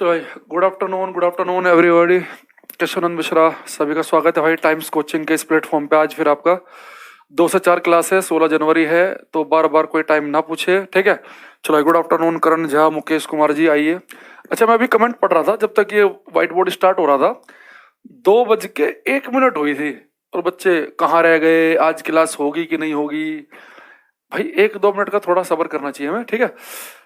चलो भाई, good afternoon everybody. Keshavanand Mishra सभी का स्वागत है भाई टाइम्स कोचिंग के इस प्लेटफॉर्म पे। आज फिर आपका 2 से 4 क्लास है, 16 जनवरी है, तो बार बार कोई टाइम ना पूछे, ठीक है। चलो भाई, गुड आफ्टरनून करण झा, मुकेश कुमार जी, आइए। अच्छा, मैं अभी कमेंट पढ़ रहा था जब तक ये व्हाइट बोर्ड स्टार्ट हो रहा था, 2:01 हुई थी और बच्चे कहाँ रह गए, आज क्लास होगी कि नहीं होगी। भाई 1-2 मिनट का थोड़ा सब्र करना चाहिए हमें, ठीक है।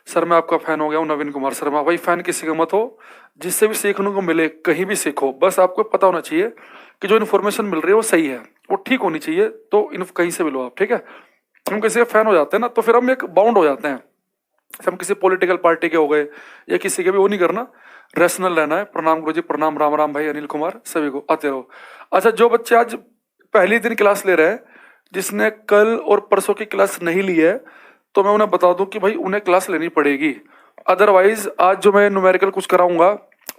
सर मैं आपका फैन हो गया हूँ, नवीन कुमार शर्मा। भाई फैन किसी का मत हो, जिससे भी सीखने को मिले कहीं भी सीखो, बस आपको पता होना चाहिए कि जो इन्फॉर्मेशन मिल रही है वो सही है, वो ठीक होनी चाहिए, तो कहीं से भी लो आप, ठीक है। हम किसी का फैन हो जाते हैं ना, तो फिर हम एक बाउंड हो जाते हैं। हम किसी पॉलिटिकल पार्टी के हो गए या किसी के भी, वो नहीं करना, रेशनल रहना है। प्रणाम गुरु जी, प्रणाम, राम राम भाई, अनिल कुमार, सभी को आते रहो। अच्छा, जो बच्चे आज पहली दिन क्लास ले रहे हैं, जिसने कल और परसों की क्लास नहीं ली है, तो मैं उन्हें बता दूं कि भाई उन्हें क्लास लेनी पड़ेगी, अदरवाइज आज जो मैं न्यूमेरिकल कुछ कराऊंगा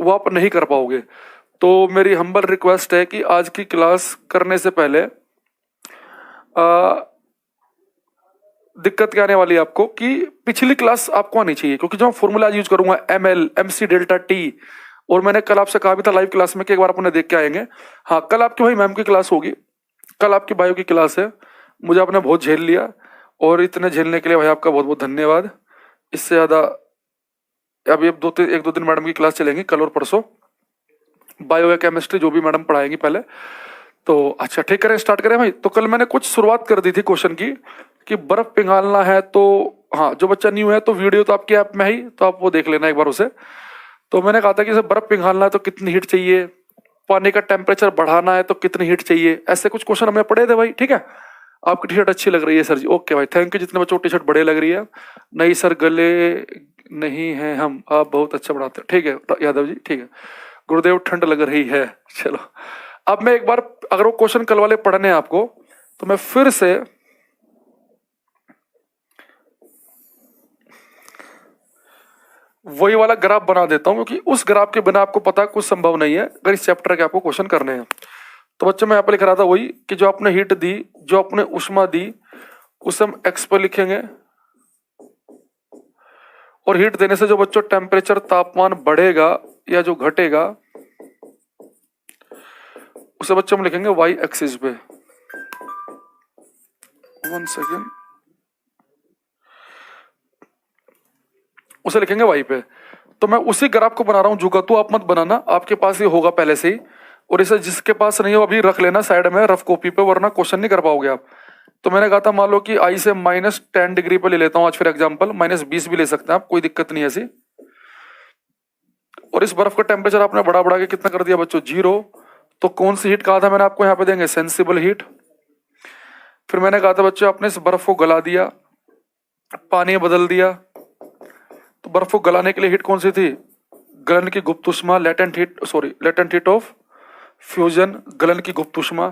वो आप नहीं कर पाओगे। तो मेरी हम्बल रिक्वेस्ट है कि आज की क्लास करने से पहले दिक्कत क्या आने वाली है आपको कि पिछली क्लास आपको आनी चाहिए, क्योंकि जो मैं फॉर्मूला यूज करूंगा ML MC डेल्टा T, और मैंने कल आपसे कहा भी था लाइव क्लास में कि एक बार अपने देख के आएंगे। हाँ, कल आपकी भाई मैम की क्लास होगी, कल आपकी बायो की क्लास है। मुझे आपने बहुत झेल लिया, और इतने झेलने के लिए भाई आपका बहुत बहुत धन्यवाद। इससे ज्यादा अभी अब 1-2 दिन मैडम की क्लास चलेंगी, कल और परसों, बायो या केमिस्ट्री जो भी मैडम पढ़ाएंगी पहले। तो अच्छा, ठीक करें, स्टार्ट करें भाई। तो कल मैंने कुछ शुरुआत कर दी थी क्वेश्चन की कि बर्फ पिघालना है, तो हाँ, जो बच्चा न्यू है तो वीडियो तो आपकी ऐप में ही, तो आप वो देख लेना एक बार उसे। तो मैंने कहा था कि बर्फ पिघालना है तो कितनी हीट चाहिए, पानी का टेम्परेचर बढ़ाना है तो कितनी हीट चाहिए, ऐसे कुछ क्वेश्चन हमने पढ़े थे भाई, ठीक है। आपकी टी शर्ट अच्छी लग रही है सर जी, ओके भाई, थैंक यू। जितने बच्चों को टी शर्ट बड़े लग रही है, नहीं सर गले नहीं है हम, आप बहुत अच्छा पढ़ाते हैं, ठीक है यादव जी, ठीक है। गुरुदेव ठंड लग रही है, चलो। अब मैं एक बार, अगर वो क्वेश्चन कल वाले पढ़ने हैं आपको, तो मैं फिर से वही वाला ग्राफ बना देता हूं, क्योंकि उस ग्राफ के बिना आपको पता कुछ संभव नहीं है अगर इस चैप्टर के आपको क्वेश्चन करने हैं। तो बच्चों मैं यहाँ पे लिख रहा था वही कि जो आपने हीट दी, जो आपने उष्मा दी, उसे हम एक्स पर लिखेंगे, और हीट देने से जो बच्चों टेम्परेचर तापमान बढ़ेगा या जो घटेगा, उसे बच्चों हम लिखेंगे वाई एक्सिस पे। 1 सेकेंड, उसे लिखेंगे वाई पे। तो मैं उसी ग्राफ को बना रहा हूं, जुगातू आप मत बनाना, आपके पास ये होगा पहले से ही, और इसे जिसके पास नहीं हो अभी रख लेना साइड में रफ कॉपी पे, वरना क्वेश्चन नहीं कर पाओगे आप। तो मैंने कहा था मान लो कि आई से -10 डिग्री पे ले लेता हूं आज फिर एग्जांपल, -20 भी ले सकते हैं आप, कोई दिक्कत नहीं है ऐसी। और इस बर्फ का टेम्परेचर आपने बढ़ा बढ़ा के कितना कर दिया बच्चों, 0। तो कौन सी हीट कहा था मैंने आपको यहाँ पे देंगे, सेंसिबल हीट। फिर मैंने कहा था बच्चों आपने इस बर्फ को गला दिया, पानी बदल दिया, तो बर्फ को गलाने के लिए हीट कौन सी थी, गलन की गुप्त उष्मा, लेटेंट हीट ऑफ फ्यूजन, गलन की गुप्त उष्मा।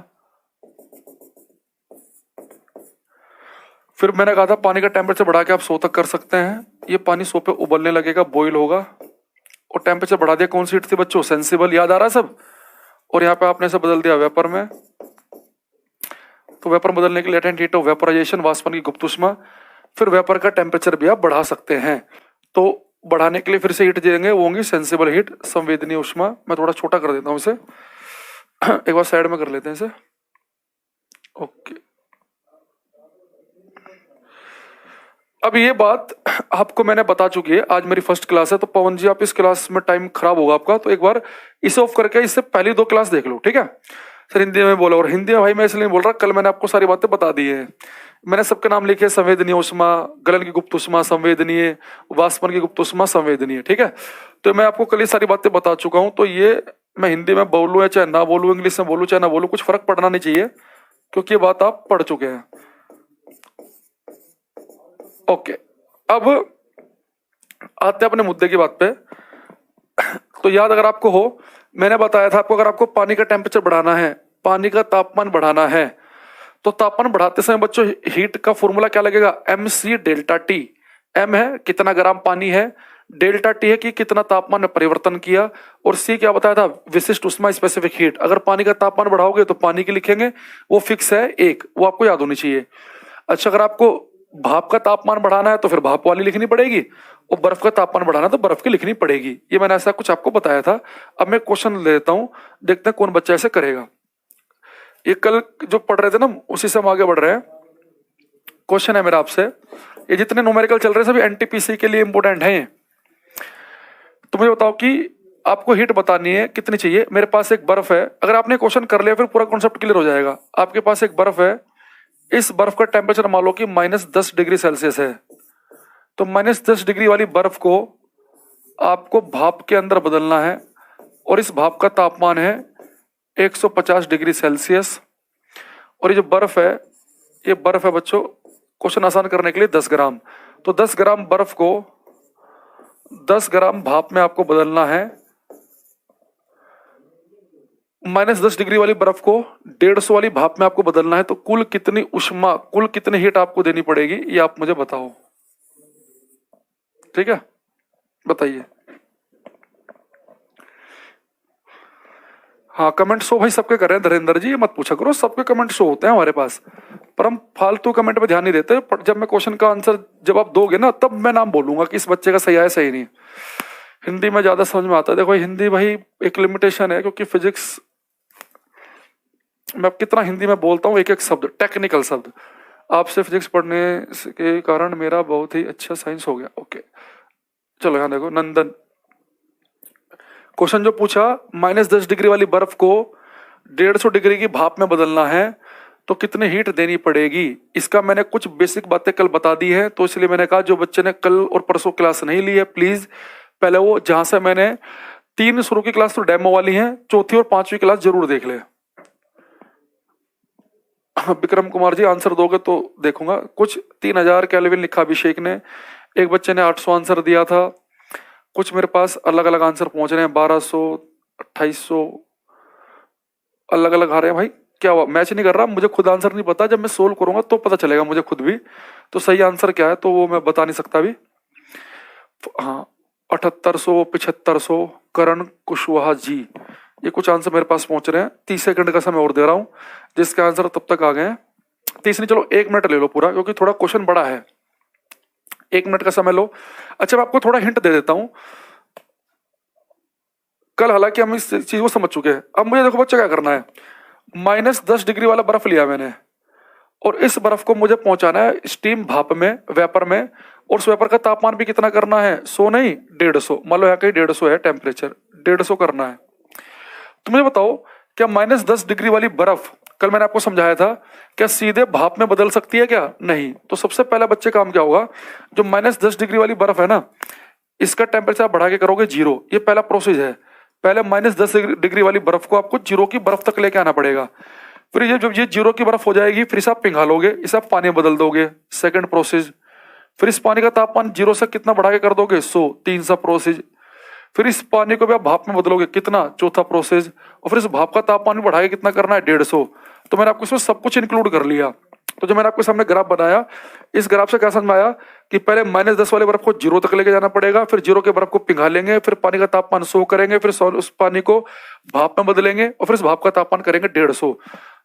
फिर मैंने कहा था पानी का टेम्परेचर बढ़ा के आप 100 तक कर सकते हैं, ये पानी 100 पे उबलने लगेगा, बॉईल होगा, और टेम्परेचर बढ़ा दिया, कौन सी हीट थी बच्चों, सेंसिबल, याद आ रहा है सब। और यहाँ पे आपने इसे बदल दिया वेपर में, तो वेपर बदलने के लिए लेटेंट हीट ऑफ वेपराइजेशन, वाष्पन की गुप्त उष्मा। फिर वेपर का टेम्परेचर भी आप बढ़ा सकते हैं, तो बढ़ाने के लिए फिर से हीट देंगे, वो होंगी सेंसिबल हीट, संवेदनीय उष्मा। मैं थोड़ा छोटा कर देता हूं इसे, एक बार साइड में कर लेते हैं इसे, ओके। अब ये बात आपको मैंने बता चुकी है, आज मेरी फर्स्ट क्लास है, तो पवन जी आप इस क्लास में टाइम खराब होगा आपका, तो एक बार इसे ऑफ करके इससे पहली 2 क्लास देख लो, ठीक है। सर हिंदी में बोलो, और हिंदी में भाई मैं इसलिए बोल रहा, कल मैंने आपको सारी बातें बता दी है, मैंने सबके नाम लिखे, संवेदनीय उष्मा, गलन की गुप्त उष्मा संवेदनीय, वाष्पन की गुप्त उष्मा संवेदनीय, ठीक है। तो मैं आपको कल ये सारी बातें बता चुका हूं, तो ये मैं हिंदी में बोलूं या चाहे ना बोलूं, इंग्लिश में बोलूं चाहे ना बोलूं, कुछ फर्क पड़ना नहीं चाहिए, क्योंकि ये बात आप पढ़ चुके हैं, ओके। अब आते हैं अपने मुद्दे की बात पे। तो याद अगर आपको हो, मैंने बताया था आपको, अगर आपको पानी का टेम्परेचर बढ़ाना है, पानी का तापमान बढ़ाना है, तो तापमान बढ़ाते समय बच्चों हीट का फॉर्मूला क्या लगेगा, MC डेल्टा T। M है कितना ग्राम पानी है, डेल्टा T है कि कितना तापमान में परिवर्तन किया, और C क्या बताया था, विशिष्ट उष्मा, स्पेसिफिक हीट। अगर पानी का तापमान बढ़ाओगे तो पानी की लिखेंगे, वो फिक्स है 1, वो आपको याद होनी चाहिए। अच्छा, अगर आपको भाप का तापमान बढ़ाना है तो फिर भाप वाली लिखनी पड़ेगी, और बर्फ का तापमान बढ़ाना तो बर्फ की लिखनी पड़ेगी। ये मैंने ऐसा कुछ आपको बताया था। अब मैं क्वेश्चन ले लेता हूं, देखते हैं कौन बच्चा ऐसे करेगा। ये कल जो पढ़ रहे थे ना, उसी से हम आगे बढ़ रहे हैं। क्वेश्चन है मेरा आपसे, ये जितने न्यूमेरिकल चल रहे हैं सभी एनटीपीसी के लिए इंपोर्टेंट हैं। तो मुझे बताओ कि आपको हीट बतानी है कितनी चाहिए। मेरे पास एक बर्फ है, अगर आपने क्वेश्चन कर लिया फिर पूरा कॉन्सेप्ट क्लियर हो जाएगा। आपके पास एक बर्फ है, इस बर्फ का टेम्परेचर मान लो कि -10 डिग्री सेल्सियस है। तो -10 डिग्री वाली बर्फ को आपको भाप के अंदर बदलना है, और इस भाप का तापमान है 150 डिग्री सेल्सियस। और ये जो बर्फ है, ये बर्फ है बच्चों, क्वेश्चन आसान करने के लिए 10 ग्राम। तो 10 ग्राम बर्फ को 10 ग्राम भाप में आपको बदलना है। -10 डिग्री वाली बर्फ को 150 वाली भाप में आपको बदलना है। तो कुल कितनी उष्मा, कुल कितनी हीट आपको देनी पड़ेगी, ये आप मुझे बताओ। ठीक है, बताइए। हाँ, कमेंट शो भाई सबके कर रहे हैं धीरेन्द्र जी, ये मत पूछा करो, सबके कमेंट शो होते हैं हमारे पास, पर हम फालतू कमेंट पे ध्यान नहीं देते। पर जब मैं क्वेश्चन का आंसर जब आप दोगे ना, तब मैं नाम बोलूंगा कि इस बच्चे का सही है सही नहीं। हिंदी में ज्यादा समझ में आता है। देखो हिंदी भाई एक लिमिटेशन है, क्योंकि फिजिक्स मैं कितना हिंदी में बोलता हूँ, एक एक शब्द टेक्निकल शब्द। आपसे फिजिक्स पढ़ने के कारण मेरा बहुत ही अच्छा साइंस हो गया। ओके चलो यहाँ देखो, नंदन क्वेश्चन जो पूछा, -10 डिग्री वाली बर्फ को 150 डिग्री की भाप में बदलना है तो कितनी हीट देनी पड़ेगी। इसका मैंने कुछ बेसिक बातें कल बता दी है, तो इसलिए मैंने कहा जो बच्चे ने कल और परसों क्लास नहीं ली है, प्लीज पहले वो जहां से मैंने 3 शुरू की क्लास तो डेमो वाली है, चौथी और 5वीं क्लास जरूर देख ले। विक्रम कुमार जी आंसर दोगे तो देखूंगा। कुछ 3000 केल्विन लिखा अभिषेक ने, एक बच्चे ने 800 आंसर दिया था। कुछ मेरे पास अलग अलग आंसर पहुंच रहे हैं, 1200 2800 अलग अलग आ रहे हैं। भाई क्या हुआ, मैच नहीं कर रहा, मुझे खुद आंसर नहीं पता, जब मैं सोल्व करूंगा तो पता चलेगा मुझे खुद भी तो सही आंसर क्या है, तो वो मैं बता नहीं सकता अभी। हाँ 7800 7500 करण कुशवाहा जी, ये कुछ आंसर मेरे पास पहुंच रहे हैं। 30 सेकंड का समय और दे रहा हूं, जिसके आंसर तब तक आ गए हैं। 30 नहीं, चलो 1 मिनट ले लो पूरा, क्योंकि थोड़ा क्वेश्चन बड़ा है। 1 मिनट का समय लो। अच्छा मैं आपको थोड़ा हिंट दे देता हूं, कल हालांकि हम इस चीज को समझ चुके हैं। अब मुझे देखो बच्चा क्या करना है, -10 डिग्री वाला बर्फ लिया मैंने, और इस बर्फ को मुझे पहुंचाना है स्टीम भाप में, वेपर में, और उस वेपर का तापमान भी कितना करना है, 100 नहीं 150। मान लो यहाँ कहीं 150 है टेम्परेचर, 150 करना है। तो मुझे बताओ क्या -10 डिग्री वाली बर्फ, कल मैंने आपको समझाया था, क्या सीधे भाप में बदल सकती है क्या, नहीं। तो सबसे पहला बच्चे काम क्या होगा, जो -10 डिग्री वाली बर्फ है ना, इसका टेम्परेचर आप बढ़ा के करोगे 0। ये पहला प्रोसेस है। पहले -10 डिग्री वाली बर्फ को आपको 0 की बर्फ तक लेके आना पड़ेगा। फिर ये जब ये 0 की बर्फ हो जाएगी, फिर इसे आप पिघालोगे, इसे आप पानी में बदल दोगे, सेकंड प्रोसेस। फिर इस पानी का तापमान 0 से कितना बढ़ा के कर दोगे, 100, 3सा प्रोसेस। फिर इस पानी को भी आप भाप में बदलोगे, कितना, चौथा प्रोसेस। और फिर इस भाप का तापमान भी बढ़ा के कितना करना है, 150। तो मैंने आपको इसमें सब कुछ इंक्लूड कर लिया। तो जो मैंने आपके सामने ग्राफ बनाया, इस ग्राफ से क्या समझ में आया कि पहले -10 वाले बर्फ को 0 तक लेके जाना पड़ेगा, फिर 0 के बर्फ को पिघालेंगे, फिर पानी का तापमान 100 करेंगे, फिर उस पानी को भाप में बदलेंगे, और फिर इस भाप का तापमान करेंगे 150।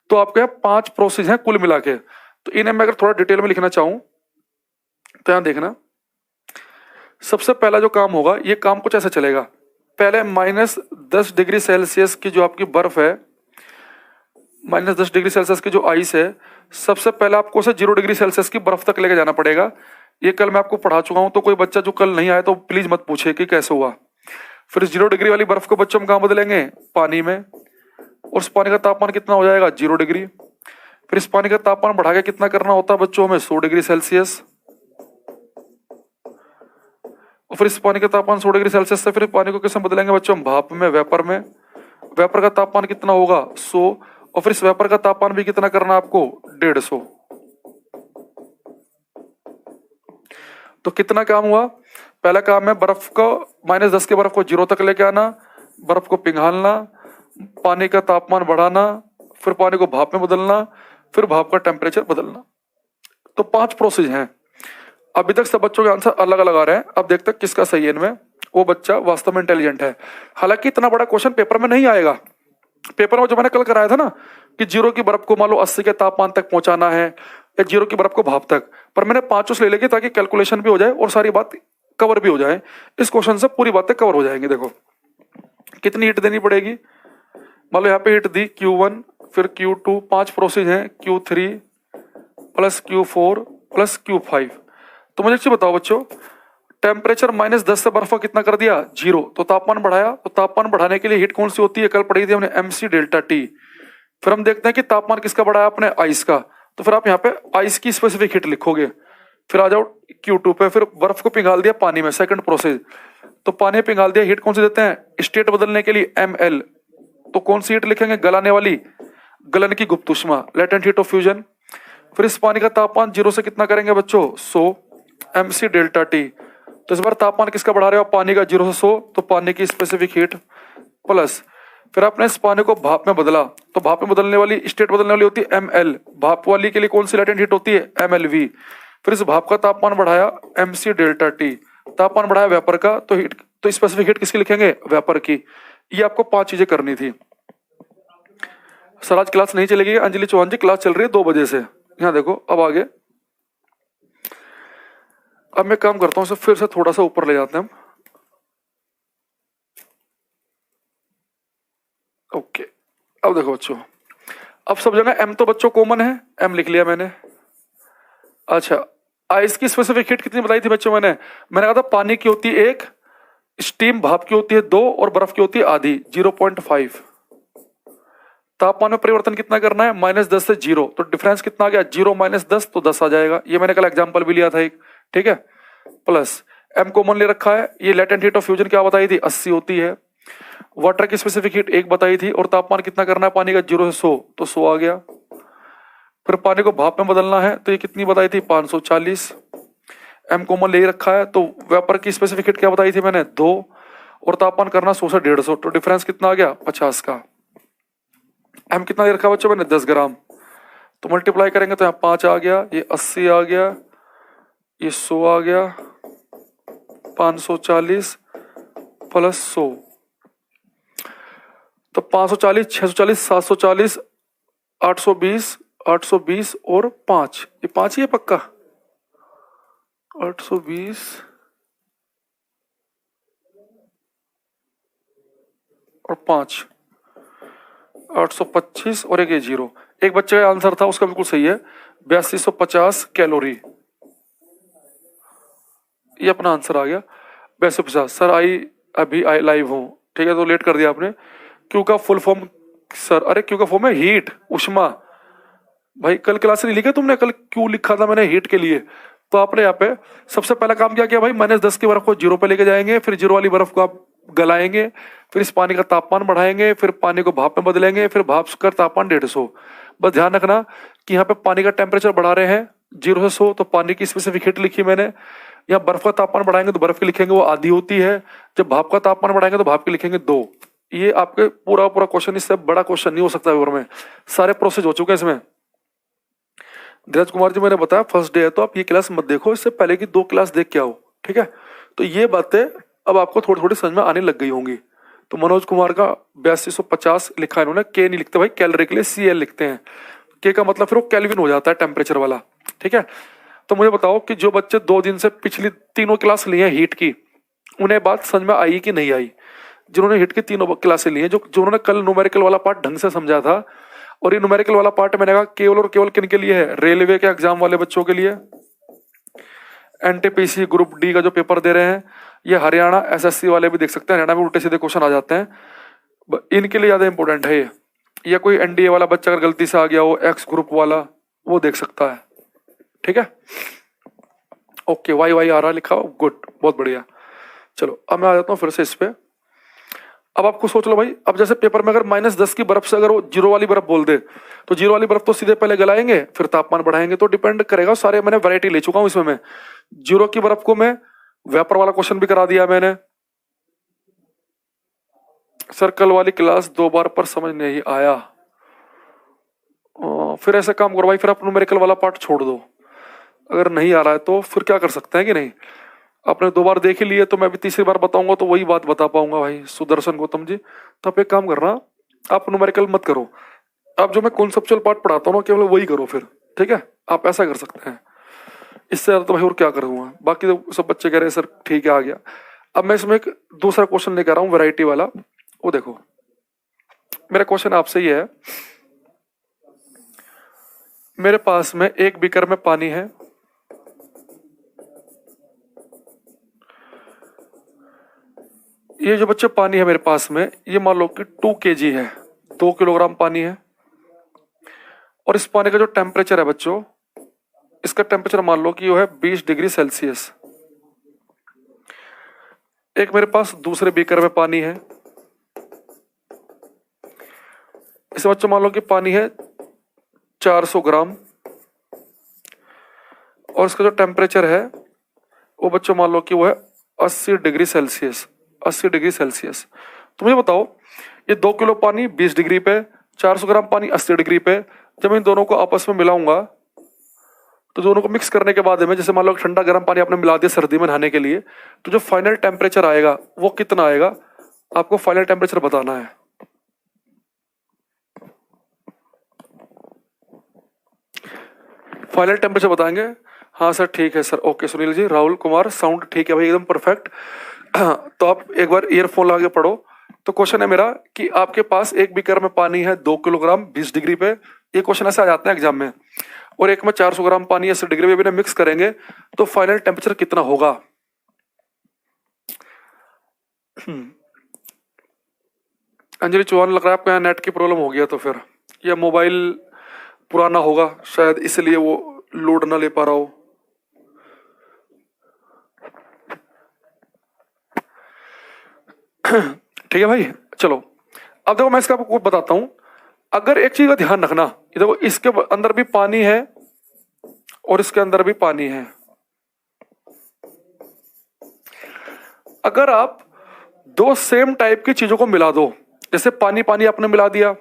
तो आपके यहाँ 5 प्रोसेस हैं कुल मिला के। तो इन्हें मैं अगर थोड़ा डिटेल में लिखना चाहूं तो यहाँ देखना, सबसे पहला जो काम होगा, ये काम कुछ ऐसे चलेगा। पहले -10 डिग्री सेल्सियस की जो आपकी बर्फ है, -10 डिग्री सेल्सियस की जो आइस है, सबसे पहले आपको उसे 0 डिग्री सेल्सियस की बर्फ तक लेके जाना पड़ेगा। ये कल मैं आपको पढ़ा चुका हूं, तो कोई बच्चा जो कल नहीं आया तो प्लीज मत पूछे कि कैसे हुआ। फिर 0 डिग्री वाली बर्फ को बच्चों हम कहां बदलेंगे, पानी में, और उस पानी का तापमान कितना हो जाएगा, 0 डिग्री। फिर इस पानी का तापमान बढ़ा के कितना करना होता है बच्चों हमें, 100 डिग्री सेल्सियस। और फिर इस पानी का तापमान 100 डिग्री सेल्सियस से फिर पानी को किसमें बदलेंगे बच्चों हम, भाप में, वेपर में। वेपर का तापमान कितना होगा, 100। और फिर इस वेपर का तापमान भी कितना करना आपको, 150। तो कितना काम हुआ, पहला काम है बर्फ को, -10 के बर्फ को 0 तक लेके आना, बर्फ को पिघालना, पानी का तापमान बढ़ाना, फिर पानी को भाप में बदलना, फिर भाप का टेम्परेचर बदलना। तो 5 प्रोसेस हैं। अभी तक सब बच्चों के आंसर अलग अलग आ रहे हैं। अब देखते हैं किसका सही है इनमें, वो बच्चा वास्तव में इंटेलिजेंट है। हालांकि इतना बड़ा क्वेश्चन पेपर में नहीं आएगा। पेपर में जो मैंने कल कराया था ना कि 0 की बर्फ को मान लो 80 के तापमान तक पहुंचाना है, या 0 की बर्फ को भाप तक, पर मैंने 5 ले लेगी ताकि कैलकुलेशन भी हो जाए और सारी बात कवर भी हो जाए, इस क्वेश्चन से पूरी बातें कवर हो जाएंगी। देखो कितनी हीट देनी पड़ेगी, मान लो यहाँ पे हीट दी Q1 फिर Q2, 5 प्रोसेस हैं, Q3 plus Q4 plus Q5। तो मुझे एक चीज बताओ बच्चों, टेम्परेचर -10 से बर्फ का कितना कर दिया 0, तो तापमान बढ़ाया, तो तापमान बढ़ाने के लिए हीट कौन सी होती है, कल पढ़ी थी हमने MC डेल्टा टी। फिर हम देखते हैं कि तापमान किसका बढ़ाया अपने, आइस का, तो फिर आप यहाँ पे आइस की स्पेसिफिक हीट लिखोगे। फिर आ जाओ Q2 पे, फिर बर्फ को पिघाल दिया पानी में, सेकंड प्रोसेस, तो पानी पिघाल दिया, हीट कौन सी देते हैं स्टेट बदलने के लिए ML, तो कौन सी हीट लिखेंगे, गलाने वाली, गलन की गुप्त ऊष्मा, लेटेंट हीट ऑफ फ्यूजन। फिर इस पानी का तापमान 0 से कितना करेंगे बच्चों 100, MC डेल्टा टी। तो इस बार तापमान किसका बढ़ा रहे हो, पानी का 0 से 100, तो पानी की स्पेसिफिक हीट प्लस, फिर आपने इस पानी को भाप में बदला, तो भाप में बदलने वाली स्टेट बदलने वाली होती है ML, भाप वाली के लिए कौन सी लेटेंट हीट होती है MLV। फिर इस भाप का तापमान बढ़ाया MC डेल्टा टी, तापमान बढ़ाया वेपर का, तो हीट, तो स्पेसिफिक हीट किसकी लिखेंगे, वेपर की। ये आपको 5 चीजें करनी थी। सर आज क्लास नहीं चलेगी, अंजलि चौहान जी क्लास चल रही है 2 बजे से, यहाँ देखो अब आगे। अब मैं काम करता हूँ, सर फिर से थोड़ा सा ऊपर ले जाते हैं हम। ओके, अब देखो बच्चों, अब सब जगह M तो बच्चों कॉमन है, M लिख लिया मैंने। अच्छा, आइस की स्पेसिफिक हीट कितनी बताई थी बच्चों, मैंने कहा था पानी की होती है 1, स्टीम भाप की होती है 2 और बर्फ की होती है आधी 0.5। तापमान में परिवर्तन कितना करना है, -10 से 0, तो डिफरेंस कितना आ गया 0 - 10, तो 10 आ जाएगा। ये मैंने कल एग्जांपल भी लिया था एक, ठीक है। प्लस M कॉमन ले रखा है, ये लेटेंट हीट ऑफ फ्यूजन क्या बताई थी 80 होती है। वाटर की स्पेसिफिक हीट 1 बताई थी, और तापमान कितना करना है पानी का 0 से 100, तो 100 आ गया। फिर पानी को भाप में बदलना है, तो ये कितनी बताई थी 540। M कॉमन ले रखा है, तो वेपर की स्पेसिफिक हीट क्या बताई थी मैंने 2, और तापमान करना 100 से 150, तो डिफरेंस कितना आ गया 50 का। M कितना दे रखा बच्चों मैंने 10 ग्राम, तो मल्टीप्लाई करेंगे तो यहाँ 5 आ गया, ये 80 आ गया, ये 100 आ गया, 540 प्लस 100, तो 540, 640, 740, 820, 820 और 5, ये 5 ही है पक्का, 820 और 5, 825 और एक 0। एक बच्चे का आंसर था उसका बिल्कुल सही है, 8250 कैलोरी, ये अपना आंसर आ गया 8250। सर अभी आई लाइव हूँ, ठीक है, तो लेट कर दिया आपने। क्यू का फुल फॉर्म सर, अरे क्यू का फॉर्म है हीट उष्मा। भाई कल क्लास नहीं लिखे तुमने, कल क्यू लिखा था मैंने हीट के लिए, तो आपने यहाँ पे सबसे पहला काम क्या किया भाई, -10 की बर्फ को 0 पे लेके जाएंगे, फिर 0 वाली बर्फ को आप गलाएंगे, फिर इस पानी का तापमान बढ़ाएंगे, फिर पानी को भाप में बदलेंगे, फिर भाप का तापमान 150। बस ध्यान रखना कि यहाँ पे पानी का टेम्परेचर बढ़ा रहे हैं 0 से 100, तो पानी की स्पेसिफिक हीट लिखी मैंने। यहाँ बर्फ का तापमान बढ़ाएंगे तो बर्फ की लिखेंगे वो आधी होती है, जब भाप का तापमान बढ़ाएंगे तो भाप की लिखेंगे 2। ये आपके पूरा क्वेश्चन, इससे बड़ा क्वेश्चन नहीं हो सकता पेपर में, सारे प्रोसेस हो चुके हैं इसमें। धीरज कुमार जी मैंने बताया फर्स्ट डे है, तो आप ये क्लास मत देखो, इससे पहले की 2 क्लास देख के आओ, ठीक है। तो ये बातें अब आपको थोड़ी थोड़ी समझ में आने लग गई होंगी। तो मनोज कुमार का 8250 लिखा है इन्होंने, के नहीं लिखते भाई, कैलोरी के लिए CL लिखते हैं, के का मतलब फिर वो केल्विन हो जाता है टेम्परेचर वाला, ठीक है। तो मुझे बताओ कि जो बच्चे 2 दिन से पिछली 3 क्लास ली है हीट की, उन्हें बात समझ में आई कि नहीं आई। जिन्होंने हिट की 3 क्लासें ली हैं, जो उन्होंने कल न्यूमेरिकल वाला पार्ट ढंग से समझा था, और ये न्यूमेरिकल वाला पार्ट मैंने कहा केवल और केवल किन के लिए है, रेलवे के एग्जाम वाले बच्चों के लिए, NTPC ग्रुप D का जो पेपर दे रहे हैं, ये हरियाणा SSC वाले भी देख सकते हैं, हरियाणा में उल्टे सीधे क्वेश्चन आ जाते हैं, इनके लिए ज्यादा इंपॉर्टेंट है ये। या कोई NDA वाला बच्चा अगर गलती से आ गया हो, X ग्रुप वाला, वो देख सकता है, ठीक है। ओके, वाई आ रहा लिखा हो, गुड, बहुत बढ़िया। चलो अब मैं आ जाता हूँ फिर से इस पे। अब आपको सोच लो भाई, अब जैसे पेपर में अगर -10 की बर्फ से अगर वो 0 वाली बर्फ बोल दे, तो 0 वाली बर्फ तो सीधे पहले गलाएंगे, फिर तापमान बढ़ाएंगे, तो डिपेंड करेगा। सारे मैंने वैरायटी ले चुका हूं इसमें मैं। 0 की बर्फ को मैं वेपर वाला क्वेश्चन भी करा दिया मैंने। सर कल वाली क्लास 2 बार पर समझ नहीं आया, फिर ऐसा काम करो भाई, फिर आप न्यूमेरिकल वाला पार्ट छोड़ दो। अगर नहीं आ रहा है तो फिर क्या कर सकते हैं कि नहीं, आपने 2 बार देख ही लिए, तो मैं भी तीसरी बार बताऊंगा तो वही बात बता पाऊंगा भाई सुदर्शन गौतम जी। तो आप एक काम करना, आप न्यूमेरिकल मत करो, आप जो मैं कॉन्सेप्चुअल पार्ट पढ़ाता हूँ ना केवल वही करो फिर, ठीक है। आप ऐसा कर सकते हैं, इससे ज़्यादा तो भाई और क्या करूँगा। बाकी तो सब बच्चे कह रहे हैं सर ठीक है आ गया। अब मैं इसमें एक दूसरा क्वेश्चन लेकर आ रहा हूँ वैरायटी वाला। वो देखो, मेरा क्वेश्चन आपसे ये है, मेरे पास में एक बीकर में पानी है, ये जो बच्चे पानी है मेरे पास में, ये मान लो कि 2 kg है, 2 किलोग्राम पानी है। और इस पानी का जो टेम्परेचर है बच्चों, इसका टेम्परेचर मान लो कि वो है 20 डिग्री सेल्सियस। एक मेरे पास दूसरे बीकर में पानी है, इसे बच्चों मान लो कि पानी है 400 ग्राम, और इसका जो टेम्परेचर है वो बच्चों मान लो कि वो है 80 डिग्री सेल्सियस, 80 डिग्री सेल्सियस। तो मुझे बताओ, ये 2 किलो पानी 20 डिग्री पे, 400 ग्राम पानी 80 डिग्री पे, जब इन दोनों को आपस में मिलाऊंगा तो दोनों को मिक्स करने के बाद में, जैसे मान लो ठंडा गर्म पानी आपने मिला दिया सर्दी में नहाने के लिए, तो जो फाइनल टेम्परेचर आएगा वो कितना आएगा, आपको फाइनल टेम्परेचर बताना है। फाइनल टेम्परेचर बताएंगे? हाँ सर ठीक है sir, okay Sunil ji, Rahul Kumar, sound ठीक है भाई एकदम परफेक्ट। तो आप एक बार ईयरफोन लगा के पढ़ो। तो क्वेश्चन है मेरा कि आपके पास एक बीकर में पानी है 2 किलोग्राम 20 डिग्री पे, ये क्वेश्चन ऐसे आ जाते हैं एग्जाम में, और एक में 400 ग्राम पानी 80 डिग्री पे भी मिक्स करेंगे तो फाइनल टेम्परेचर कितना होगा। अंजलि चौहान, लग रहा है आपको यहाँ नेट की प्रॉब्लम हो गया, तो फिर या मोबाइल पुराना होगा शायद, इसलिए वो लोड ना ले पा रहा हो। ठीक है भाई, चलो अब देखो मैं इसका आपको बताता हूं। अगर एक चीज का ध्यान रखना, ये देखो इसके अंदर भी पानी है और इसके अंदर भी पानी है। अगर आप दो सेम टाइप की चीजों को मिला दो, जैसे पानी पानी आपने मिला दिया,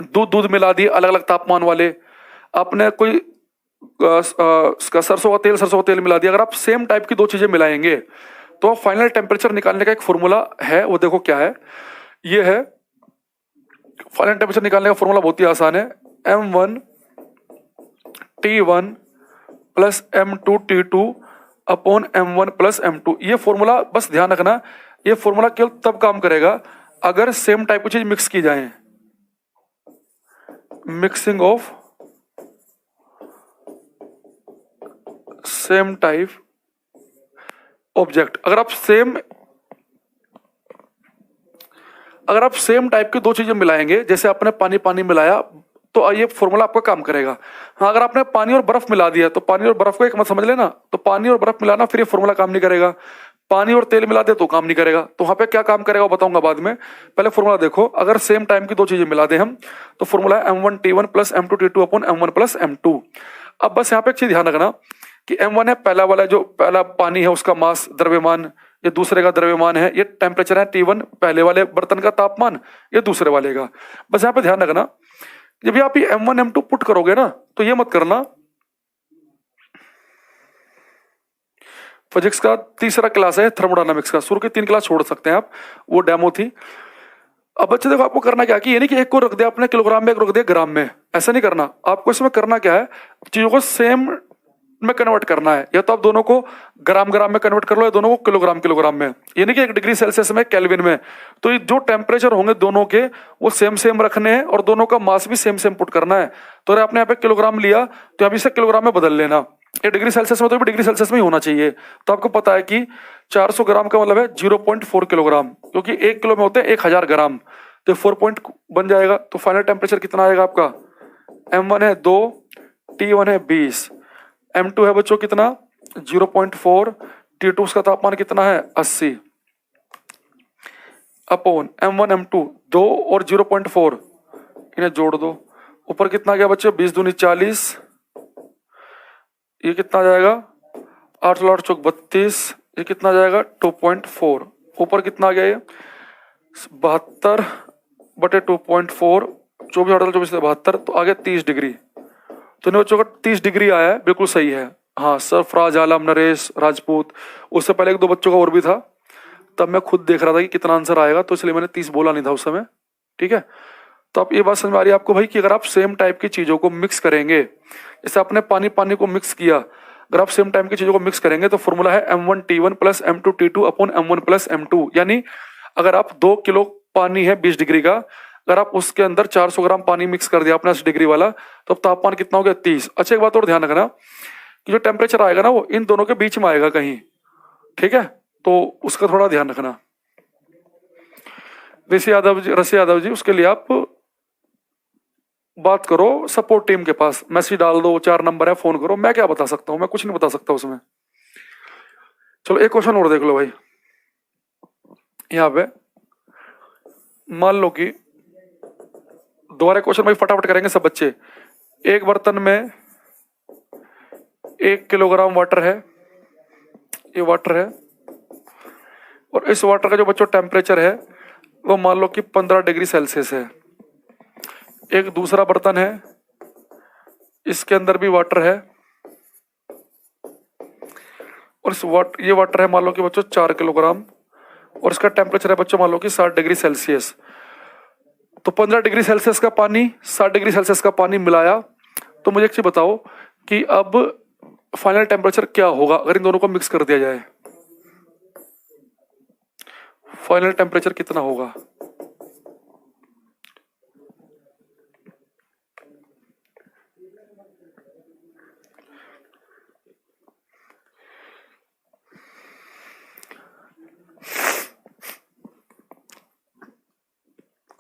दूध दूध मिला दिया अलग अलग तापमान वाले, आपने कोई सरसों का तेल मिला दिया, अगर आप सेम टाइप की दो चीजें मिलाएंगे तो फाइनल टेम्परेचर निकालने का एक फॉर्मूला है, वो देखो क्या है। ये है फाइनल टेम्परेचर निकालने का फॉर्मूला, बहुत ही आसान है, M1 T1 plus M2 T2 upon M1 plus M2। ये फॉर्मूला बस ध्यान रखना, ये फॉर्मूला केवल तब काम करेगा अगर सेम टाइप की चीज मिक्स की जाए। Mixing of same type object, अगर आप सेम टाइप की दो चीजें मिलाएंगे, जैसे आपने पानी पानी मिलाया तो ये फॉर्मूला आपका काम करेगा। हाँ, अगर आपने पानी और बर्फ मिला दिया तो पानी और बर्फ को एक मत समझ लेना, तो पानी और बर्फ मिलाना फिर ये फॉर्मूला काम नहीं करेगा। पानी और तेल मिला दे तो काम नहीं करेगा। तो वहां पे क्या काम करेगा बताऊंगा बाद में, पहले फॉर्मूला देखो। अगर सेम टाइम की दो चीजें मिला दे हम तो फॉर्मूला है M1 T1 plus M2 T2 upon M1 plus M2। अब बस यहाँ पे एक चीज ध्यान रखना कि M1 है पहला वाला, जो पहला पानी है उसका मास द्रव्यमान, ये दूसरे का द्रव्यमान है, ये टेम्परेचर है T1 पहले वाले बर्तन का तापमान, ये दूसरे वाले का। बस यहाँ पे ध्यान रखना, जब भी आप ये M1 M2 पुट करोगे ना तो ये मत करना, फिजिक्स का तीसरा क्लास है थर्मोडायनामिक्स का, शुरू के 3 क्लास छोड़ सकते हैं आप, वो डेमो थी। अब बच्चे देखो आपको करना क्या कि ये नहीं कि एक को रख दिया आपने किलोग्राम में, एक रख दिया ग्राम में, ऐसा नहीं करना। आपको इसमें करना क्या है, चीजों को सेम में कन्वर्ट करना है। या तो आप दोनों को ग्राम ग्राम में कन्वर्ट कर लो, या दोनों को किलोग्राम किलोग्राम में, यानी कि 1 डिग्री सेल्सियस में, केल्विन में। तो ये जो टेम्परेचर होंगे दोनों के वो सेम सेम रखने हैं और दोनों का मास भी सेम सेम पुट करना है। तो अगर आपने यहाँ पे किलोग्राम लिया तो अभी से किलोग्राम में बदल लेना, ये डिग्री सेल्सियस में तो भी डिग्री सेल्सियस में ही होना चाहिए। तो आपको पता है कि 400 ग्राम का मतलब है 0.4 किलोग्राम, क्योंकि 1 किलो में होते हैं 1000 ग्राम, तो 4 पॉइंट बन जाएगा। तो फाइनल टेम्परेचर कितना आएगा आपका, M1 है 2, T1 है 20, M2 है बच्चों कितना 0.4, T2 उसका तापमान कितना है 80 अपॉन M1 M2 2 और 0.4 इन्हें जोड़ दो, ऊपर कितना गया बच्चों 20 दूनी 40, ये कितना जाएगा 8 8 चौक 32, ये कितना जाएगा 2.4, ऊपर कितना गया ये 72 बटे 2.4, 24 8 24 72, तो आगे 30 डिग्री। तो इन बच्चों का 30 डिग्री आया है, बिल्कुल सही है। हाँ, सरफराज आलम, नरेश राजपूत, उससे पहले 1 2 बच्चों का और भी था, तब मैं खुद देख रहा था कि कितना आंसर आएगा, तो इसलिए मैंने 30 बोला नहीं था उस समय। ठीक है, तो आप ये बात समझ में आ रही है आपको भाई कि अगर आप सेम टाइप की चीजों को मिक्स करेंगे, जैसे आपने पानी पानी को मिक्स किया, अगर आप सेम टाइम की चीजों को मिक्स करेंगे तो फॉर्मूला है M1T1 plus M2T2 upon M1 plus M2। यानी अगर आप 2 किलो पानी है 20 डिग्री का, अगर आप उसके अंदर 400 ग्राम पानी मिक्स कर दिया अपना 80 डिग्री वाला, तो अब तापमान कितना हो गया 30। अच्छा एक बात और ध्यान रखना कि जो टेम्परेचर आएगा ना वो इन दोनों के बीच में आएगा कहीं, ठीक है, तो उसका थोड़ा ध्यान रखना। ऋषि यादव जी उसके लिए आप बात करो सपोर्ट टीम के पास, मैसेज डाल दो, 4 नंबर है, फोन करो। मैं क्या बता सकता हूँ, मैं कुछ नहीं बता सकता उसमें। चलो एक क्वेश्चन और देख लो भाई। यहाँ पे मान लो कि दोबारा क्वेश्चन भाई फटाफट करेंगे सब बच्चे। एक बर्तन में 1 किलोग्राम वाटर है, ये वाटर है, और इस वाटर का जो बच्चों टेम्परेचर है वो मान लो कि 15 डिग्री सेल्सियस है। एक दूसरा बर्तन है, इसके अंदर भी वाटर है, और ये वाटर है मान लो कि बच्चों 4 किलोग्राम, और इसका टेम्परेचर है बच्चों मान लो कि 60 डिग्री सेल्सियस। तो 15 डिग्री सेल्सियस का पानी 60 डिग्री सेल्सियस का पानी मिलाया, तो मुझे एक चीज बताओ कि अब फाइनल टेम्परेचर क्या होगा अगर इन दोनों को मिक्स कर दिया जाए। फाइनल टेम्परेचर कितना होगा?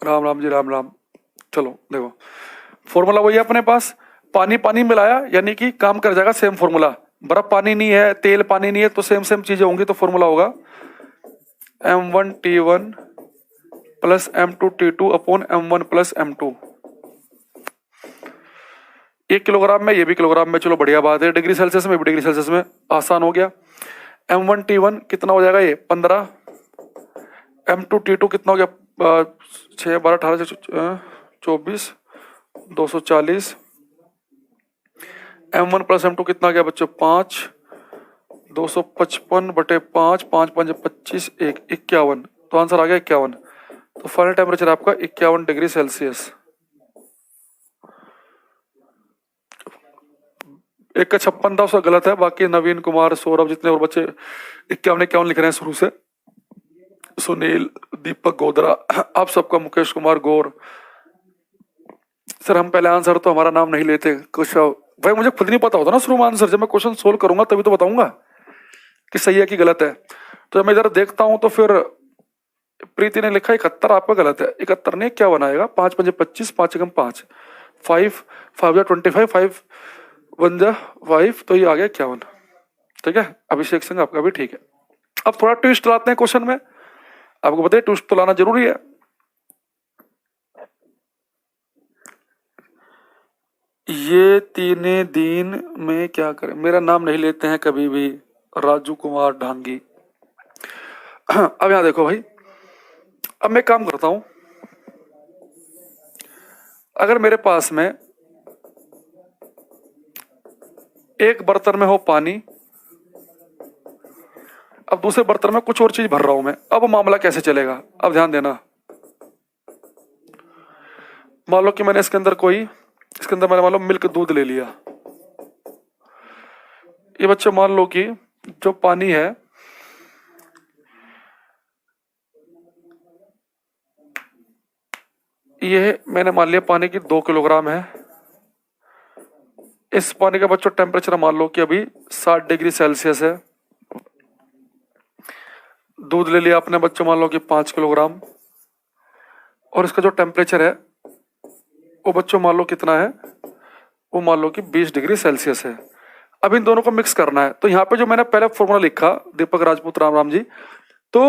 राम राम जी राम राम। चलो देखो फॉर्मूला वही है अपने पास, पानी पानी मिलाया यानी कि काम कर जाएगा सेम फॉर्मूला। बर्फ पानी नहीं है, तेल पानी नहीं है, तो सेम सेम चीजें होंगी, तो फॉर्मूला होगा M1T1 plus M2T2 upon M1 plus M2। 1 kilogram में, ये भी किलोग्राम में, चलो बढ़िया बात है। डिग्री सेल्सियस में भी डिग्री सेल्सियस में, आसान हो गया। M1T1 कितना हो जाएगा, ये 15। M2T2 कितना हो गया, 6 12 18 24 240। M1 प्लस M2 कितना गया बच्चों, 5 255 बटे 5, 5 5 25, 1 51। तो आंसर आ गया 51। तो फाइनल टेम्परेचर आपका 51 डिग्री सेल्सियस। एक का 56 था उसका गलत है, बाकी नवीन कुमार, सौरभ, जितने और बच्चे 51 लिख रहे हैं शुरू से, सुनील, दीपक गोदरा, आप सबका, मुकेश कुमार गौर। सर हम पहले आंसर तो हमारा नाम नहीं लेते कुछ भाई, मुझे खुद नहीं पता होता ना शुरू में आंसर, जब मैं क्वेश्चन सोल्व करूंगा तभी तो बताऊंगा कि सही है कि गलत है। तो जब मैं इधर देखता हूं तो फिर प्रीति ने लिखा 71, आपका गलत है। 71 नहीं, क्या बनाएगा, 5 5 25, 5 एकम 5, 5 5 25, 5 1 5, तो ये आ गया 51। ठीक है, अभिषेक सिंह आपका भी ठीक है। अब थोड़ा ट्विस्ट लाते हैं क्वेश्चन में, आपको पता है ट्विस्ट तो लाना जरूरी है। ये 3 दिन में क्या करें, मेरा नाम नहीं लेते हैं कभी भी, राजू कुमार ढांगी। अब यहां देखो भाई, अब मैं काम करता हूं, अगर मेरे पास में एक बर्तन में हो पानी, अब दूसरे बर्तन में कुछ और चीज भर रहा हूं मैं, अब मामला कैसे चलेगा। अब ध्यान देना, मान लो कि मैंने इसके अंदर मैंने मान लो मिल्क, दूध ले लिया। ये बच्चों मान लो कि जो पानी है ये मैंने मान लिया पानी की 2 किलोग्राम है। इस पानी का बच्चों टेम्परेचर मान लो कि अभी 60 डिग्री सेल्सियस है। दूध ले लिया आपने बच्चों मान लो कि 5 किलोग्राम, और इसका जो टेम्परेचर है वो बच्चों मान लो कितना है, वो मान लो कि 20 डिग्री सेल्सियस है। अब इन दोनों को मिक्स करना है, तो यहाँ पे जो मैंने पहले फॉर्मूला लिखा, दीपक राजपूत राम राम जी, तो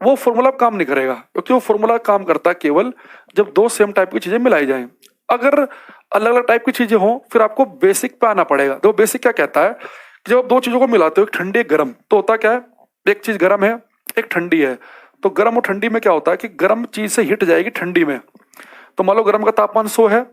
वो फॉर्मूला काम नहीं करेगा, क्योंकि वो फॉर्मूला काम करता है केवल जब 2 सेम टाइप की चीजें मिलाई जाएं। अगर अलग अलग टाइप की चीजें हों फिर आपको बेसिक पे आना पड़ेगा। तो बेसिक क्या कहता है कि जब आप 2 चीजों को मिलाते हो, एक ठंडी एक गर्म, तो होता क्या है, एक चीज गर्म है एक ठंडी है, तो गर्म और ठंडी में क्या होता है कि गर्म चीज से हिट जाएगी ठंडी में। तो मान लो गर्म का तापमान 100 है,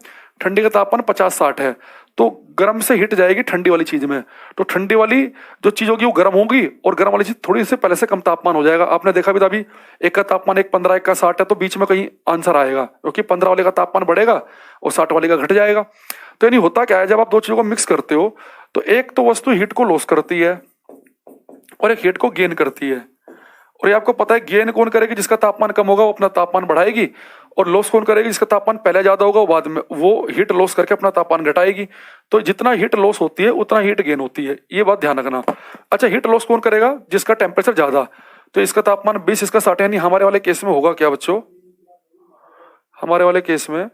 ठंडी का तापमान 50-60 है, तो गर्म से हिट जाएगी ठंडी वाली चीज में। तो ठंडी वाली जो चीज होगी वो गर्म होगी, और गर्म वाली चीज थोड़ी से पहले से कम तापमान हो जाएगा। आपने देखा भी था अभी, एक का तापमान 1 15, एक का 60 है, तो बीच में कहीं आंसर आएगा, क्योंकि 15 वाले का तापमान बढ़ेगा और 60 वाले का घट जाएगा। तो यानी होता क्या है, जब आप दो चीजों को मिक्स करते हो तो एक तो वस्तु हीट को लॉस करती है और एक हीट को गेन करती है। और ये आपको पता है गेन कौन करेगी, जिसका तापमान कम होगा वो अपना तापमान बढ़ाएगी, और लॉस कौन करेगी, जिसका तापमान पहले ज्यादा होगा वो बाद में वो हीट लॉस करके अपना तापमान घटाएगी। तो जितना हीट लॉस होती है उतना हीट गेन होती है, ये बात ध्यान रखना। अच्छा, हीट लॉस कौन करेगा, जिसका टेम्परेचर ज्यादा, तो इसका तापमान 20 इसका 60, यानी हमारे वाले केस में होगा क्या बच्चों, हमारे वाले केस में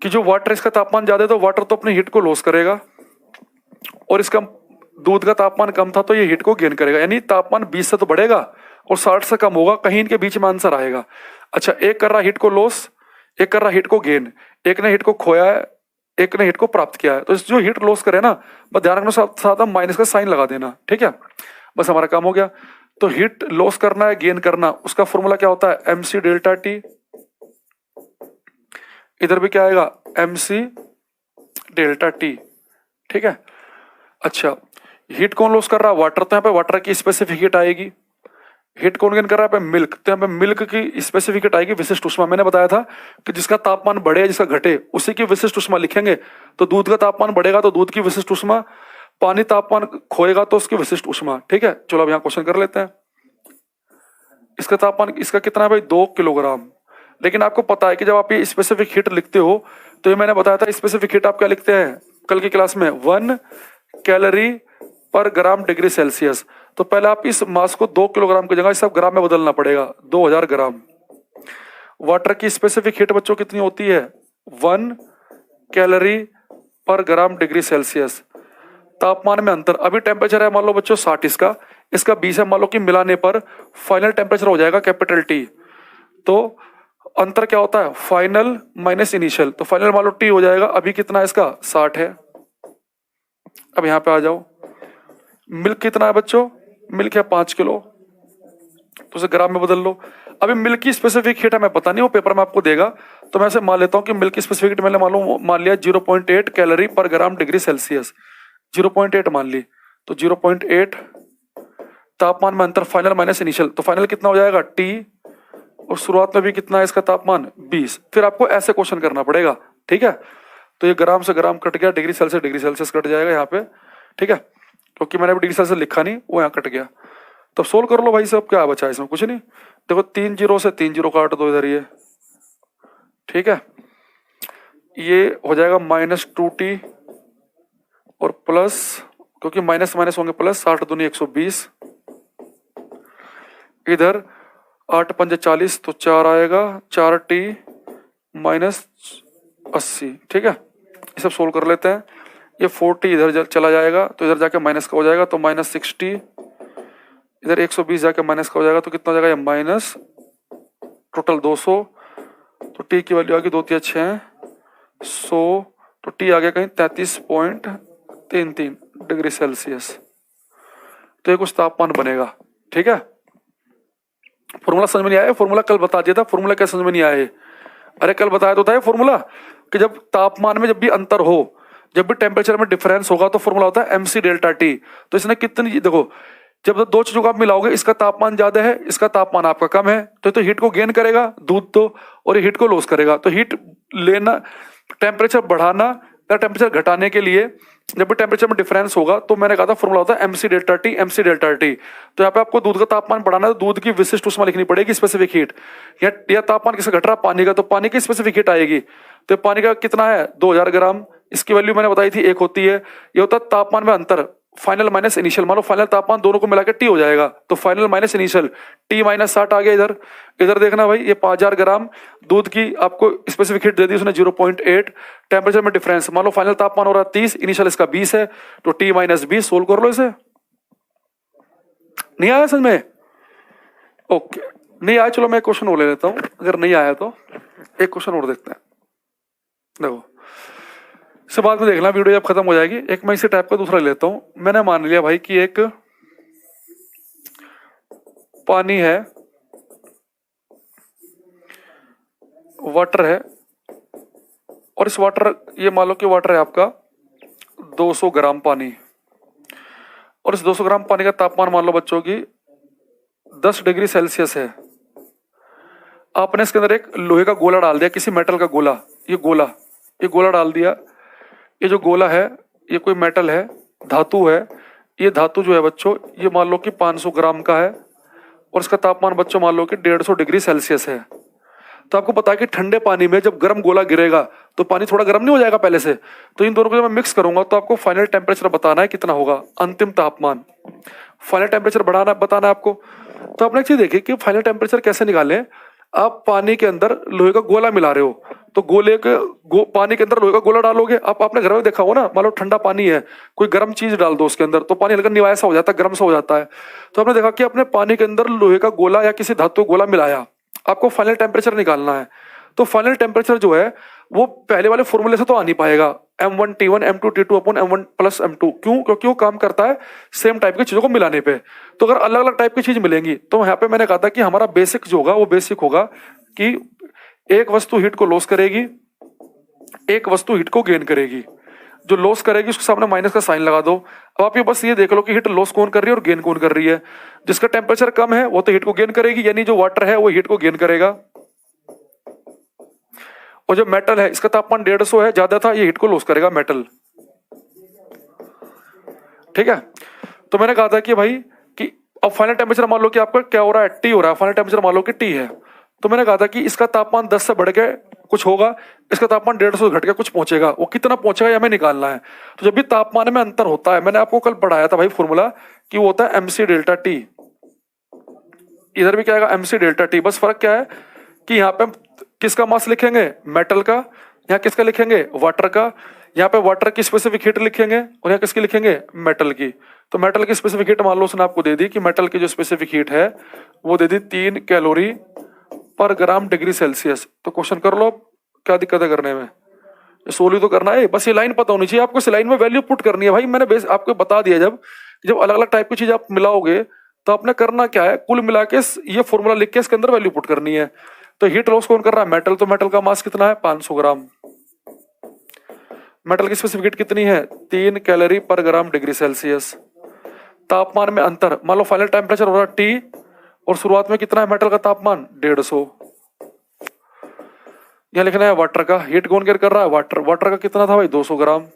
कि जो वाटर इसका तापमान ज्यादा है तो वाटर तो अपने हीट को लॉस करेगा, और इसका दूध का तापमान कम था तो ये हीट को गेन करेगा, यानी तापमान 20 से तो बढ़ेगा और 60 से कम होगा, कहीं इनके बीच में आंसर आएगा। अच्छा, एक कर रहा हीट को लॉस, एक कर रहा हीट को गेन, एक ने हीट को खोया है, एक ने हीट को प्राप्त किया है। तो जो हीट लॉस करे ना, बस ध्यान रखना, साथ हम माइनस का साइन लगा देना, ठीक है, बस हमारा काम हो गया। तो हीट लॉस करना है गेन करना, उसका फॉर्मूला क्या होता है, mc डेल्टा टी, इधर भी क्या आएगा, mc डेल्टा टी, ठीक है। अच्छा, हीट कौन लॉस कर रहा है, वाटर, तो यहाँ पे वाटर की स्पेसिफिक हीट आएगी। हीट कौन गेन कर रहा है, मिल्क, तो यहाँ पे मिल्क की स्पेसिफिक हीट आएगी, विशिष्ट उष्मा। मैंने बताया था कि जिसका तापमान बढ़े जिसका घटे उसी की विशिष्ट उष्मा लिखेंगे। तो दूध का तापमान बढ़ेगा तो दूध की विशिष्ट उष्मा, पानी तापमान खोएगा तो उसकी विशिष्ट उष्मा, ठीक है। चलो अब यहाँ क्वेश्चन कर लेते हैं। इसका तापमान इसका कितना है भाई, 2 किलोग्राम। लेकिन आपको पता है कि जब आप ये स्पेसिफिक हीट लिखते हो तो ये मैंने बताया था स्पेसिफिक हीट आप क्या लिखते हैं कल की क्लास में, 1 कैलोरी पर ग्राम डिग्री सेल्सियस। तो पहले आप इस मास को 2 किलोग्राम की जगह सब ग्राम में बदलना पड़ेगा, 2000 ग्राम। वाटर की स्पेसिफिक हीट बच्चों कितनी होती है, 1 कैलोरी पर ग्राम डिग्री सेल्सियस। तापमान में अंतर, अभी टेम्परेचर है मान लो बच्चों 60, इसका 20 है, मान लो कि मिलाने पर फाइनल टेम्परेचर हो जाएगा कैपिटल टी। तो अंतर क्या होता है, फाइनल माइनस इनिशियल। तो फाइनल मान लो टी हो जाएगा, अभी कितना है इसका 60 है। अब यहां पे आ जाओ, मिल्क कितना है बच्चों, मिल्क है 5 किलो, तो उसे ग्राम में बदल लो। अभी मिल्क की स्पेसिफिक हीट हमें पता नहीं, वो पेपर में आपको देगा। तो मैं ऐसे मान लेता हूं कि मिल्क की स्पेसिफिक हीट मैंने मान लिया 0.8 कैलोरी पर ग्राम डिग्री सेल्सियस, 0.8 मान ली। तो 0.8 तापमान में अंतर फाइनल माइनस इनिशियल, तो फाइनल कितना हो जाएगा टी, और शुरुआत में भी कितना है इसका तापमान 20। फिर आपको ऐसे क्वेश्चन करना पड़ेगा, ठीक है। तो ये ग्राम से ग्राम कट गया, डिग्री सेल्सियस कट जाएगा यहाँ पे, ठीक है, क्योंकि मैंने अभी डिग्री सेल्सियस लिखा नहीं, वो यहाँ कट गया। तो सोल्व कर लो भाई साहब, क्या बचा इसमें, कुछ नहीं। देखो 3 जीरो से 3 जीरो काट दो इधर, ये ठीक है, ये हो जाएगा -2t और प्लस, क्योंकि माइनस माइनस होंगे प्लस, 60 दूनी 120, इधर 8 पंजे 40, तो 4 आएगा, 4t माइनस 80, ठीक है। ये सब सोल्व कर लेते हैं। ये 40 इधर चला जाएगा तो इधर जाके माइनस का हो जाएगा, तो -60, इधर 120 जाके माइनस का हो जाएगा, तो कितना हो जाएगा माइनस, टोटल 200। तो टी की वैल्यू आ गई 2 3 6 100, तो टी आ गया कहीं 33.33 डिग्री सेल्सियस। तो ये कुछ तापमान बनेगा, ठीक है। फॉर्मूला समझ में नहीं आया, फॉर्मूला कल बता दिया था, फॉर्मूला क्या समझ में नहीं आया, अरे कल बताया तो था ये फॉर्मूला कि जब तापमान में जब भी अंतर हो, जब भी टेम्परेचर में डिफरेंस होगा तो फॉर्मूला होता है mc डेल्टा टी। तो इसने कितनी, देखो जब दो चीजों को आप मिलाओगे, इसका तापमान ज्यादा है, इसका तापमान आपका कम है, तो हीट को गेन करेगा दूध तो, और हीट को लॉस करेगा। तो हीट लेना, टेम्परेचर बढ़ाना या टेम्परेचर घटाने के लिए जब भी टेम्परेचर में डिफरेंस होगा, तो मैंने कहा था फॉर्मूला होता है mc delta T, mc delta T. तो यहाँ पे आपको दूध का तापमान बढ़ाना है तो दूध की विशिष्ट उष्मा लिखनी पड़ेगी, स्पेसिफिक हीट। या तापमान किसका घट रहा, पानी का, तो पानी की स्पेसिफिक हीट आएगी। तो पानी का कितना है 2000 ग्राम, इसकी वैल्यू मैंने बताई थी 1 होती है। ये होता है तापमान में अंतर, फाइनल माइनस इनिशियल। मान लो फाइनल तापमान दोनों को मिलाकर टी हो जाएगा, तो फाइनल माइनस इनिशियल, टी -60 आ गया। इधर इधर देखना भाई, ये 5000 ग्राम दूध की आपको स्पेसिफिक हीट दे दी उसने 0.8, टेम्परेचर में डिफरेंस, मान लो फाइनल तापमान हो रहा है 30, इनिशियल इसका 20 है, तो टी -20। सोल्व कर लो इसे। नहीं आया समझ में, ओके, नहीं आया, चलो मैं एक क्वेश्चन और ले लेता हूं, अगर नहीं आया तो एक क्वेश्चन और देखते हैं। देखो से बाद में देखना, वीडियो जब खत्म हो जाएगी। एक मैं इसी टाइप का दूसरा लेता हूं। मैंने मान लिया भाई कि एक पानी है, वाटर है, और इस वाटर, ये मान लो कि वाटर है आपका 200 ग्राम पानी, और इस 200 ग्राम पानी का तापमान मान लो बच्चों की 10 डिग्री सेल्सियस है। आपने इसके अंदर एक लोहे का गोला डाल दिया, किसी मेटल का गोला, ये गोला डाल दिया। ये जो गोला है ये कोई मेटल है, धातु है। ये धातु जो है बच्चों, ये मान लो कि 500 ग्राम का है और इसका तापमान बच्चों मान लो कि 150 डिग्री सेल्सियस है। तो आपको पता है कि ठंडे पानी में जब गर्म गोला गिरेगा तो पानी थोड़ा गर्म नहीं हो जाएगा पहले से। तो इन दोनों को जब मैं मिक्स करूंगा तो आपको फाइनल टेम्परेचर बताना है कितना होगा, अंतिम तापमान। फाइनल टेम्परेचर बताना है आपको। तो आपने एक चीज देखी कि फाइनल टेम्परेचर कैसे निकालें। आप पानी के अंदर लोहे का गोला मिला रहे हो तो पानी के अंदर लोहे का गोला डालोगे। आपने घर में देखा हो ना, मान लो ठंडा पानी है, कोई गर्म चीज डाल दो उसके अंदर तो पानी हल्का निवाया सा हो जाता है, गर्म सा हो जाता है। तो आपने देखा कि अपने पानी के अंदर लोहे का गोला या किसी धातु गोला मिलाया, आपको फाइनल टेम्परेचर निकालना है। तो फाइनल टेम्परेचर जो है वो पहले वाले फॉर्मूले से तो आ नहीं पाएगा, M1T1 M2T2 upon M1 plus M2। क्यों? क्योंकि वो काम करता है सेम टाइप की चीजों को मिलाने पे। तो अगर अलग अलग टाइप की चीज मिलेंगी तो यहाँ पे मैंने कहा था कि हमारा बेसिक जो होगा वो बेसिक होगा कि एक वस्तु हीट को लॉस करेगी, एक वस्तु हीट को गेन करेगी। जो लॉस करेगी उसके सामने माइनस का साइन लगा दो। अब आप ये बस ये देख लो कि हीट लॉस कौन कर रही है और गेन कौन कर रही है। जिसका टेम्परेचर कम है वो तो हीट को गेन करेगी, यानी जो वाटर है वो हीट को गेन करेगा। और जो मेटल है इसका तापमान 150 है, ज्यादा था, ये हीट को लॉस करेगा मेटल। ठीक है। तो मैंने कहा था कि भाई कि अब फाइनल टेम्परेचर मान लो कि आपका क्या हो रहा है, टी हो रहा है। फाइनल टेम्परेचर मान लो कि टी है। तो मैंने कहा था कि इसका तापमान 10 से बढ़ के कुछ होगा, इसका तापमान 150 घट के कुछ पहुंचेगा। वो कितना पहुंचेगा ये हमें निकालना है। तो जब भी तापमान में अंतर होता है, मैंने आपको कल पढ़ाया था भाई फॉर्मूला कि वो होता है MC डेल्टा टी। इधर भी क्या आएगा, MC डेल्टा टी। बस फर्क क्या है कि यहाँ पे किसका मास लिखेंगे, मेटल का। यहाँ किसका लिखेंगे, वाटर का। यहाँ पे वाटर की स्पेसिफिक हीट लिखेंगे और यहाँ किसकी लिखेंगे, मेटल की। तो मेटल की स्पेसिफिक हीट मान लो उसने आपको दे दी कि मेटल की जो स्पेसिफिक हीट है वो दे दी 3 कैलोरी पर ग्राम डिग्री सेल्सियस। तो क्वेश्चन कर लो, क्या दिक्कत है करने में, सोल्व तो करना है। बस ये लाइन पता होनी चाहिए आपको, इस लाइन में वैल्यू पुट करनी है भाई। मैंने बेस आपको बता दिया, जब अलग अलग टाइप की चीज आप मिलाओगे तो आपने करना क्या है, कुल मिला के ये फॉर्मूला लिख के इसके अंदर वैल्यू पुट करनी है। तो हीट लॉस कौन कर रहा है, मेटल। तो मेटल का मास कितना है, 500 ग्राम। मेटल की स्पेसिफिक हीट कितनी है, 3 कैलोरी पर ग्राम डिग्री सेल्सियस। तापमान में अंतर, मान लो फाइनल टेम्परेचर हो रहा है T और शुरुआत में कितना है मेटल का तापमान, 150। यहां लिखना है वाटर का, हीट कौन कर रहा है, वाटर का कितना था भाई, 200 ग्राम।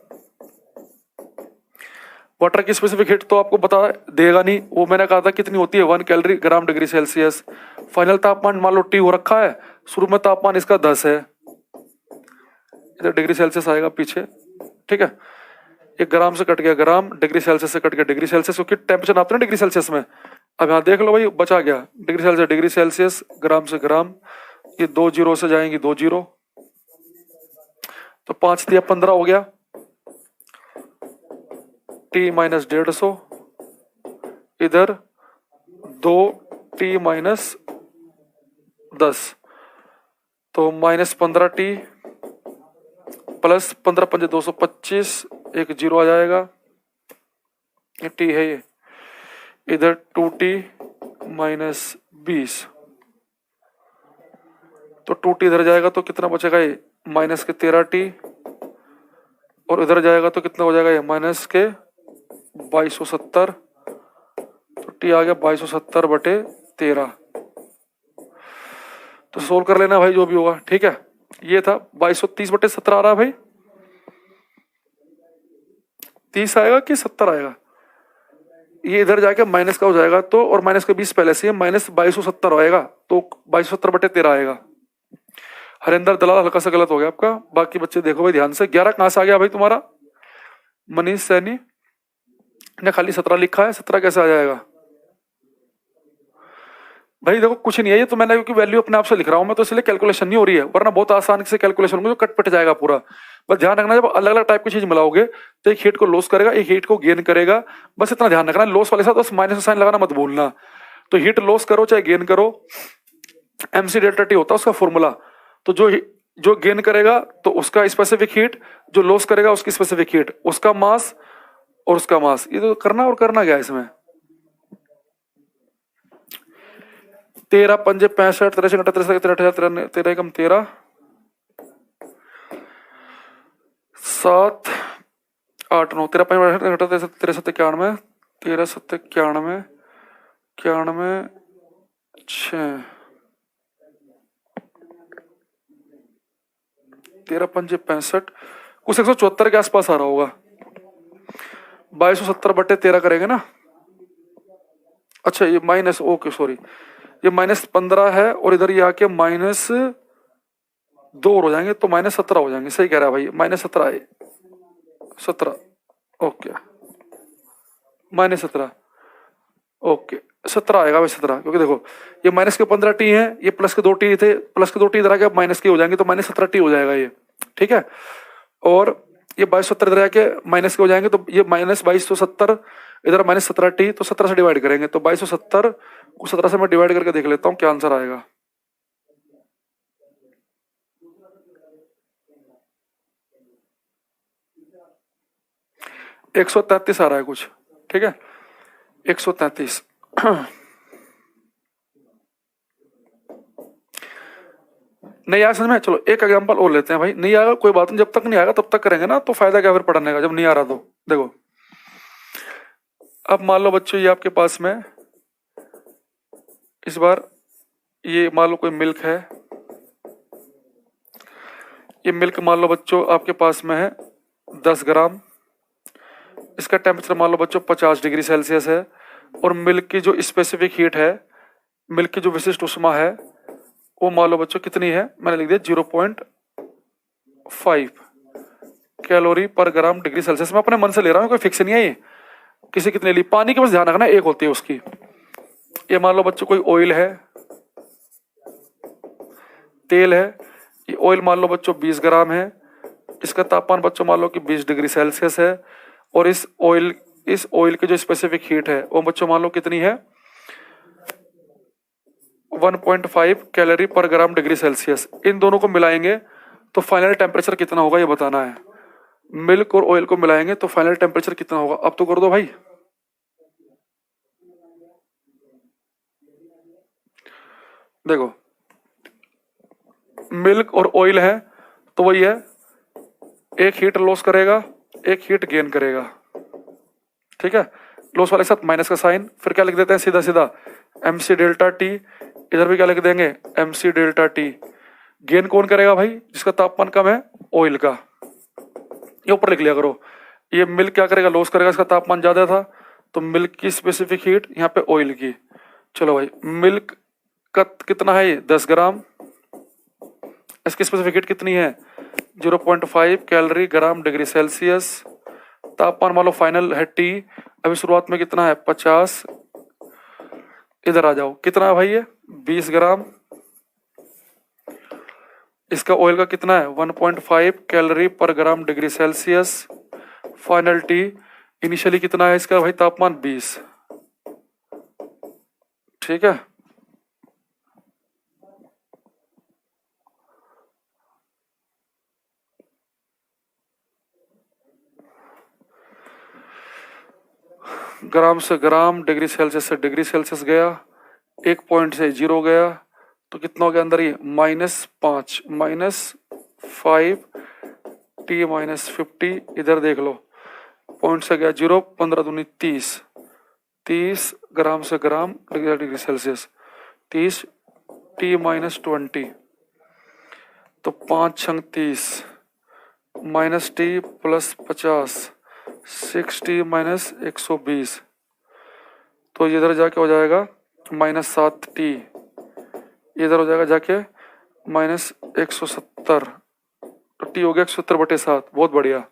वाटर की स्पेसिफिक हीट तो आपको बता देगा नहीं, वो मैंने कहा था कितनी होती है, 1 calorie gram degree Celsius. Final तापमान मान लो T हो रखा है, शुरू में तापमान इसका 10 है, इधर डिग्री सेल्सियस आएगा पीछे। ठीक है, एक ग्राम से कट गया ग्राम, डिग्री सेल्सियस से कट गया डिग्री सेल्सियस, क्योंकि टेम्परेचर नापते हैं डिग्री सेल्सियस में। अब यहाँ देख लो भाई, बचा गया डिग्री सेल्सियस, ग्राम से ग्राम, ये 2 जीरो से जाएंगी 2 जीरो, तो 5 दिया 15 हो गया। T माइनस 150, इधर 2T माइनस 10, तो माइनस 15T प्लस 15 पंजे 225, एक जीरो आ जाएगा, ये T है ये। इधर 2T माइनस 20, तो 2T इधर जाएगा तो कितना बचेगा, ये माइनस के 13T, और इधर जाएगा तो कितना हो जाएगा, ये माइनस के 2270, तो T आ गया 2270 बटे 13। तो सोल्व कर लेना भाई जो भी होगा। ठीक है, ये था 2230 बटे 17 आ रहा है भाई, 30 आएगा कि 70 आएगा, ये इधर जाके माइनस का हो जाएगा तो, और माइनस का 20 पहले से माइनस 2270 आएगा, तो 2270 बटे 13 आएगा। हरिंदर दलाल हल्का सा गलत हो गया आपका, बाकी बच्चे देखो भाई ध्यान से। 11 कहां से आ गया भाई तुम्हारा, मनीष सैनी ने खाली 17 लिखा है, 17 कैसे आ जाएगा भाई। देखो कुछ नहीं है ये तो, मैंने क्योंकि वैल्यू अपने आप से लिख रहा हूं मैं, तो इसलिए कैलकुलेशन नहीं हो रही है, वरना बहुत आसान से कैलकुलेशन होगी, कट पिट जाएगा पूरा। बस ध्यान रखना, जब अलग अलग टाइप की चीज मिलाओगे तो एक हीट को लॉस करेगा, एक हीट को गेन करेगा, बस इतना ध्यान रखना। लॉस वाले साथ बस माइनस साइन लगाना मत भूलना। तो हीट लॉस करो चाहे गेन करो, MC डेल्टा T होता है उसका फॉर्मूला। तो जो गेन करेगा तो उसका स्पेसिफिक हीट, जो लॉस करेगा उसकी स्पेसिफिक हीट, उसका मास और उसका मास। ये तो करना, और करना क्या है इसमें, 13 पंजे 65, 63 63 63 13 कम 13, 7 8 9 13 5 13 7 91, 13 7 91, 91 6 13 पंजे 65, कुछ 174 के आसपास आ रहा होगा। 2270/13 करेंगे ना। अच्छा ये माइनस, ओके सॉरी, ये -15 है और इधर ये आके -2 हो जाएंगे तो -17 हो जाएंगे। सही कह रहा है भाई, -17 है, 17, ओके -17, ओके 17 आएगा भाई 17, क्योंकि देखो ये माइनस के 15 टी है, ये प्लस के 2 टी थे, प्लस के 2 टी इधर आके माइनस के हो जाएंगे तो -17 टी हो जाएगा ये, ठीक है। और ये 2270 इधर आके माइनस के हो जाएंगे तो ये -2270, इधर -17 टी, तो 17 से डिवाइड करेंगे तो 2270 को 17 से मैं डिवाइड करके देख लेता हूँ क्या आंसर आएगा। एक 133 आ रहा है कुछ, ठीक है 133। नहीं आया समझ में, चलो एक एग्जांपल और लेते हैं भाई। नहीं आएगा कोई बात नहीं, जब तक नहीं आएगा तब तक करेंगे ना, तो फायदा क्या फिर पढ़ने का जब नहीं आ रहा तो। देखो अब मान लो बच्चों ये आपके पास में इस बार ये मान लो कोई मिल्क है, ये मिल्क मान लो बच्चों आपके पास में है 10 ग्राम, इसका टेम्परेचर मान लो बच्चों 50 डिग्री सेल्सियस है, और मिल्क की जो स्पेसिफिक हीट है, मिल्क की जो विशिष्ट उष्मा है वो मान लो बच्चों कितनी है, मैंने लिख दिया 0.5 कैलोरी पर ग्राम डिग्री सेल्सियस। मैं अपने मन से ले रहा हूँ, कोई फिक्स नहीं है ये, किसी कितने ली। पानी के बस ध्यान रखना एक होती है उसकी। ये मान लो बच्चों कोई ऑयल है, तेल है, ये ऑयल मान लो बच्चों 20 ग्राम है, इसका तापमान बच्चों मान लो कि 20 डिग्री सेल्सियस है, और इस ऑयल की जो स्पेसिफिक हीट है वो बच्चों मान लो कितनी है 1.5 कैलोरी पर ग्राम डिग्री सेल्सियस। इन दोनों को मिलाएंगे तो फाइनल टेम्परेचर कितना होगा ये बताना है। मिल्क और ऑयल को मिलाएंगे तो फाइनल टेम्परेचर कितना होगा, अब तो कर दो भाई। देखो मिल्क और ऑयल है तो वही है, एक हीट लॉस करेगा एक हीट गेन करेगा, ठीक है। लॉस वाले के साथ माइनस का साइन, फिर क्या लिख देते हैं सीधा सीधा mc डेल्टा टी, इधर भी क्या लिख देंगे mc डेल्टा टी। गेन कौन करेगा भाई, जिसका तापमान कम है ऑयल का, ये ऊपर लिख लिया करो। ये मिल्क क्या करेगा, लॉस करेगा, इसका तापमान ज्यादा था तो मिल्क की स्पेसिफिक हीट यहाँ पे ऑयल की। चलो भाई मिल्क का कितना है 10 ग्राम, इसकी स्पेसिफिक हीट कितनी है 0.5 कैलोरी ग्राम डिग्री सेल्सियस, तापमान मान लो फाइनल है टी, अभी शुरुआत में कितना है 50, इधर आ जाओ कितना है भाई ये 20 ग्राम, इसका ऑयल का कितना है 1.5 कैलोरी पर gram degree Celsius, final T initially कितना है इसका भाई तापमान 20, ठीक है। ग्राम से ग्राम, डिग्री सेल्सियस से डिग्री सेल्सियस गया, एक पॉइंट से 0 गया तो कितना हो गया अंदर ये -5 -5 टी -50, इधर देख लो पॉइंट से गया 0, 15 दूनी 30, 30 ग्राम से ग्राम डिग्री सेल्सियस 30 टी -20, तो 5 छंग 30 माइनस टी प्लस 50 60 -120, तो इधर जाके हो जाएगा -7 टी, इधर हो जाएगा जाके -170, तो टी हो गया 170/7, बहुत बढ़िया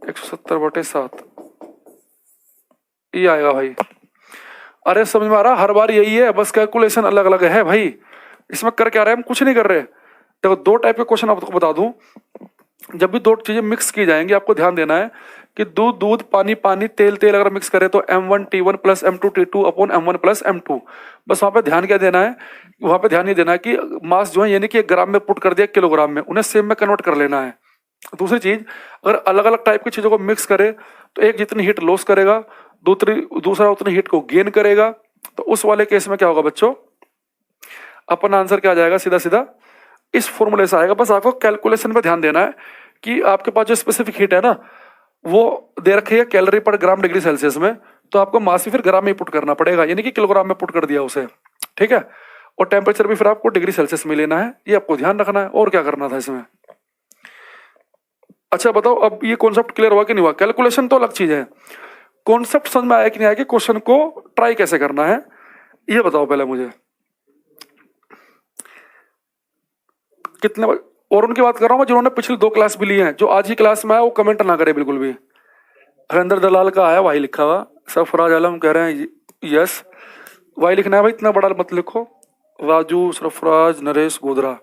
170/7 ये आएगा भाई। अरे समझ में आ रहा, हर बार यही है, बस कैलकुलेशन अलग अलग है भाई। इसमें कर क्या रहे हैं हम, कुछ नहीं कर रहे। देखो 2 टाइप के क्वेश्चन आपको बता दूं, जब भी 2 चीजें मिक्स की जाएंगी आपको ध्यान देना है कि दूध दूध, पानी पानी, तेल तेल अगर मिक्स करें तो M1T1 + M2T2 upon M1 + M2। बस वहां पे ध्यान क्या देना है, वहां पे ध्यान ये देना है कि मास जो है यानी कि 1 ग्राम में पुट कर दिया किलोग्राम में, उन्हें सेम में कन्वर्ट कर लेना है। दूसरी चीज, अगर अलग अलग टाइप की चीजों को मिक्स करे तो एक जितनी हीट लॉस करेगा दूसरा उतनी हीट को गेन करेगा, तो उस वाले केस में क्या होगा बच्चों, अपन आंसर क्या आ जाएगा सीधा सीधा इस फॉर्मूले से आएगा। बस आपको कैलकुलेशन पे ध्यान देना है कि आपके पास जो स्पेसिफिक हीट है ना वो दे रखी है कैलोरी पर ग्राम डिग्री सेल्सियस में, तो आपको मास भी फिर ग्राम में पुट करना पड़ेगा, यानी कि किलोग्राम में पुट कर दिया उसे, ठीक है। और टेम्परेचर भी फिर आपको डिग्री सेल्सियस में लेना है, ये आपको ध्यान रखना है। और क्या करना था इसमें, अच्छा बताओ, अब ये कॉन्सेप्ट क्लियर हुआ कि नहीं हुआ? कैलकुलेशन तो अलग चीज है, कॉन्सेप्ट समझ में आया कि नहीं आया कि क्वेश्चन को ट्राई कैसे करना है, ये बताओ पहले मुझे। कितने और उनकी बात कर रहा हूँ मैं जिन्होंने पिछली 2 क्लास भी ली हैं, जो आज ही क्लास में आया वो कमेंट ना करे बिल्कुल भी। हरिंदर दलाल का आया वाई लिखा हुआ, सरफराज आलम कह रहे हैं यस, वाई लिखना है भाई, इतना बड़ा मत लिखो। राजू, सरफराज, नरेश गोदरा,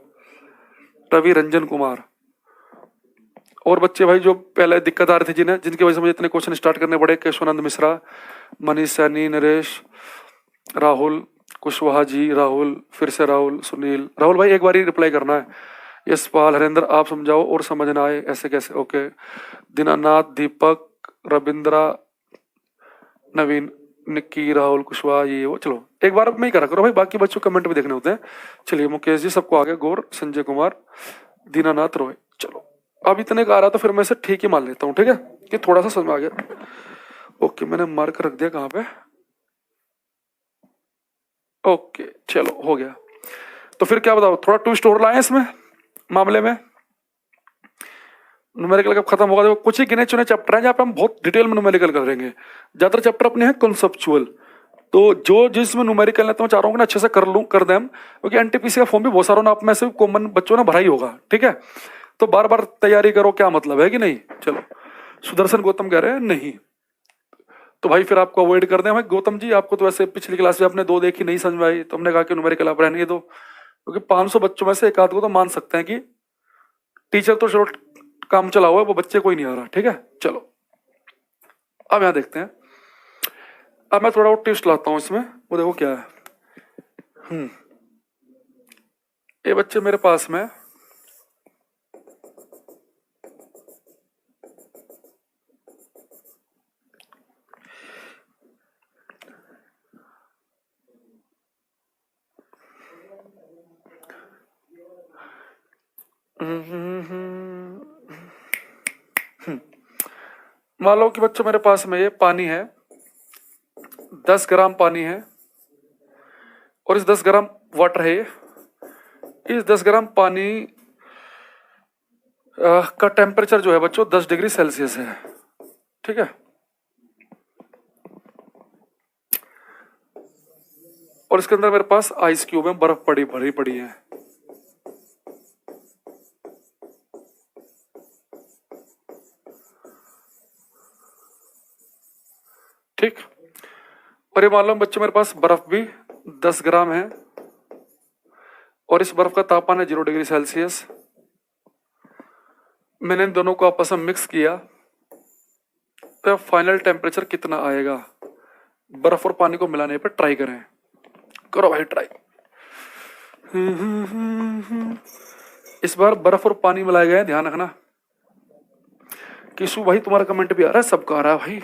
रवि रंजन कुमार और बच्चे भाई जो पहले दिक्कत आ रही थी जिन्हें, जिनकी वजह से मुझे इतने क्वेश्चन स्टार्ट करने पड़े, केशवानंद मिश्रा, मनीष सैनी, नरेश, राहुल कुशवाहा जी, राहुल, फिर से राहुल, सुनील, राहुल भाई एक बार ही रिप्लाई करना है। यशपाल, हरेंद्र आप समझाओ और समझ ना आए ऐसे कैसे, ओके। दीनानाथ, दीपक, रविंद्रा, नवीन, निक्की, राहुल कुशवाहा, ये वो, चलो एक बार में ही करा करो भाई, बाकी बच्चों कमेंट भी देखने होते हैं। चलिए मुकेश जी सबको आगे, गौर, संजय कुमार, दीनानाथ, रोय, चलो अब इतने का आ रहा तो फिर मैं इसे ठीक ही मान लेता हूँ, ठीक है कि थोड़ा सा समझ में आ गया। ओके मैंने मार्क रख दिया कहाँ पे, ओके चलो हो गया। तो फिर क्या बताओ, थोड़ा ट्विस्ट और लाए इसमें मामले में। न्यूमेरिकल कब खत्म होगा, देखो कुछ ही गिने चुने चैप्टर हैं जहाँ पे हम बहुत डिटेल में न्यूमेरिकल करेंगे, ज्यादातर चैप्टर अपने हैं कॉन्सेप्चुअल। तो जो जिसमें न्यूमेरिकल है तो मैं चाह रहा हूँ ना अच्छे से कर दें हम, क्योंकि एनटीपीसी का फॉर्म भी बहुत सारा ना आप में से कॉमन बच्चों ने भरा ही होगा, ठीक है। तो बार बार तैयारी करो, क्या मतलब है कि नहीं। चलो सुदर्शन गौतम कह रहे हैं नहीं, तो भाई फिर आपको अवॉइड कर दें भाई गौतम जी, आपको तो वैसे पिछली क्लास में आपने 2 देखी नहीं समझ में आई, तो हमने कहा कि न्यूमेरिकल आप रहने दो, क्योंकि 500 बच्चों में से एक आध को तो मान सकते हैं कि टीचर तो चलो काम चला हुआ है, वो बच्चे कोई नहीं आ रहा, ठीक है। चलो अब यहां देखते हैं, अब मैं थोड़ा और ट्विस्ट लाता हूं इसमें, वो देखो क्या है। ये बच्चे मेरे पास में मान लो कि बच्चों मेरे पास में ये पानी है, 10 ग्राम पानी है, और इस 10 ग्राम वाटर है, इस 10 ग्राम पानी का टेम्परेचर जो है बच्चों 10 डिग्री सेल्सियस है, ठीक है। और इसके अंदर मेरे पास आइस क्यूब है, बर्फ पड़ी भरी पड़ी है, ठीक। और ये मान लो बच्चों मेरे पास बर्फ भी 10 ग्राम है, और इस बर्फ का तापमान है 0 डिग्री सेल्सियस। मैंने इन दोनों को आपस में मिक्स किया, तो फाइनल टेम्परेचर कितना आएगा, बर्फ और पानी को मिलाने पर ट्राई करें, करो भाई ट्राई। इस बार बर्फ और पानी मिलाए गए, ध्यान रखना। किशु भाई तुम्हारा कमेंट भी आ रहा है, सबका आ रहा है भाई।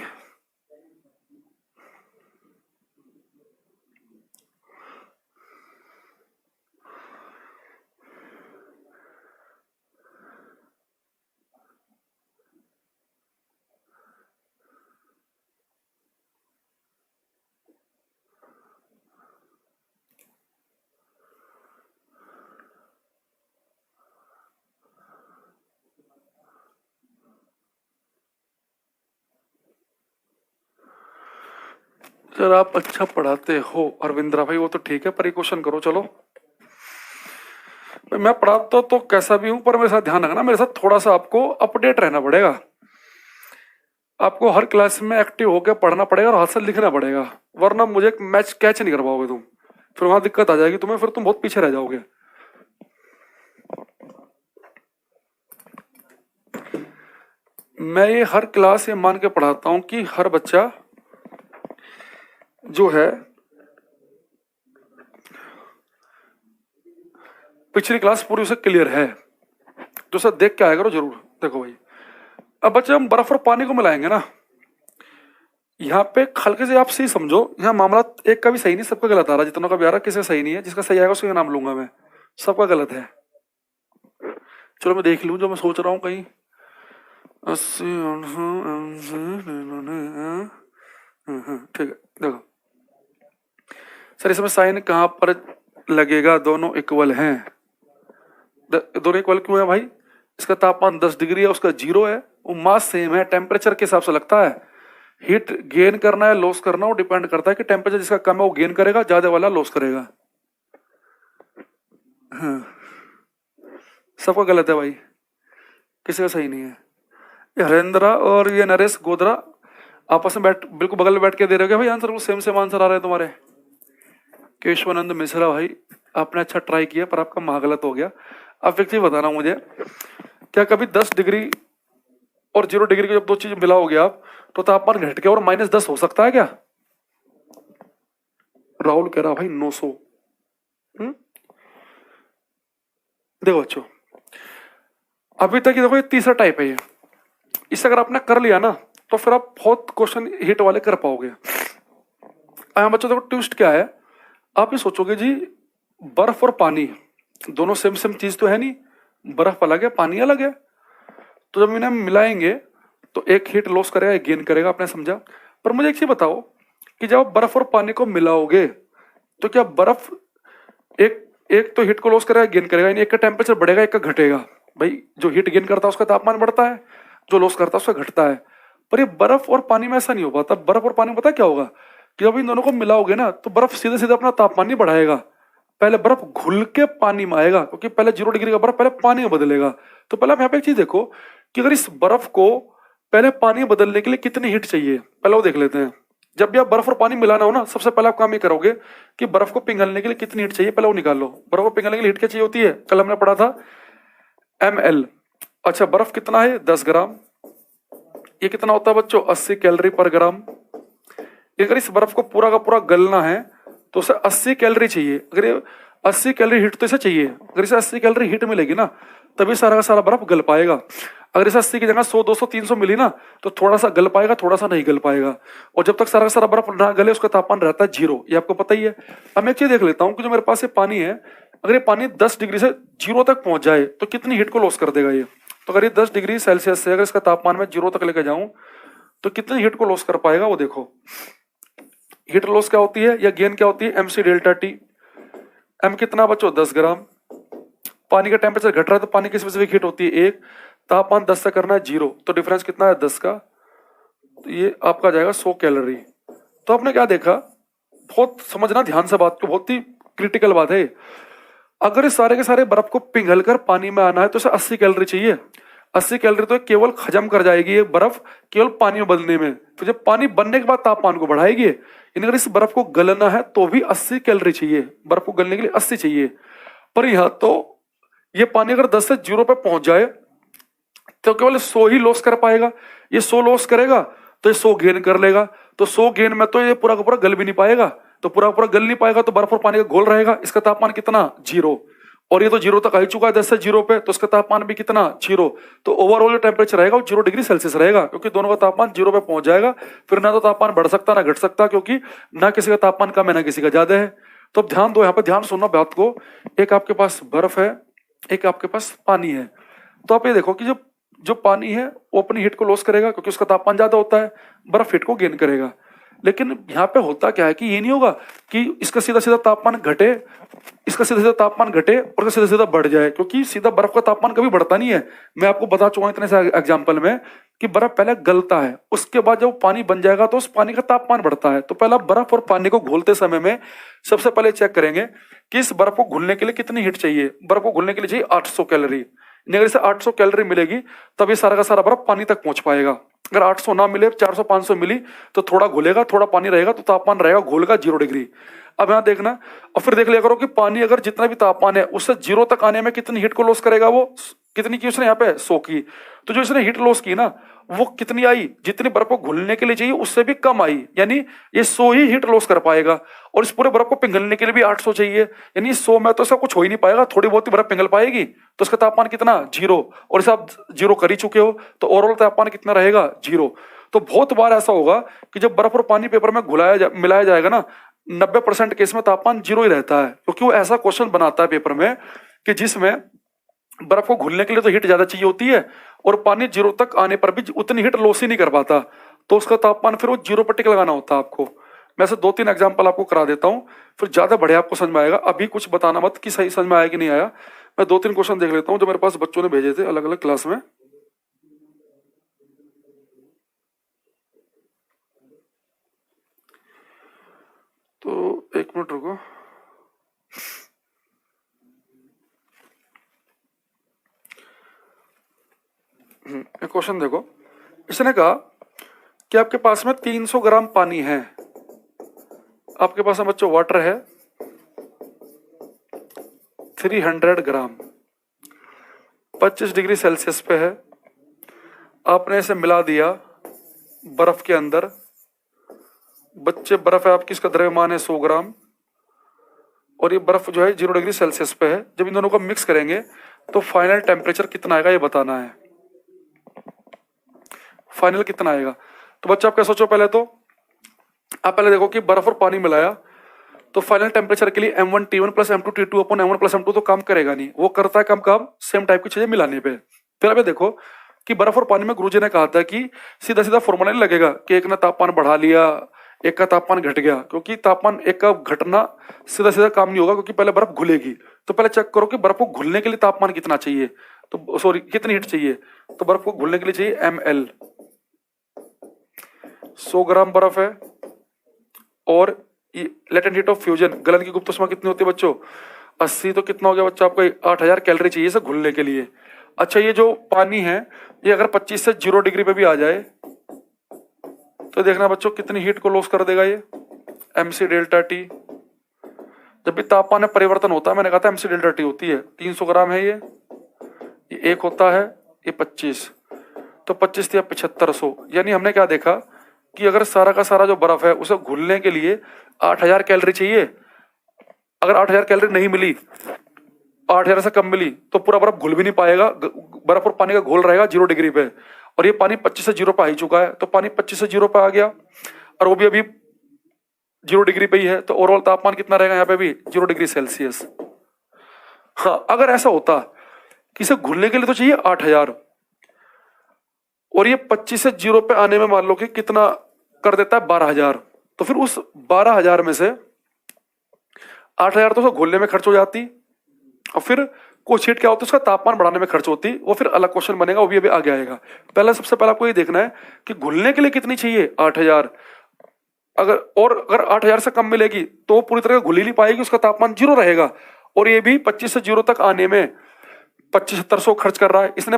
सर आप अच्छा पढ़ाते हो अरविंद्रा भाई, वो तो ठीक है, पर ये क्वेश्चन करो। चलो मैं पढ़ाता तो कैसा भी हूं, पर मेरे साथ ध्यान रखना, मेरे साथ थोड़ा सा आपको अपडेट रहना पड़ेगा, आपको हर क्लास में एक्टिव होकर पढ़ना पड़ेगा और हाथ से लिखना पड़ेगा, वरना मुझे मैच कैच नहीं कर पाओगे तुम, फिर वहां दिक्कत आ जाएगी तुम्हें, फिर तुम बहुत पीछे रह जाओगे। मैं ये हर क्लास ये मान के पढ़ाता हूं कि हर बच्चा जो है पिछली क्लास पूरी उसे क्लियर है, तो सर देख के आया करो जरूर। देखो भाई अब बच्चे हम बर्फ और पानी को मिलाएंगे ना, यहाँ पे हल्के से आप सही समझो, यहाँ मामला एक का भी सही नहीं, सबका गलत आ रहा है, जितना का भी आ रहा है किसी सही नहीं है, जिसका सही आएगा उसका नाम लूंगा मैं, सबका गलत है। चलो मैं देख लूं जो मैं सोच रहा हूँ कहीं 80, ठीक है। देखो सर इसमें साइन कहाँ पर लगेगा, दोनों इक्वल हैं, दोनों इक्वल क्यों है भाई, इसका तापमान 10 डिग्री है, उसका 0 है, वो मास सेम है, टेम्परेचर के हिसाब से लगता है। हीट गेन करना है लॉस करना, वो डिपेंड करता है कि टेम्परेचर जिसका कम है वो गेन करेगा, ज्यादा वाला लॉस करेगा। हाँ। सबका गलत है भाई, किसी का सही नहीं है। ये हरेंद्रा और ये नरेश गोदरा आपस में बैठ बिल्कुल बगल में बैठ के दे रहे हो भाई आंसर, वो सेम सेम आंसर आ रहे हैं तुम्हारे। केशवानंद मिश्रा भाई आपने अच्छा ट्राई किया पर आपका महागलत हो गया। अब एक चीज बताना मुझे, क्या कभी 10 डिग्री और 0 डिग्री की जब दो चीज मिलाओगे आप तो तापमान घट के और -10 हो सकता है क्या? राहुल कह रहा भाई 900। देखो बच्चों, अभी तक ये देखो ये तीसरा टाइप है ये, इसे अगर आपने कर लिया ना तो फिर आप बहुत क्वेश्चन हिट वाले कर पाओगे। बच्चों देखो ट्विस्ट क्या है, आप ये सोचोगे जी बर्फ और पानी दोनों सेम सेम चीज तो है नहीं, बर्फ अलग है पानी अलग है, तो जब इन्हें मिलाएंगे तो एक हीट लॉस करेगा एक गेन करेगा, आपने समझा। पर मुझे एक चीज बताओ कि जब आप बर्फ और पानी को मिलाओगे तो क्या बर्फ एक एक तो हीट को लॉस करेगा गेन करेगा, यानी एक का टेम्परेचर बढ़ेगा एक का घटेगा। भाई जो हीट गेन करता है उसका तापमान बढ़ता है, जो लॉस करता है उसका घटता है। पर ये बर्फ और पानी में ऐसा नहीं हो पाता। बर्फ और पानी में पता क्या होगा कि जब इन दोनों को मिलाओगे ना तो बर्फ सीधे सीधे अपना तापमान नहीं बढ़ाएगा, पहले बर्फ घुल के पानी में आएगा, क्योंकि पहले 0 डिग्री का बर्फ पहले पानी में बदलेगा। तो पहले आप यहाँ पे एक चीज देखो कि अगर इस बर्फ को पहले पानी में बदलने के लिए कितनी हीट चाहिए, पहले वो देख लेते हैं। जब भी आप बर्फ और पानी मिलाना हो ना, सबसे पहले आप काम ये करोगे कि बर्फ को पिघलने के लिए कितनी हीट चाहिए, पहले वो निकाल लो। बर्फ को पिघलने के लिए हीट क्या चाहिए होती है, कल हमने पढ़ा था ml। अच्छा बर्फ कितना है 10 ग्राम, ये कितना होता है बच्चों 80 कैलोरी पर ग्राम। अगर इस बर्फ को पूरा का पूरा गलना है तो उसे 80 कैलोरी चाहिए। अगर ये 80 कैलोरी हीट तो इसे चाहिए, अगर इसे 80 कैलोरी हीट मिलेगी ना तभी सारा का सारा बर्फ गल पाएगा। अगर इसे 80 की जगह 100 200 300 मिली ना तो थोड़ा सा गल पाएगा थोड़ा सा नहीं गल पाएगा, और जब तक सारा का सारा बर्फ ना गले उसका तापमान रहता है 0, ये आपको पता ही है। अब मैं एक चीज देख लेता हूँ कि जो मेरे पास ये पानी है, अगर ये पानी 10 डिग्री से 0 तक पहुंच जाए तो कितनी हीट को लॉस कर देगा ये। तो अगर ये 10 डिग्री सेल्सियस से अगर इसका तापमान मैं 0 तक लेकर जाऊं तो कितनी हीट को लॉस कर पाएगा वो देखो। हीट लॉस क्या होती है या गेन क्या होती है, MC डेल्टा टी। एम कितना बच्चों 10 ग्राम। पानी का टेम्परेचर घट रहा है तो पानी की स्पेसिफिक हीट होती है 1, तापमान 10 से करना है 0, तो डिफरेंस कितना है 10 का, तो ये आपका जाएगा 100 कैलोरी। तो आपने क्या देखा, बहुत समझना ध्यान से बात को, बहुत ही क्रिटिकल बात है। अगर इस सारे के सारे बर्फ को पिघल कर पानी में आना है तो इसे 80 कैलोरी चाहिए। 80 कैलोरी तो केवल हजम कर जाएगी ये बर्फ केवल पानी में बदलने में, फिर जब पानी बनने के बाद तापमान को बढ़ाएगी। यानी अगर इस बर्फ को गलना है तो भी 80 कैलोरी चाहिए, बर्फ को गलने के लिए 80 चाहिए। पर यहाँ तो ये पानी अगर 10 से 0 पे पहुंच जाए तो केवल 100 ही लॉस कर पाएगा। ये 100 लॉस करेगा तो ये 100 गेन कर लेगा, तो 100 गेन में तो ये पूरा का पूरा गल भी नहीं पाएगा, तो पूरा पूरा गल नहीं पाएगा तो बर्फ और पानी का घोल रहेगा। इसका तापमान कितना 0, और ये तो 0 तक आ ही चुका है 10 से 0 पे, तो इसका तापमान भी कितना 0। तो ओवरऑल जो टेम्परेचर रहेगा वो 0 डिग्री सेल्सियस रहेगा, क्योंकि दोनों का तापमान 0 पे पहुंच जाएगा। फिर ना तो तापमान बढ़ सकता ना घट सकता, क्योंकि ना किसी का तापमान कम है ना किसी का ज्यादा है। तो अब ध्यान दो, यहाँ पे ध्यान सुनना बात को। एक आपके पास बर्फ है, एक आपके पास पानी है। तो आप ये देखो कि जो पानी है वो अपनी हीट को लॉस करेगा क्योंकि उसका तापमान ज्यादा होता है, बर्फ हीट को गेन करेगा। लेकिन यहाँ पे होता क्या है कि ये नहीं होगा कि इसका सीधा सीधा तापमान घटे, इसका सीधा सीधा तापमान घटे और इसका सीधा सीधा बढ़ जाए, क्योंकि सीधा बर्फ का तापमान कभी बढ़ता नहीं है। मैं आपको बता चुका हूं इतने से एग्जाम्पल में कि बर्फ पहले गलता है, उसके बाद जब पानी बन जाएगा तो उस पानी का तापमान बढ़ता है। तो पहला बर्फ और पानी को घोलते समय में सबसे पहले चेक करेंगे कि इस बर्फ को घुलने के लिए कितनी हीट चाहिए। बर्फ को घुलने के लिए चाहिए 800 कैलोरी। अगर इसे 800 कैलोरी मिलेगी तब ये सारा का सारा बर्फ पानी तक पहुंच पाएगा। अगर 800 ना मिले 400 500 मिली तो थोड़ा घुलेगा, थोड़ा पानी रहेगा, तो तापमान रहेगा घोल का 0 डिग्री। अब यहाँ देखना और फिर देख लिया करो कि पानी अगर जितना भी तापमान है उससे 0 तक आने में कितनी हीट को लॉस करेगा। वो कितनी की उसने यहाँ पे 100 की, तो जो इसने हीट लॉस की ना वो कितनी आई, जितनी बर्फ को घुलने के लिए चाहिए उससे भी कम आई, यानी ये 100 ही हीट लॉस कर पाएगा। और इस पूरे बर्फ को पिघलने के लिए भी 800 चाहिए, यानी 100 में तो इसका कुछ हो ही नहीं पाएगा, थोड़ी बहुत ही बर्फ पिघल पाएगी। तो इसका तापमान कितना 0, और इसे आप 0 कर ही चुके हो, तो ओवरऑल तापमान कितना रहेगा 0। तो बहुत बार ऐसा होगा कि जब बर्फ और पानी पेपर में मिलाया जाएगा ना 90% केस में तापमान 0 ही रहता है, क्योंकि वो ऐसा क्वेश्चन बनाता है पेपर में कि जिसमें बर्फ को घुलने के लिए तो हीट ज्यादा चाहिए होती है और पानी 0 तक आने पर भी उतनी हीट लॉस ही नहीं कर पाता, तो उसका तापमान फिर वो 0 पर टिक लगाना होता है आपको। मैं ऐसे 2-3 एग्जाम्पल आपको करा देता हूँ, फिर ज्यादा बढ़िया आपको समझ में आएगा। अभी कुछ बताना मत कि सही समझ में आया कि नहीं आया। मैं 2-3 क्वेश्चन देख लेता हूँ जो मेरे पास बच्चों ने भेजे थे अलग अलग क्लास में। तो 1 मिनट रुको। एक क्वेश्चन देखो, इसने कहा कि आपके पास में 300 ग्राम पानी है, आपके पास में बच्चों वाटर है 300 ग्राम, 25 डिग्री सेल्सियस पे है। आपने इसे मिला दिया बर्फ के अंदर। बच्चे बर्फ है आपकी, इसका द्रव्यमान है 100 ग्राम, और ये बर्फ जो है 0 डिग्री सेल्सियस पे है। जब इन दोनों को मिक्स करेंगे तो फाइनल टेम्परेचर कितना आएगा ये बताना है। फाइनल कितना आएगा, तो बच्चा आप क्या सोचो, पहले तो आप पहले देखो कि बर्फ और पानी मिलाया तो फाइनल टेम्परेचर के लिए M1T1 प्लस M2T2 अपन M1 प्लस M2 तो काम करेगा नहीं, वो करता है कम काम सेम टाइप की चीजें मिलाने पे। फिर अभी देखो कि बर्फ और पानी में गुरुजी ने कहा था कि सीधा सीधा फॉर्मूला नहीं लगेगा कि एक ने तापमान बढ़ा लिया एक का तापमान घट गया, क्योंकि तापमान एक का घटना सीधा सीधा काम नहीं होगा, क्योंकि पहले बर्फ घुलेगी। तो पहले चेक करो कि बर्फ को घुलने के लिए तापमान कितना चाहिए, तो सॉरी कितनी हीट चाहिए, तो बर्फ को घुलने के लिए चाहिए ml। 100 ग्राम बर्फ है और लेटेंट हीट ऑफ फ्यूजन, गलन की गुप्त ऊष्मा कितनी होती है बच्चों 80, तो कितना हो गया बच्चों आपको 8000 कैलोरी चाहिए इसे घुलने के लिए। अच्छा ये जो पानी है ये अगर 25 से 0 डिग्री पे भी आ जाए तो देखना बच्चों कितनी हीट को लॉस कर देगा ये, mc डेल्टा टी। जब भी तापमान में परिवर्तन होता है, मैंने कहा था mc डेल्टा टी होती है, 300 ग्राम है ये एक होता है ये 25, तो 25 या 7500, यानी हमने क्या देखा कि अगर सारा का सारा जो बर्फ है उसे घुलने के लिए 8000 कैलोरी चाहिए। अगर 8000 कैलोरी नहीं मिली, 8000 से कम मिली, तो पूरा बर्फ घुल भी नहीं पाएगा, बर्फ और पानी का घोल रहेगा 0 डिग्री पे, और ये पानी 25 से 0 पे आ ही चुका है, तो पानी 25 से 0 पे आ गया और वो भी अभी 0 डिग्री पे ही है, तो ओवरऑल तापमान कितना रहेगा यहाँ पे भी 0 डिग्री सेल्सियस। हाँ अगर ऐसा होता कि इसे घुलने के लिए तो चाहिए 8000 और ये 25 से 0 पे आने में मान लो कि कितना कर देता है 12000, तो फिर उस 12000 में से 8000 तो घुलने में खर्च हो जाती, और फिर कुछ हीट क्या होती है उसका तापमान बढ़ाने में खर्च होती, वो फिर अलग क्वेश्चन बनेगा, वो भी अभी आगे आएगा। पहले सबसे पहले आपको ये देखना है कि घुलने के लिए कितनी चाहिए 8000, अगर 8000 से कम मिलेगी तो वो पूरी तरह घुल ही नहीं पाएगी, उसका तापमान 0 रहेगा, और ये भी 25 से 0 तक आने में 7500 खर्च कर रहा है इसने।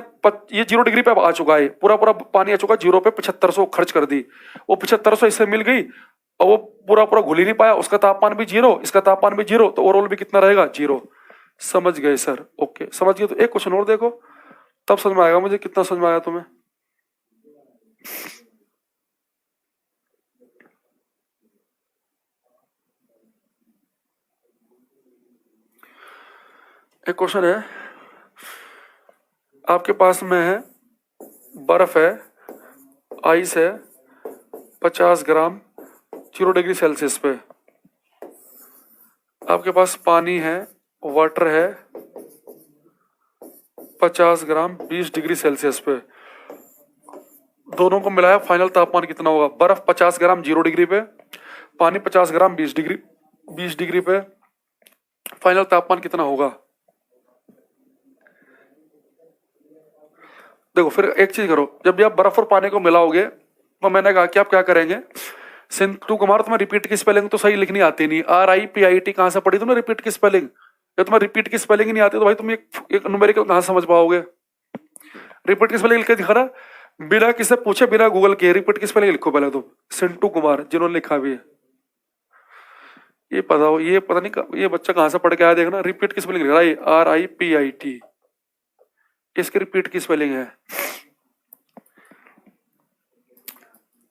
ये 0 डिग्री पे आ चुका है, पूरा पूरा पानी आ चुका है 0 पे, 7500 खर्च कर दी, वो 7500 इससे मिल गई और वो पूरा पूरा घुल ही नहीं पाया, उसका तापमान भी 0 इसका तापमान भी 0, तो ओवरऑल भी कितना रहेगा 0। समझ गए सर, ओके समझ गए। तो एक क्वेश्चन और देखो तब समझ में आएगा मुझे कितना समझ में आया तुम्हें। एक क्वेश्चन है, आपके पास में है बर्फ है, आइस है 50 ग्राम 0 डिग्री सेल्सियस पे, आपके पास पानी है वाटर है 50 ग्राम 20 डिग्री सेल्सियस पे, दोनों को मिलाया फाइनल तापमान कितना होगा। बर्फ 50 ग्राम 0 डिग्री पे, पानी 50 ग्राम 20 डिग्री पे, फाइनल तापमान कितना होगा। देखो फिर एक चीज करो, जब भी आप बर्फ और पानी को मिलाओगे तो मैंने कहा कि आप क्या करेंगे, सिंधु कुमार तुम्हें रिपीट की स्पेलिंग तो सही लिखनी आती नहीं, RIPIT कहां से पढ़ी तुमने रिपीट की स्पेलिंग, जब तुम्हें रिपीट की स्पेलिंग ही नहीं आती तो भाई तुम एक न्यूमेरिकल कहां समझ पाओगे। रिपीट की स्पेलिंग लिख के दिखा रहा, बिना किसे पूछे बिना गूगल के रिपीट की स्पेलिंग लिखो पहले तुम, सिंधु कुमार जिन्होंने लिखा भी है, ये पता हो, ये पता नहीं ये बच्चा कहां से पढ़ के आया, देखना रिपीट की स्पेलिंग लिख रहा है RIPIT, इसकी रिपीट की स्पेलिंग है।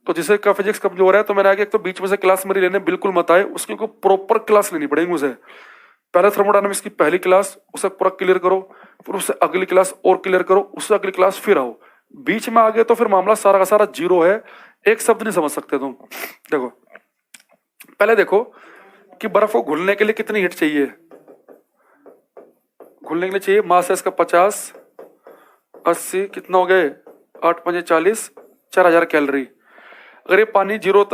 तो जिसे का फिजिक्स कमजोर है तो मैंने आगे एक तो बीच में से क्लास मेरी लेने बिल्कुल मत आए, उसकी को प्रॉपर क्लास लेनी पड़ेगी मुझे। पहले थर्मोडायनामिक्स की पहली क्लास उसे पूरा क्लियर करो, फिर उससे अगली क्लास और क्लियर करो, उससे अगली क्लास फिर आओ, बीच में आ गए तो फिर मामला सारा का सारा 0 है, एक शब्द नहीं समझ सकते तुम। देखो पहले देखो कि बर्फ को घुलने के लिए कितनी हीट चाहिए, घुलने के लिए चाहिए मास है इसका 50 80 कितना हो गए 8 5 40 4000 कैलोरी। अगर ये पानी 0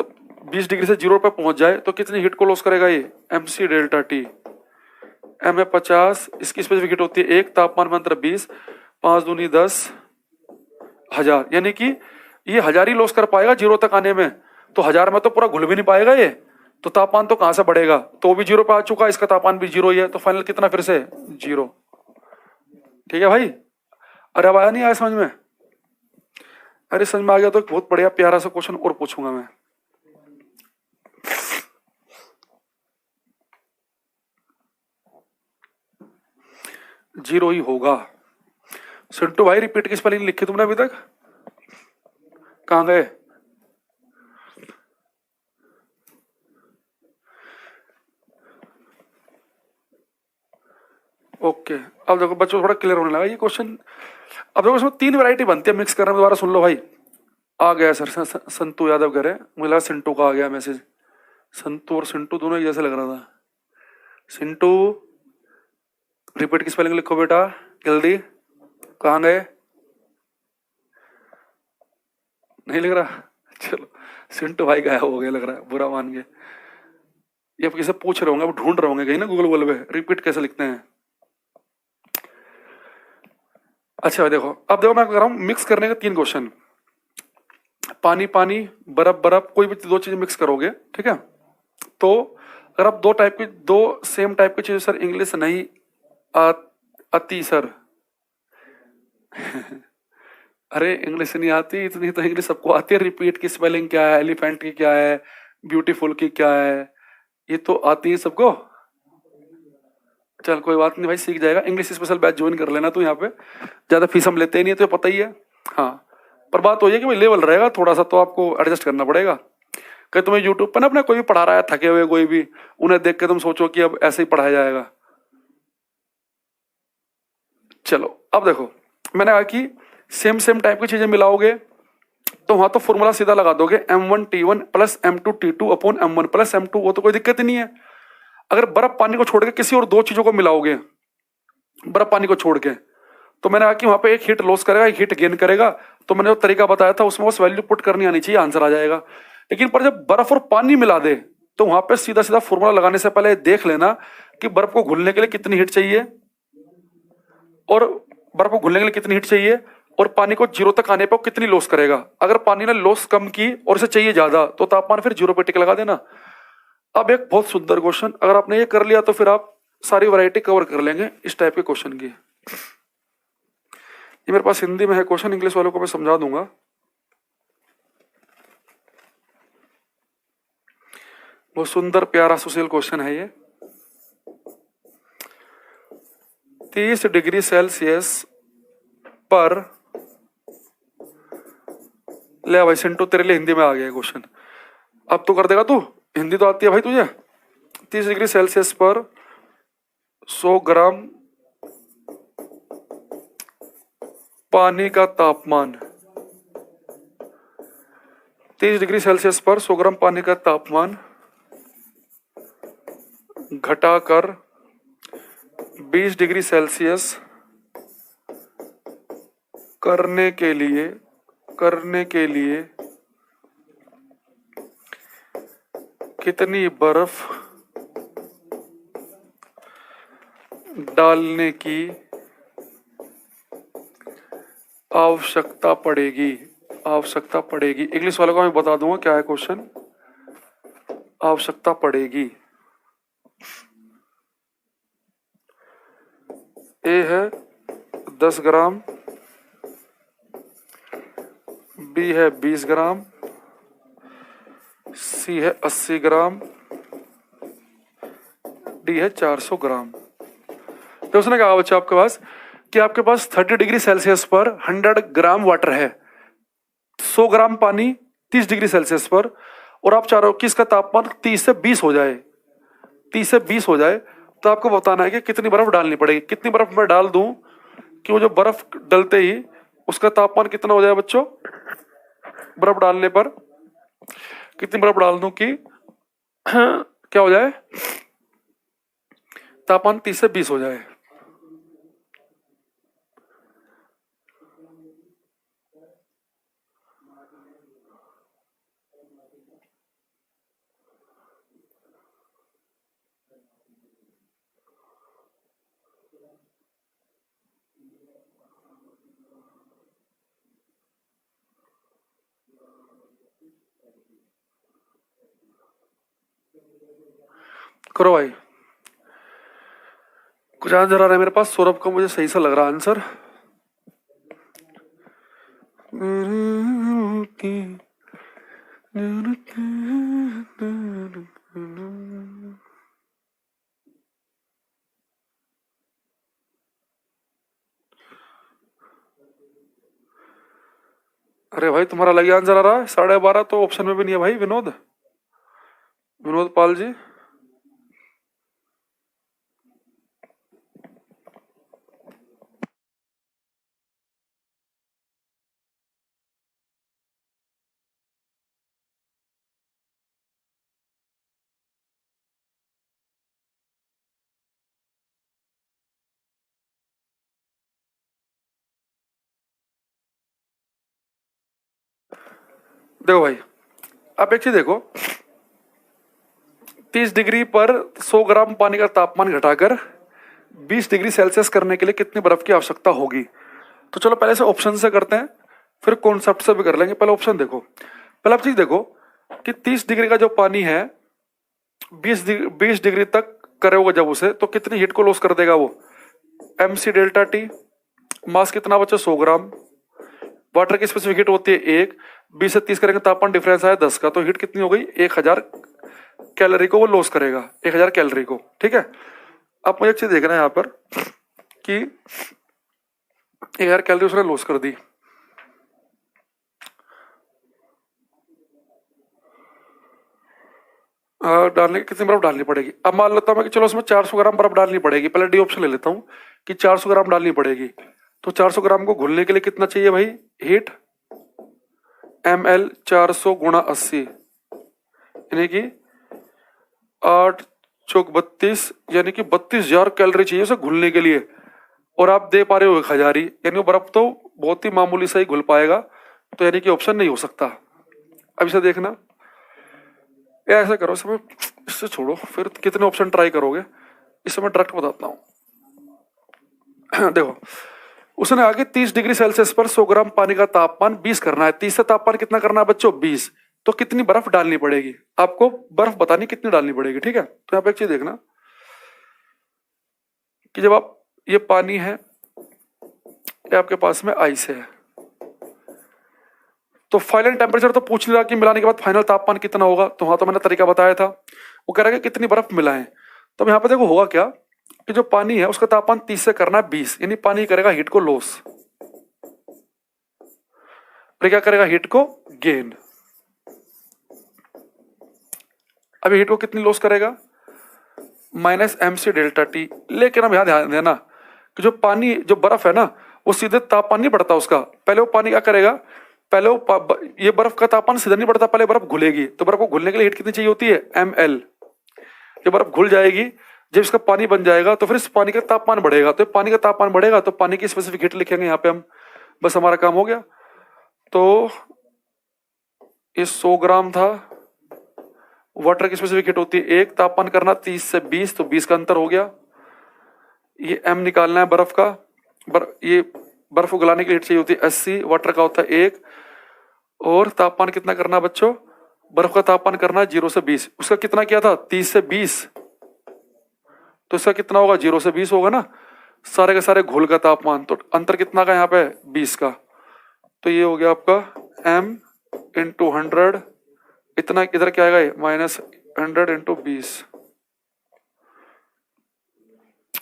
20 डिग्री से 0 पे पहुंच जाए तो कितनी हीट को लॉस करेगा ये, mc डेल्टा टी। m है 50, इसकी स्पेसिफिक हीट होती है 1, तापमान में अंतर 20, 5 दूनी 10, 1000, यानी कि ये 1000 ही लॉस कर पाएगा 0 तक आने में, तो 1000 में तो पूरा घुल भी नहीं पाएगा ये, तो तापमान तो कहां से बढ़ेगा, तो भी 0 पे आ चुका, इसका तापमान भी 0 ही है, तो फाइनल कितना फिर से 0। ठीक है भाई, अरे अब आया नहीं आया समझ में? अरे समझ में आ गया तो एक बहुत बढ़िया प्यारा सा क्वेश्चन और पूछूंगा मैं। जीरो ही होगा। सिंटू भाई रिपीट की स्पेलिंग लिखी तुमने अभी तक, कहां गए? ओके, अब देखो बच्चों थोड़ा क्लियर होने लगा ये क्वेश्चन। अब देखो इसमें 3 वैरायटी बनती है मिक्स करने में, दोबारा सुन लो भाई। आ गया सर, संतू यादव कह रहे हैं, मुझे लगा सिंटू का आ गया मैसेज। संतू और सिंटू दोनों एक जैसे लग रहा था। सिंटू रिपीट की स्पेलिंग लिखो बेटा जल्दी, कहां गए? नहीं लग रहा, चलो सिंटू भाई गायब हो गए लग रहा है, बुरा मान गए। ये अब किसे पूछ रहे होंगे, अब ढूंढ रहे होंगे कहीं ना गूगल पे रिपीट कैसे लिखते हैं। अच्छा देखो, अब देखो मैं कर रहा हूं मिक्स करने के 3 क्वेश्चन। पानी पानी, बर्फ बर्फ, कोई भी 2 चीजें मिक्स करोगे, ठीक है, तो अगर आप 2 टाइप की, 2 सेम टाइप की चीजें, सर इंग्लिश नहीं आती सर। अरे इंग्लिश नहीं आती, इतनी तो इंग्लिश सबको आती है। रिपीट की स्पेलिंग क्या है, एलिफेंट की क्या है, ब्यूटीफुल की क्या है, ये तो आती है सबको। चल कोई बात नहीं भाई, सीख जाएगा। इंग्लिश स्पेशल बैच ज्वाइन कर लेना तू, यहाँ पे ज्यादा फीस हम लेते ही नहीं है, तो पता ही है। हाँ, पर बात तो ये कि भाई लेवल रहेगा थोड़ा सा, तो आपको एडजस्ट करना पड़ेगा। कहीं तुम्हें यूट्यूब पर ना अपना कोई भी पढ़ा रहा है थके हुए कोई भी, उन्हें देख के तुम सोचो कि अब ऐसे ही पढ़ाया जाएगा। चलो अब देखो, मैंने कहा कि सेम सेम टाइप की चीजें मिलाओगे तो वहां तो फॉर्मूला सीधा लगा दोगे, M1T1 plus M2T2 upon M1 plus M2, वो तो कोई दिक्कत ही नहीं है। अगर बर्फ पानी को छोड़ के किसी और 2 चीजों को मिलाओगे, बर्फ पानी को छोड़ के, तो मैंने कहा कि वहां पे एक हीट लॉस करेगा, एक हीट गेन करेगा, तो मैंने जो तरीका बताया था उसमें बस वैल्यू पुट करनी आनी चाहिए, आंसर आ जाएगा। लेकिन पर जब बर्फ और पानी मिला दे, तो वहां पे सीधा सीधा फॉर्मूला लगाने से पहले देख लेना कि बर्फ को घुलने के लिए कितनी हीट चाहिए, और बर्फ को घुलने के लिए कितनी हीट चाहिए, और पानी को 0 तक आने पर कितनी लॉस करेगा। अगर पानी ने लॉस कम की और इसे चाहिए ज्यादा, तो तापमान फिर 0 पे टिक लगा देना। अब एक बहुत सुंदर क्वेश्चन, अगर आपने ये कर लिया तो फिर आप सारी वैरायटी कवर कर लेंगे इस टाइप के क्वेश्चन की। ये मेरे पास हिंदी में है क्वेश्चन, इंग्लिश वालों को मैं समझा दूंगा। बहुत सुंदर प्यारा सोशल क्वेश्चन है ये। 30 डिग्री सेल्सियस पर, ले भाई सिंटू तेरे लिए हिंदी में आ गया क्वेश्चन, अब तो कर देगा तू, हिंदी तो आती है भाई तुझे। 30 डिग्री सेल्सियस पर 100 ग्राम पानी का तापमान, 30 डिग्री सेल्सियस पर 100 ग्राम पानी का तापमान घटाकर 20 डिग्री सेल्सियस करने के लिए कितनी बर्फ डालने की आवश्यकता पड़ेगी। इंग्लिश वालों को मैं बता दूंगा क्या है क्वेश्चन। आवश्यकता पड़ेगी, ए है 10 ग्राम, बी है 20 ग्राम, सी है 80 ग्राम, डी है 400 ग्राम। तो उसने कहा बच्चा आपके पास कि आपके पास 30 डिग्री सेल्सियस पर 100 ग्राम वाटर है, 100 ग्राम पानी 30 डिग्री सेल्सियस पर, और आप चाह रहे हो कि इसका तापमान 30 से 20 हो जाए, 30 से 20 हो जाए, तो आपको बताना है कि कितनी बर्फ डालनी पड़ेगी। कितनी बर्फ मैं डाल दूं कि वो जो बर्फ डलते ही उसका तापमान कितना हो जाए बच्चों, बर्फ डालने पर कितनी बर्फ डाल दूं कि क्या हो जाए, तापमान 30 से 20 हो जाए। करो भाई। कुछ आंसर आ रहा है मेरे पास, सौरभ का मुझे सही सा लग रहा आंसर। अरे भाई तुम्हारा अलग ही आंसर आ रहा है, 12:30 तो ऑप्शन में भी नहीं है भाई। विनोद, विनोद पाल जी। देखो भाई, अब एक चीज देखो, 30 डिग्री पर 100 ग्राम पानी का तापमान घटाकर 20 डिग्री सेल्सियस करने के लिए कितनी बर्फ की आवश्यकता होगी। तो चलो पहले से ऑप्शन से करते हैं, फिर कॉन्सेप्ट से भी कर लेंगे। पहले ऑप्शन देखो, पहले आप चीज देखो कि 30 डिग्री का जो पानी है 20 डिग्री तक करोगे जब उसे, तो कितनी हीट को लॉस कर देगा वो। MC डेल्टा टी, मास कितना बचे 100 ग्राम, वाटर की स्पेसिफिक हीट होती है 1, 20 से 30 करेंगे तापमान डिफरेंस आया 10 का, तो हीट कितनी हो गई 1000 कैलोरी को वो लॉस करेगा, 1000 कैलोरी को। ठीक है, अब मुझे एक चीज देखना है यहाँ पर कि 1000 कैलोरी उसने लॉस कर दी। डालने कितनी बर्फ डालनी पड़ेगी। अब मान लेता हूँ मैं कि चलो उसमें 400 ग्राम बर्फ डालनी पड़ेगी। पहले डी ऑप्शन ले लेता हूँ कि 400 ग्राम डालनी पड़ेगी। तो 400 ग्राम को घुलने के लिए कितना चाहिए भाई हीट, ml 400 गुणा 80, यानी कि 8 चौक 32, यानी कि 32,000 कैलोरी चाहिए उसे घुलने के लिए। और आप दे पा रहे हो 1000 ही, यानी वो बर्फ तो बहुत ही मामूली सा ही घुल पाएगा। तो यानी कि ऑप्शन नहीं हो सकता। अब इसे देखना, या ऐसा करो इसमें, इससे छोड़ो, फिर कितने ऑप्शन ट्राई करोगे, इससे मैं डायरेक्ट बताता हूँ। देखो, उसने आगे 30 डिग्री सेल्सियस पर 100 ग्राम पानी का तापमान 20 करना है। 30 से तापमान कितना करना है बच्चों 20, तो कितनी बर्फ डालनी पड़ेगी, आपको बर्फ बतानी कितनी डालनी पड़ेगी। ठीक है, तो यहाँ पे एक चीज देखना कि जब आप, ये पानी है, ये आपके पास में आइस है, तो फाइनल टेम्परेचर तो पूछ लिया कि मिलाने के बाद फाइनल तापमान कितना होगा। तो हाँ, तो मैंने तरीका बताया था। वो कह रहा है कि कितनी बर्फ मिलाएं। तो यहाँ पे देखो होगा क्या कि जो पानी है उसका तापमान 30 से करना है 20, यानी पानी करेगा हीट को लॉस, और क्या करेगा हीट को गेन। अभी हीट को कितनी लॉस करेगा, -MC डेल्टा टी। लेकिन अब यहाँ ध्यान देना कि जो पानी, जो बर्फ है ना, वो सीधे तापमान नहीं बढ़ता उसका। पहले वो पानी क्या करेगा, पहले वो ये बर्फ का तापमान सीधा नहीं बढ़ता, पहले बर्फ घुलेगी। तो बर्फ को घुलने के लिए हीट कितनी चाहिए होती है ml। ये बर्फ घुल जाएगी, जब इसका पानी बन जाएगा तो फिर इस पानी का तापमान बढ़ेगा। तो पानी का तापमान बढ़ेगा तो पानी की स्पेसिफिक हीट लिखेंगे यहाँ पे हम, बस हमारा काम हो गया। तो ये 100 ग्राम था, वाटर की स्पेसिफिक हीट होती है 1, तापमान करना 30 से 20, तो 20 का अंतर हो गया। ये m निकालना है बर्फ का, ये बर्फ को गलाने की हीट चाहिए होती है 80, वाटर का होता है 1, और तापमान कितना करना बच्चों, बर्फ का तापमान करना है 0 से 20। उसका कितना किया था 30 से 20, तो इसका कितना होगा 0 से 20 होगा ना, सारे के सारे घोल का तापमान। तो अंतर कितना का यहाँ पे 20 का, तो ये हो गया आपका m इंटू 100, इतना इधर क्या आएगा -100 इंटू 20,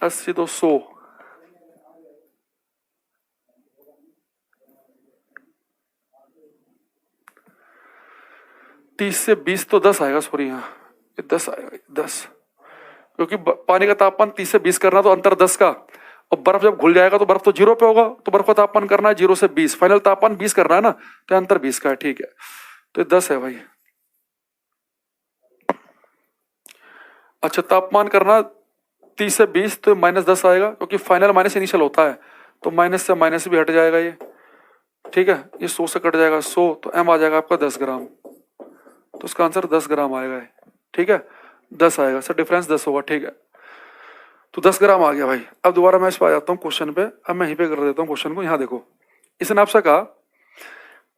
80 तो 100, तीस से 20 तो 10 आएगा, सॉरी यहाँ ये 10 आएगा, 10, क्योंकि पानी का तापमान 30 से 20 करना तो अंतर 10 का, और बर्फ जब घुल जाएगा तो बर्फ तो 0 पे होगा, तो बर्फ का तापमान करना है 0 से 20, फाइनल तापमान 20 करना है ना, तो अंतर 20 का है। ठीक है, तो ये 10 है भाई। अच्छा, तापमान करना 30 से 20, तो -10 आएगा, क्योंकि फाइनल माइनस इनिशियल होता है, तो माइनस से माइनस भी हट जाएगा ये। ठीक है, ये 100 से कट जाएगा 100, तो m आ जाएगा आपका 10 ग्राम, तो उसका आंसर 10 ग्राम आएगा। ठीक है, 10 आएगा सर, डिफरेंस 10 होगा। ठीक है, तो 10 ग्राम आ गया भाई। अब दोबारा मैं इस पर आ जाता हूँ क्वेश्चन पे। अब मैं यहीं पे कर देता हूँ क्वेश्चन को। यहाँ देखो, इसने आपसे कहा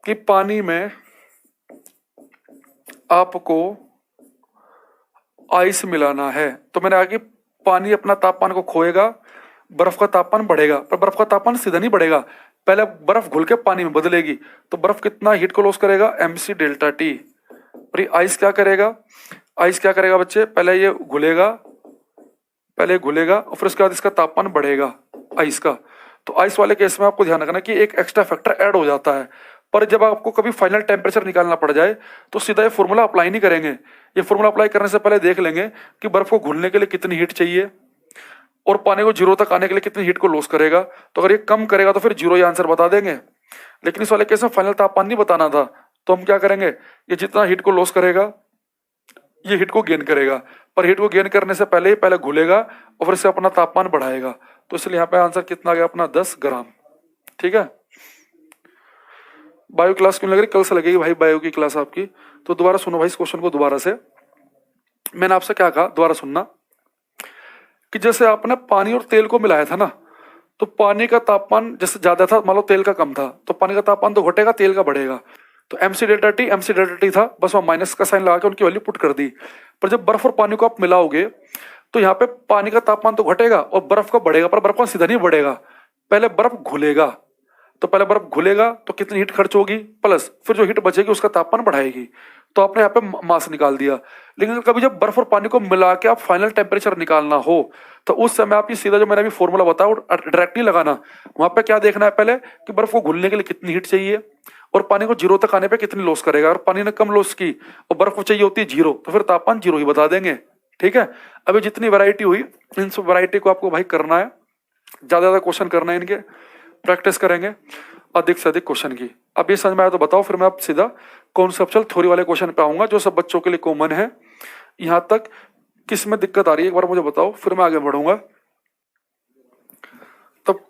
कि पानी में आपको आइस मिलाना है। तो मैंने कहा कि पानी अपना तापमान को खोएगा, बर्फ का तापमान बढ़ेगा, पर बर्फ का तापमान सीधा नहीं बढ़ेगा, पहले बर्फ घुल के पानी में बदलेगी। तो बर्फ कितना हीट को लॉस करेगा, mc डेल्टा टी। और ये आइस क्या करेगा, आइस क्या करेगा बच्चे, पहले ये घुलेगा, पहले घुलेगा और फिर उसके बाद इसका तापमान बढ़ेगा आइस का। तो आइस वाले केस में आपको ध्यान रखना कि एक एक्स्ट्रा फैक्टर ऐड हो जाता है। पर जब आपको कभी फाइनल टेम्परेचर निकालना पड़ जाए तो सीधा ये फॉर्मूला अप्लाई नहीं करेंगे। ये फॉर्मूला अप्लाई करने से पहले देख लेंगे कि बर्फ को घुलने के लिए कितनी हीट चाहिए और पानी को जीरो तक आने के लिए कितनी हीट को लॉस करेगा। तो अगर ये कम करेगा तो फिर जीरो ही आंसर बता देंगे। लेकिन इस वाले केस में फाइनल तापमान नहीं बताना था, तो हम क्या करेंगे, ये जितना हीट को लॉस करेगा ये हीट को गेन करेगा, पर हीट को गेन करने से पहले ही पहले घुलेगा और फिर से अपना तापमान बढ़ाएगा। तो इसलिए यहाँ पे आंसर कितना आ गया अपना 10 ग्राम। ठीक है, बायो क्लास क्यों लग रही, कल से लगेगी भाई बायो की क्लास आपकी। तो दोबारा सुनो भाई इस क्वेश्चन को दोबारा से। मैंने आपसे क्या कहा, दोबारा सुनना, कि जैसे आपने पानी और तेल को मिलाया था ना, तो पानी का तापमान जैसे ज्यादा था, मान लो तेल का कम था, तो पानी का तापमान तो घटेगा, तेल का बढ़ेगा। तो mc डेल्टा टी था, बस वहां माइनस का साइन लगा के उनकी वैल्यू पुट कर दी। पर जब बर्फ और पानी को आप मिलाओगे तो यहाँ पे पानी का तापमान तो घटेगा और बर्फ का बढ़ेगा, पर बर्फ का सीधा नहीं बढ़ेगा, पहले बर्फ घुलेगा। तो पहले बर्फ घुलेगा तो कितनी हीट खर्च होगी, प्लस फिर जो हीट बचेगी उसका तापमान बढ़ाएगी। तो आपने यहाँ पे मास निकाल दिया। लेकिन कभी जब बर्फ और पानी को मिला के आप फाइनल टेम्परेचर निकालना हो तो उस समय आप ये सीधा जो मैंने अभी फॉर्मूला बताया डायरेक्ट नहीं लगाना। वहां पे क्या देखना है पहले कि बर्फ को घुलने के लिए कितनी हीट चाहिए और पानी को जीरो तक आने पे कितनी लॉस करेगा। और पानी ने कम लॉस की और बर्फ को चाहिए होती है जीरो, तो फिर तापमान जीरो ही बता देंगे। ठीक है, अभी जितनी वैरायटी हुई इन सब वैरायटी को आपको भाई करना है, ज्यादा ज्यादा क्वेश्चन करना है, इनके प्रैक्टिस करेंगे अधिक से अधिक क्वेश्चन की। अब ये समझ में आया तो बताओ, फिर मैं आप सीधा कॉन्सेप्चुअल थ्योरी वाले क्वेश्चन पे आऊंगा जो सब बच्चों के लिए कॉमन है। यहां तक किस में दिक्कत आ रही है एक बार मुझे बताओ, फिर मैं आगे बढ़ूंगा, तब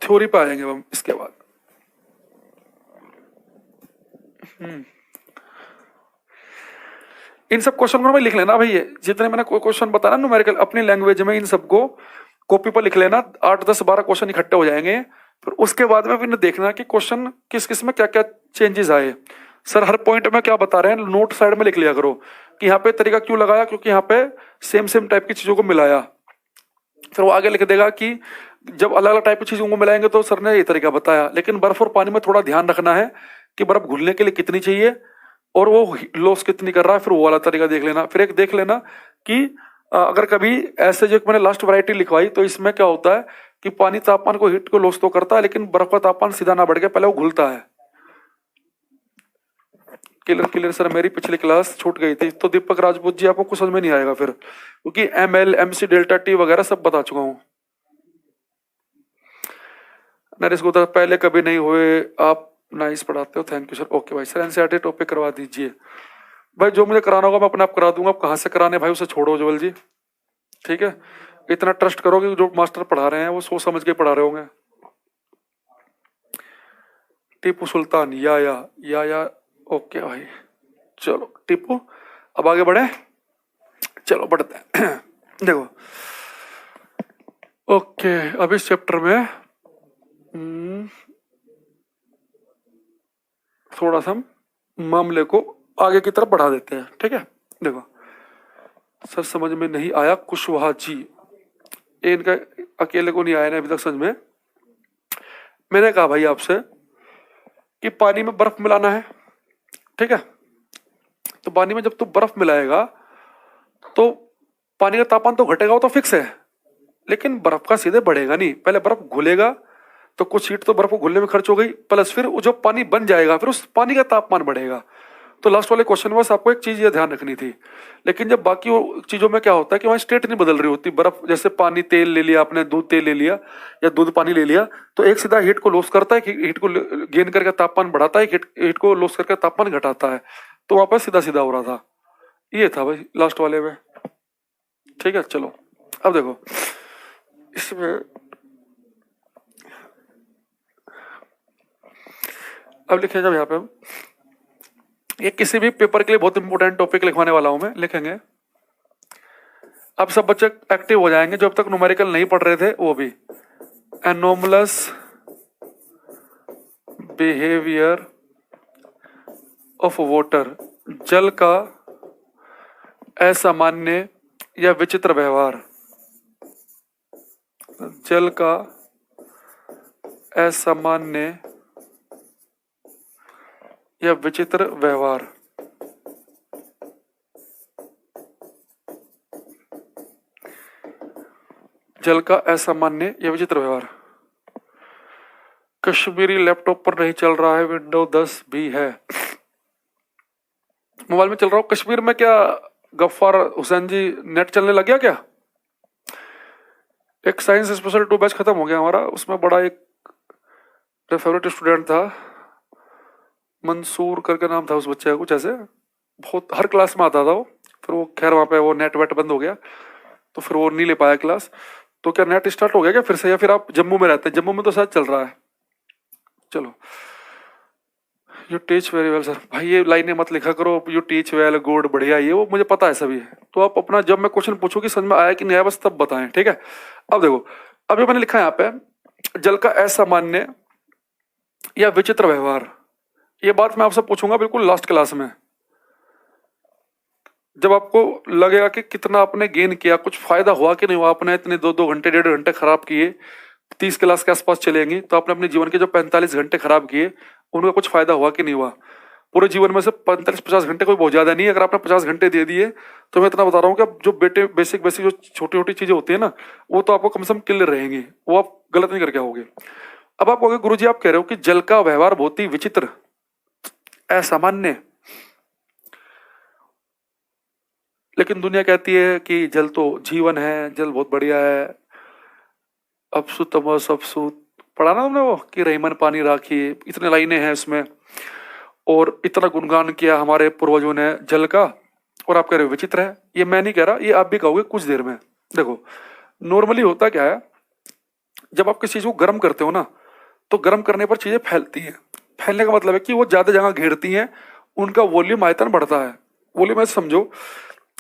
थ्योरी पे आएंगे हम इसके बाद। इन सब क्वेश्चन को मैं लिख लेना भाई, ये जितने मैंने क्वेश्चन बताया न्यूमेरिकल अपनी लैंग्वेज में, इन सबको कॉपी पर लिख लेना। 8 10 12 क्वेश्चन इकट्ठे हो जाएंगे। फिर उसके बाद में फिर देखना कि क्वेश्चन किस किस में क्या क्या चेंजेस आए। सर हर पॉइंट में क्या बता रहे हैं नोट साइड में लिख लिया करो कि यहाँ पे तरीका क्यों लगाया, क्योंकि यहाँ पे सेम सेम टाइप की चीजों को मिलाया। फिर वो आगे लिख देगा कि जब अलग अलग टाइप की चीजों को मिलाएंगे तो सर ने ये तरीका बताया। लेकिन बर्फ और पानी में थोड़ा ध्यान रखना है कि बर्फ घुलने के लिए कितनी चाहिए और वो लॉस कितनी कर रहा है, फिर वो वाला तरीका देख लेना। फिर एक देख लेना कि अगर कभी ऐसे जो मैंने लास्ट वैरायटी लिखवाई तो इसमें क्या होता है कि पानी तापमान को हीट को लॉस तो करता है लेकिन बर्फ का तापमान सीधा ना बढ़ के पहले वो घुलता है। क्लियर क्लियर सर, मेरी पिछली क्लास छूट गई थी तो दीपक राजपूत जी आपको कुछ समझ में नहीं आएगा फिर, क्योंकि ml mc डेल्टा टी वगैरह सब बता चुका हूं। नरेश गुप्ता पहले कभी नहीं हुए, आप नाइस पढ़ाते हो, थैंक यू सर। ओके भाई सर एनसीईआरटी टॉपिक करवा दीजिए भाई, जो मुझे कराना होगा मैं अपने आप करा दूंगा। आप कहाँ से कराने भाई उसे छोड़ो जोल जी, ठीक है। इतना ट्रस्ट करो कि जो मास्टर पढ़ा रहे हैं वो सोच समझ के पढ़ा रहे होंगे। टीपू सुल्तान या ओके भाई, चलो टीपू अब आगे बढ़े, चलो बढ़ते हैं। देखो ओके, अब इस चैप्टर में थोड़ा सा मामले को आगे की तरफ बढ़ा देते हैं, ठीक है। देखो सर समझ में नहीं आया, कुशवाहा जी, इनका अकेले को नहीं आया ना अभी तक समझ में। मैंने कहा भाई आपसे कि पानी में बर्फ मिलाना है, ठीक है। तो पानी में जब तू बर्फ मिलाएगा तो पानी का तापमान तो घटेगा, वो तो फिक्स है, लेकिन बर्फ का सीधे बढ़ेगा नहीं। पहले बर्फ घुलेगा तो कुछ हीट तो बर्फ को घुलने में खर्च हो गई, प्लस फिर जो पानी बन जाएगा फिर उस पानी का तापमान बढ़ेगा। तो लास्ट वाले क्वेश्चन में बस आपको एक चीज ये ध्यान रखनी थी। लेकिन जब बाकी चीजों में क्या होता है कि वहां स्टेट नहीं बदल रही होती, बर्फ जैसे पानी तेल ले लिया आपने, दूध तेल ले लिया या दूध पानी ले लिया, तो एक सीधा हीट को लॉस करता है, हीट को गेन करके तापमान बढ़ाता है, हीट को लॉस करके तापमान घटाता है। तो वहां पर सीधा सीधा हो रहा था, ये था भाई लास्ट वाले में, ठीक है। चलो अब देखो इसमें अब लिखेगा यहाँ पे हम, ये किसी भी पेपर के लिए बहुत इंपॉर्टेंट टॉपिक लिखवाने वाला हूं मैं, लिखेंगे। अब सब बच्चे एक्टिव हो जाएंगे जो अब तक न्यूमेरिकल नहीं पढ़ रहे थे वो भी। एनोमलस बिहेवियर ऑफ वाटर, जल का असामान्य या विचित्र व्यवहार। जल का असामान्य या विचित्र व्यवहार। जल का असामान्य या विचित्र व्यवहार। कश्मीरी लैपटॉप पर नहीं चल रहा है, विंडो 10 भी है। मोबाइल में चल रहा हूँ। कश्मीर में क्या गफ्फार हुसैन जी नेट चलने लग गया क्या? एक साइंस स्पेशल 2 बैच खत्म हो गया हमारा, उसमें बड़ा एक फेवरेट स्टूडेंट था, मंसूर करके नाम था उस बच्चे का, कुछ ऐसे, बहुत हर क्लास में आता था वो। फिर वो खैर वहाँ पे वो नेट वेट बंद हो गया तो फिर वो नहीं ले पाया क्लास। तो क्या नेट स्टार्ट हो गया क्या फिर से, या फिर आप जम्मू में रहते हैं? जम्मू में तो शायद चल रहा है। चलो, you teach very well sir. भाई ये लाइनें मत लिखा करो, यू टीच वेल, गुड, बढ़िया, ये वो मुझे पता है सभी है। तो आप अपना जब मैं क्वेश्चन पूछूं कि समझ में आया कि नहीं आया बस तब बताएं, ठीक है। अब देखो, अभी मैंने लिखा है यहाँ पे जल का असामान्य या विचित्र व्यवहार। ये बात मैं आपसे पूछूंगा बिल्कुल लास्ट क्लास में, जब आपको लगेगा कि कितना आपने गेन किया, कुछ फायदा हुआ कि नहीं हुआ। आपने इतने 2-2 घंटे 1.5 घंटे खराब किए, 30 क्लास के आसपास चलेंगी, तो आपने अपने जीवन के जो 45 घंटे खराब किए उनका कुछ फायदा हुआ कि नहीं हुआ। पूरे जीवन में से 45-50 घंटे कोई बहुत ज्यादा नहीं है। अगर आपने 50 घंटे दे दिए तो मैं इतना बता रहा हूँ कि अब जो बेसिक बेसिक जो छोटी छोटी चीजें होती है ना, वो तो आपको कम से कम क्लियर रहेंगी, वो आप गलत नहीं करके आओगे। अब आप कहोगे गुरुजी आप कह रहे हो कि जल का व्यवहार बहुत ही विचित्र असामान्य, लेकिन दुनिया कहती है कि जल तो जीवन है, जल बहुत बढ़िया है। अपसु तमस अपसु पढ़ा ना तुमने वो कि रहीमन पानी राखी, इतने लाइनें हैं उसमें, और इतना गुणगान किया हमारे पूर्वजों ने जल का, और आप कह रहे हो विचित्र है। ये मैं नहीं कह रहा, ये आप भी कहोगे कुछ देर में। देखो, नॉर्मली होता क्या है, जब आप किसी चीज को गर्म करते हो ना, तो गर्म करने पर चीजें फैलती हैं। फैलने का मतलब है कि वो ज्यादा जगह घेरती हैं, उनका वॉल्यूम आयतन बढ़ता है। वॉल्यूम ऐसे समझो,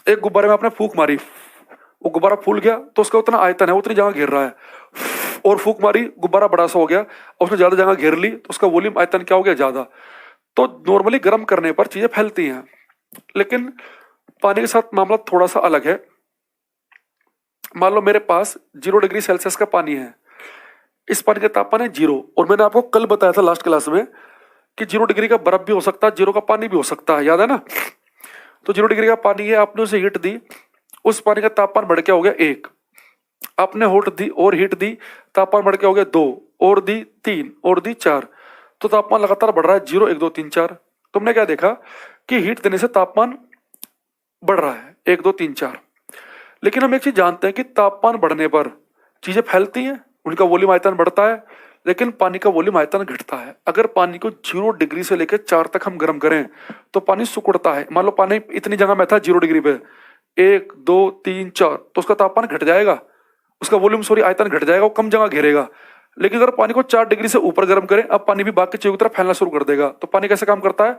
एक गुब्बारे में आपने फूंक मारी, वो गुब्बारा फूल गया तो उसका उतना आयतन है, उतनी जगह घेर रहा है। और फूंक मारी, गुब्बारा बड़ा सा हो गया और उसने ज्यादा जगह घेर ली तो उसका वॉल्यूम आयतन क्या हो गया, ज्यादा। तो नॉर्मली गर्म करने पर चीजें फैलती हैं, लेकिन पानी के साथ मामला थोड़ा सा अलग है। मान लो मेरे पास 0 डिग्री सेल्सियस का पानी है, इस पानी का तापमान है 0, और मैंने आपको कल बताया था लास्ट क्लास में कि 0 डिग्री का बर्फ भी हो सकता है, 0 का पानी भी हो सकता है, याद है ना। तो 0 डिग्री का पानी है, आपने उसे हीट दी, उस पानी का तापमान बढ़ के हो गया 1, आपने होट दी और हीट दी, तापमान बढ़ के हो गया 2, और दी 3, और दी 4, तो तापमान लगातार बढ़ रहा है 0 1 2 3 4। तुमने क्या देखा कि हीट देने से तापमान बढ़ रहा है 1 2 3 4, लेकिन हम एक चीज जानते हैं कि तापमान बढ़ने पर चीजें फैलती हैं, उनका वॉल्यूम आयतन बढ़ता है, लेकिन पानी का वॉल्यूम आयतन घटता है। अगर पानी को 0 डिग्री से लेकर 4 तक हम गर्म करें तो पानी सिकुड़ता है। मान लो पानी इतनी जगह में था 0 डिग्री पे, 1 2 3 4, तो उसका तापमान घट जाएगा, उसका वॉल्यूम सॉरी आयतन घट जाएगा, वो कम जगह घेरेगा। लेकिन अगर पानी को 4 डिग्री से ऊपर गर्म करें, अब पानी भी बाकी चीजों की तरफ फैलना शुरू कर देगा। तो पानी कैसे काम करता है,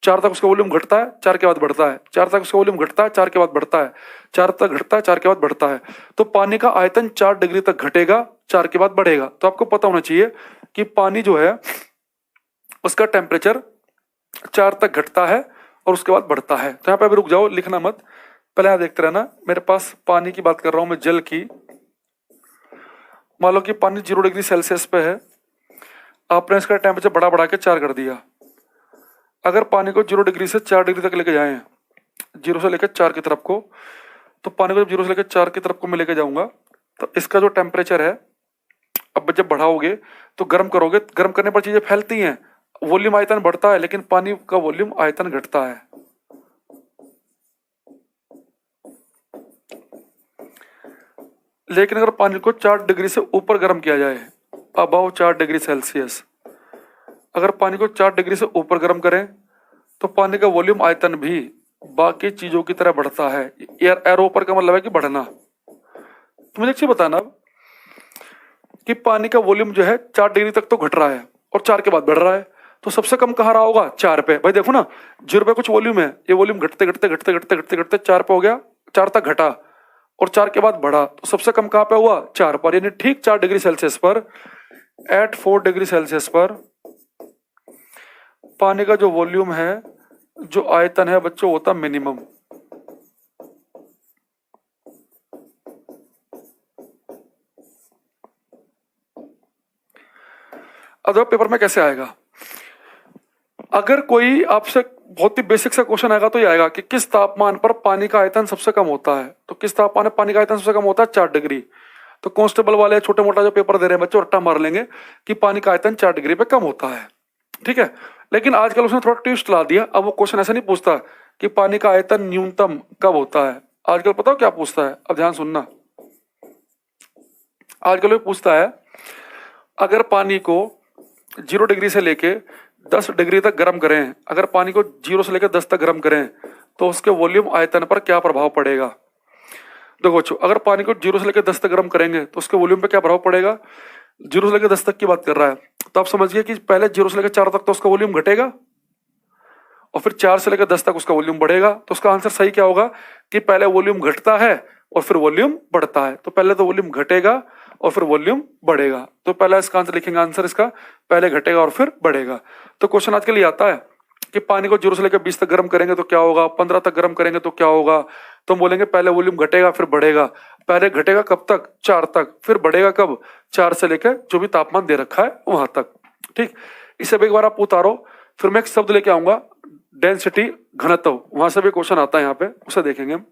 4 तक उसका वॉल्यूम घटता है, 4 के बाद बढ़ता है, 4 तक उसका वॉल्यूम घटता है, 4 के बाद बढ़ता है, 4 तक घटता है, 4 के बाद बढ़ता है। तो पानी का आयतन 4 डिग्री तक घटेगा, 4 के बाद बढ़ेगा। तो आपको पता होना चाहिए कि पानी जो है उसका टेम्परेचर 4 तक घटता है और उसके बाद बढ़ता है। तो यहाँ पे अभी रुक जाओ, लिखना मत, पहले यहाँ देखते रहना। मेरे पास पानी की बात कर रहा हूं मैं, जल की। मान लो कि पानी 0 डिग्री सेल्सियस पे है, आपने इसका टेम्परेचर बढ़ा बढ़ा के 4 कर दिया। अगर पानी को 0 डिग्री से 4 डिग्री तक लेके जाएं, 0 से लेकर 4 की तरफ को, तो पानी को जब 0 से लेकर 4 की तरफ को मैं लेके जाऊंगा, तो इसका जो टेम्परेचर है, अब जब बढ़ाओगे तो गर्म करोगे, गर्म करने पर चीजें फैलती हैं, वॉल्यूम आयतन बढ़ता है, लेकिन पानी का वॉल्यूम आयतन घटता है। लेकिन अगर पानी को 4 डिग्री से ऊपर गर्म किया जाए, अबाव 4 डिग्री सेल्सियस, अगर पानी को 4 डिग्री से ऊपर गर्म करें तो पानी का वॉल्यूम आयतन भी बाकी चीजों की तरह बढ़ता है। एरो ऊपर का मतलब है कि बढ़ना। तो मुझे एक चीज बताना अब कि पानी का वॉल्यूम जो है 4 डिग्री तक तो घट रहा है और 4 के बाद बढ़ रहा है, तो सबसे कम कहाँ रहा होगा, 4 पे। भाई देखो ना, 0 पे कुछ वॉल्यूम है, ये वॉल्यूम घटते घटते घटते घटते घटते घटते 4 पे हो गया, 4 तक घटा और 4 के बाद बढ़ा, तो सबसे कम कहाँ पे हुआ, 4 पर। यानी ठीक 4 डिग्री सेल्सियस पर, एट 4 डिग्री सेल्सियस पर पानी का जो वॉल्यूम है, जो आयतन है बच्चों, होता मिनिमम। अदर पेपर में कैसे आएगा? अगर कोई आपसे बहुत ही बेसिक सा क्वेश्चन आएगा तो ये आएगा कि किस तापमान पर पानी का आयतन सबसे कम होता है? तो किस तापमान पर पानी का आयतन सबसे कम होता है? 4 डिग्री। तो कांस्टेबल वाले छोटे मोटा जो पेपर दे रहे हैं बच्चों, रट्टा मार लेंगे कि पानी का आयतन 4 डिग्री पे कम होता है, ठीक है। लेकिन आजकल उसने थोड़ा ट्विस्ट ला दिया। अब वो क्वेश्चन ऐसा नहीं पूछता कि पानी का आयतन न्यूनतम कब होता है। आजकल पता हो क्या पूछता है? अब ध्यान सुनना। आजकल वो पूछता है अगर पानी को 0 डिग्री से लेके 10 डिग्री तक गर्म करें, अगर पानी को 0 से लेकर 10 तक गर्म करें तो उसके वॉल्यूम आयतन पर क्या प्रभाव पड़ेगा? देखो बच्चों, अगर पानी को 0 से लेकर 10 तक गर्म करेंगे तो उसके वॉल्यूम पे क्या प्रभाव पड़ेगा? 0 से लेकर 10 तक की बात कर रहा है, तो आप समझिए कि पहले 0 से लेकर 4 तक तो उसका वॉल्यूम घटेगा और फिर 4 से लेकर 10 तक उसका वॉल्यूम बढ़ेगा। तो उसका आंसर सही क्या होगा कि पहले वॉल्यूम घटता है और फिर वॉल्यूम बढ़ता है। तो पहले तो वॉल्यूम घटेगा और फिर वॉल्यूम बढ़ेगा। तो पहला इसका आंसर लिखेंगे, आंसर इसका पहले घटेगा और फिर बढ़ेगा। तो क्वेश्चन आजकल ये आता है कि पानी को 0 से लेकर 20 तक गर्म करेंगे तो क्या होगा, 15 तक गर्म करेंगे तो क्या होगा? तो हम बोलेंगे पहले वॉल्यूम घटेगा फिर बढ़ेगा। पहले घटेगा कब तक? 4 तक। फिर बढ़ेगा कब? 4 से लेकर जो भी तापमान दे रखा है वहां तक, ठीक। इसे भी एक बार आप उतारो, फिर मैं एक शब्द लेके आऊंगा डेंसिटी, घनत्व, वहां से भी क्वेश्चन आता है यहाँ पे, उसे देखेंगे हम।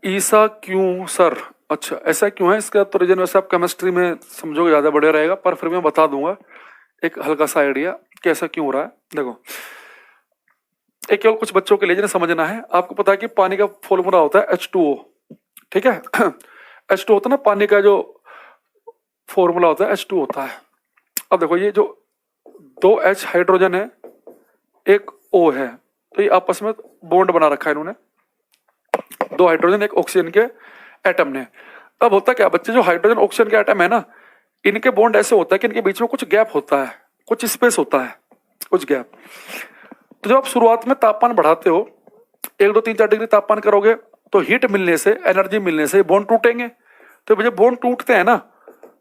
ईसा क्यों सर? अच्छा, ऐसा क्यों है? इसका तो रीजन वैसे आप केमिस्ट्री में समझोगे ज्यादा बढ़िया रहेगा, पर फिर मैं बता दूंगा एक हल्का सा आइडिया कि ऐसा क्यों हो रहा है। देखो, एक केवल कुछ बच्चों के लिए जिन्हें समझना है, आपको पता है कि पानी का फॉर्मूला होता है H2O, ठीक है। H2 होता है ना, पानी का जो फॉर्मूला होता है H2 होता है। अब देखो, ये जो 2 H हाइड्रोजन है, एक O है, तो ये आपस में बॉन्ड बना रखा है इन्होंने, 2 हाइड्रोजन एक ऑक्सीजन के एटम ने। अब होता क्या बच्चे, जो हाइड्रोजन ऑक्सीजन के एटम है ना, इनके बॉन्ड ऐसे होता है कि इनके बीच में कुछ गैप होता है, कुछ स्पेस होता है, कुछ गैप। तो जब आप शुरुआत में तापमान बढ़ाते हो, 1 2 3 4 डिग्री तापमान करोगे, तो हीट मिलने से, एनर्जी मिलने से बॉन्ड टूटेंगे। तो जब बॉन्ड टूटते हैं ना,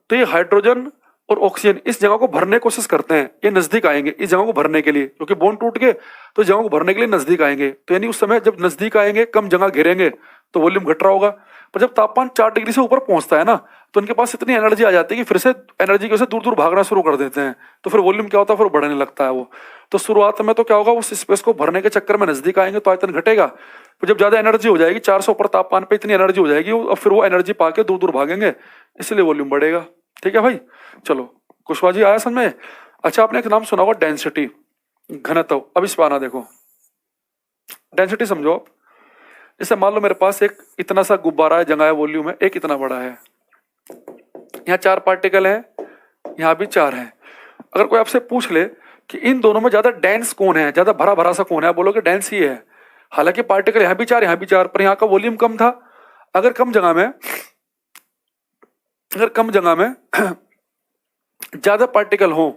तो ये हाइड्रोजन और ऑक्सीजन इस जगह को भरने की कोशिश करते हैं, ये नजदीक आएंगे इस जगह को भरने के लिए, क्योंकि बॉन्ड टूट गए तो इस जगह को भरने के लिए नजदीक आएंगे। तो यानी उस समय जब नजदीक आएंगे, कम जगह घेरेंगे, तो वॉल्यूम घट रहा होगा। पर जब तापमान 4 डिग्री से ऊपर पहुंचता है ना, तो इनके पास इतनी एनर्जी आ जाती है कि फिर से एनर्जी की वजह से दूर दूर भागना शुरू कर देते हैं। तो फिर वॉल्यूम क्या होता है? फिर बढ़ने लगता है वो। तो शुरुआत में तो क्या होगा, उस स्पेस को भरने के चक्कर में नजदीक आएंगे तो आयतन घटेगा। फिर जब ज्यादा एनर्जी हो जाएगी, 400 ऊपर तापमान पे इतनी एनर्जी हो जाएगी, और फिर वो एनर्जी पाके दूर दूर भागेंगे, इसलिए वॉल्यूम बढ़ेगा। ठीक है भाई, चलो कुशवाहा जी आया समझ में? अच्छा, आपने एक नाम सुना होगा डेंसिटी, घनत्व। अब इस पर आना, देखो डेंसिटी समझो आप। जैसे मान लो मेरे पास एक इतना सा गुब्बारा है, जगह है, वॉल्यूम है, एक इतना बड़ा है, यहाँ 4 पार्टिकल हैं, यहाँ भी 4 हैं। अगर कोई आपसे पूछ ले कि इन दोनों में ज्यादा डेंस कौन है, ज्यादा भरा भरा सा कौन है, बोलोगे डेंस ही है। हालांकि पार्टिकल यहाँ भी 4 यहाँ भी 4, पर यहाँ का वॉल्यूम कम था। अगर कम जगह में ज्यादा पार्टिकल हो,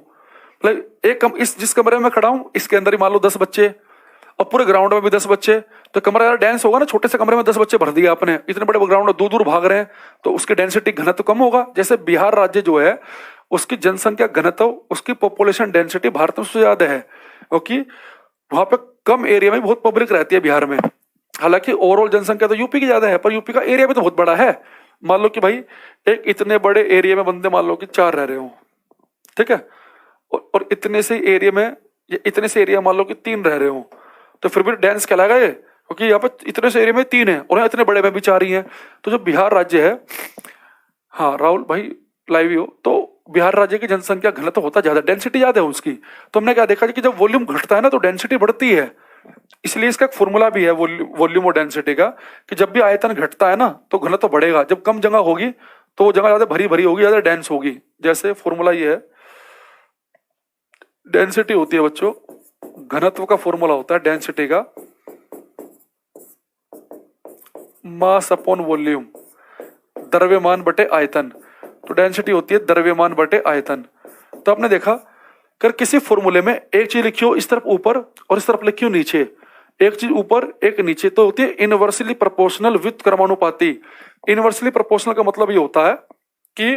मतलब एक कम, इस जिस कमरे में खड़ा हूं इसके अंदर ही मान लो 10 बच्चे, और पूरे ग्राउंड में भी 10 बच्चे, तो कमरा यार डेंस होगा ना। छोटे से कमरे में 10 बच्चे भर दिया आपने, इतने बड़े ग्राउंड में दूर दूर भाग रहे हैं, तो उसकी डेंसिटी, घनत्व कम होगा। जैसे बिहार राज्य जो है, उसकी जनसंख्या घनत्व, उसकी पॉपुलेशन डेंसिटी भारत में सबसे ज्यादा है, क्योंकि वहां पे कम एरिया में बहुत पब्लिक रहती है बिहार में। हालांकि ओवरऑल जनसंख्या तो यूपी की ज्यादा है, पर यूपी का एरिया भी तो बहुत बड़ा है। मान लो कि भाई एक इतने बड़े एरिया में बंदे मान लो कि 4 रह रहे हो, ठीक है, और इतने से एरिया मान लो कि 3 रह रहे हो, तो फिर भी डेंस कहलाएगा ये, क्योंकि यहाँ पे इतने से एरिया में 3 है और यहाँ इतने बड़े में भी 4 ही है। तो जो बिहार राज्य है, हाँ राहुल भाई लाइव ही हो, तो बिहार राज्य की जनसंख्या घनत्व होता ज्यादा, डेंसिटी ज्यादा है उसकी। तो हमने क्या देखा कि जब वॉल्यूम घटता है ना, तो डेंसिटी बढ़ती है। इसलिए इसका एक फॉर्मूला भी है वॉल्यूम और डेंसिटी का, कि जब भी आयतन घटता है ना, तो घनत्व बढ़ेगा। जब कम जगह होगी तो वो जगह ज्यादा भरी भरी होगी, ज्यादा डेंस होगी। जैसे फॉर्मूला ये है, डेंसिटी होती है बच्चों, घनत्व का फॉर्मूला होता है डेंसिटी का मास अपॉन वॉल्यूम, द्रव्यमान बटे आयतन। तो डेंसिटी होती है द्रव्यमान बटे आयतन। तो आपने देखा, कर किसी फॉर्मूले में एक चीज लिखियो इस तरफ ऊपर और इस तरफ लिखियो नीचे, एक चीज ऊपर एक नीचे, तो होती है इनवर्सली प्रोपोर्शनल विथ क्रमानुपाती। इनवर्सली प्रोपोर्शनल का मतलब ये होता है कि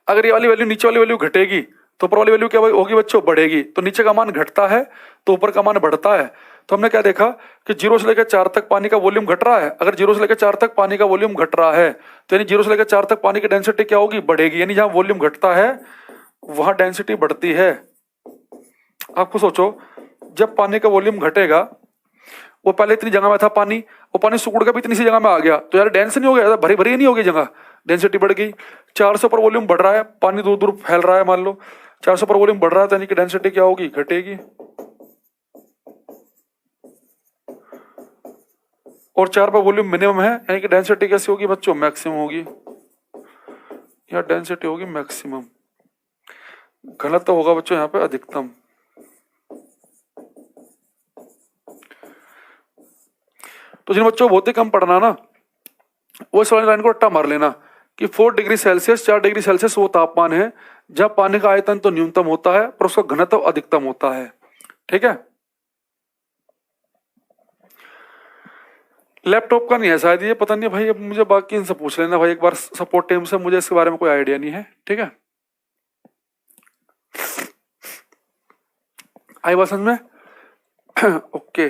अगर ये वाली वैल्यू, नीचे वाली वैल्यू घटेगी तो ऊपर वाली वैल्यू क्या होगी बच्चों? बढ़ेगी। तो नीचे का मान घटता है तो ऊपर का मान बढ़ता है। तो हमने क्या देखा कि 0 से लेकर 4 तक पानी का वॉल्यूम घट रहा है। अगर 0 से लेकर 4 तक पानी का वॉल्यूम घट रहा है तो यानी 0 से लेकर 4 तक पानी की डेंसिटी क्या होगी, बढ़ेगी। यानी जहां वॉल्यूम घटता है वहां डेंसिटी बढ़ती है। आपको सोचो, जब पानी का वॉल्यूम घटेगा, वो पहले इतनी जगह में था पानी, वो पानी सुकुड़ के भी इतनी सी जगह में आ गया तो यार डेंस नहीं हो गया, भरी भरी नहीं होगी जगह, डेंसिटी बढ़ गई। 400 पर वॉल्यूम बढ़ रहा है, पानी दूर दूर फैल रहा है, मान लो 400 पर वॉल्यूम बढ़ रहा है तो यानी कि डेंसिटी क्या होगी, घटेगी। और 4 पर वॉल्यूम मिनिमम है यानी कि डेंसिटी कैसी होगी बच्चों, मैक्सिमम होगी। या डेंसिटी होगी मैक्सिमम। गलत तो होगा बच्चों यहाँ पे अधिकतम। तो जिन बच्चों को बहुत ही कम पढ़ना ना, वो इस वाली लाइन को रट्टा मार लेना कि 4 डिग्री सेल्सियस 4 डिग्री सेल्सियस वो तापमान है जहां पानी का आयतन तो न्यूनतम होता है पर उसका घनत्व अधिकतम होता है। ठीक है, लैपटॉप का नहीं है शायद ये, पता नहीं भाई, अब मुझे बाकी इनसे पूछ लेना भाई एक बार सपोर्ट टीम से, मुझे इसके बारे में कोई आइडिया नहीं है। ठीक है, आई बात समझ में? ओके,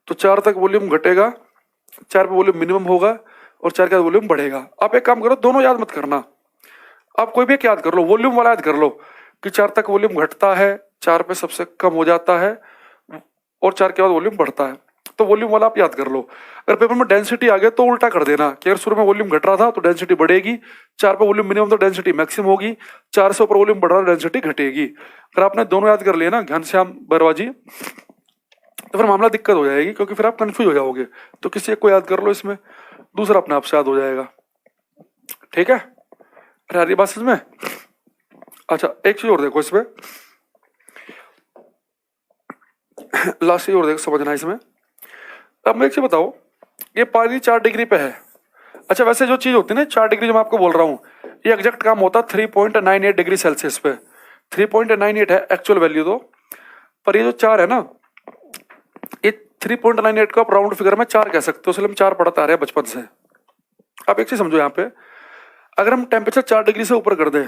तो 4 तक वॉल्यूम घटेगा, 4 पे वॉल्यूम मिनिमम होगा और 4 का वॉल्यूम बढ़ेगा। आप एक काम करो, दोनों याद मत करना, आप कोई भी एक याद कर लो, वॉल्यूम वाला याद कर लो कि 4 तक वॉल्यूम घटता है, 4 पे सबसे कम हो जाता है और 4 के बाद वॉल्यूम बढ़ता है, तो वॉल्यूम वाला आप याद कर लो। अगर पेपर में डेंसिटी आ गया तो उल्टा कर देना कि अगर शुरू में वॉल्यूम घट रहा था तो डेंसिटी बढ़ेगी, 4 पे वॉल्यूम मिनिमम तो डेंसिटी मैक्सिमम होगी, 4 से ऊपर वॉल्यूम बढ़ रहा है डेंसिटी घटेगी। अगर आपने दोनों याद कर लिया ना घनश्याम बरवाजी, तो फिर मामला दिक्कत हो जाएगी क्योंकि फिर आप कंफ्यूज हो जाओगे। तो किसी एक को याद कर लो इसमें, दूसरा अपने आप से याद हो जाएगा। ठीक है, अरे यार ये बात समझ में? अच्छा एक चीज और देखो इसमें, लास्ट चीज और देखो समझना इसमें। अब मैं एक चीज बताओ, ये पानी 4 डिग्री पे है। अच्छा वैसे जो चीज होती है ना 4 डिग्री जो मैं आपको बोल रहा हूँ, ये एग्जैक्ट काम होता है 3.98 डिग्री सेल्सियस पे। 3.98 है एक्चुअल वैल्यू तो, पर ये जो 4 है ना, ये 3.98 को आप राउंड फिगर में 4 कह सकते हो, इसलिए हम 4 पढ़ते आ रहे हैं बचपन से। आप एक चीज समझो यहाँ पे, अगर हम टेम्परेचर 4 डिग्री से ऊपर कर दें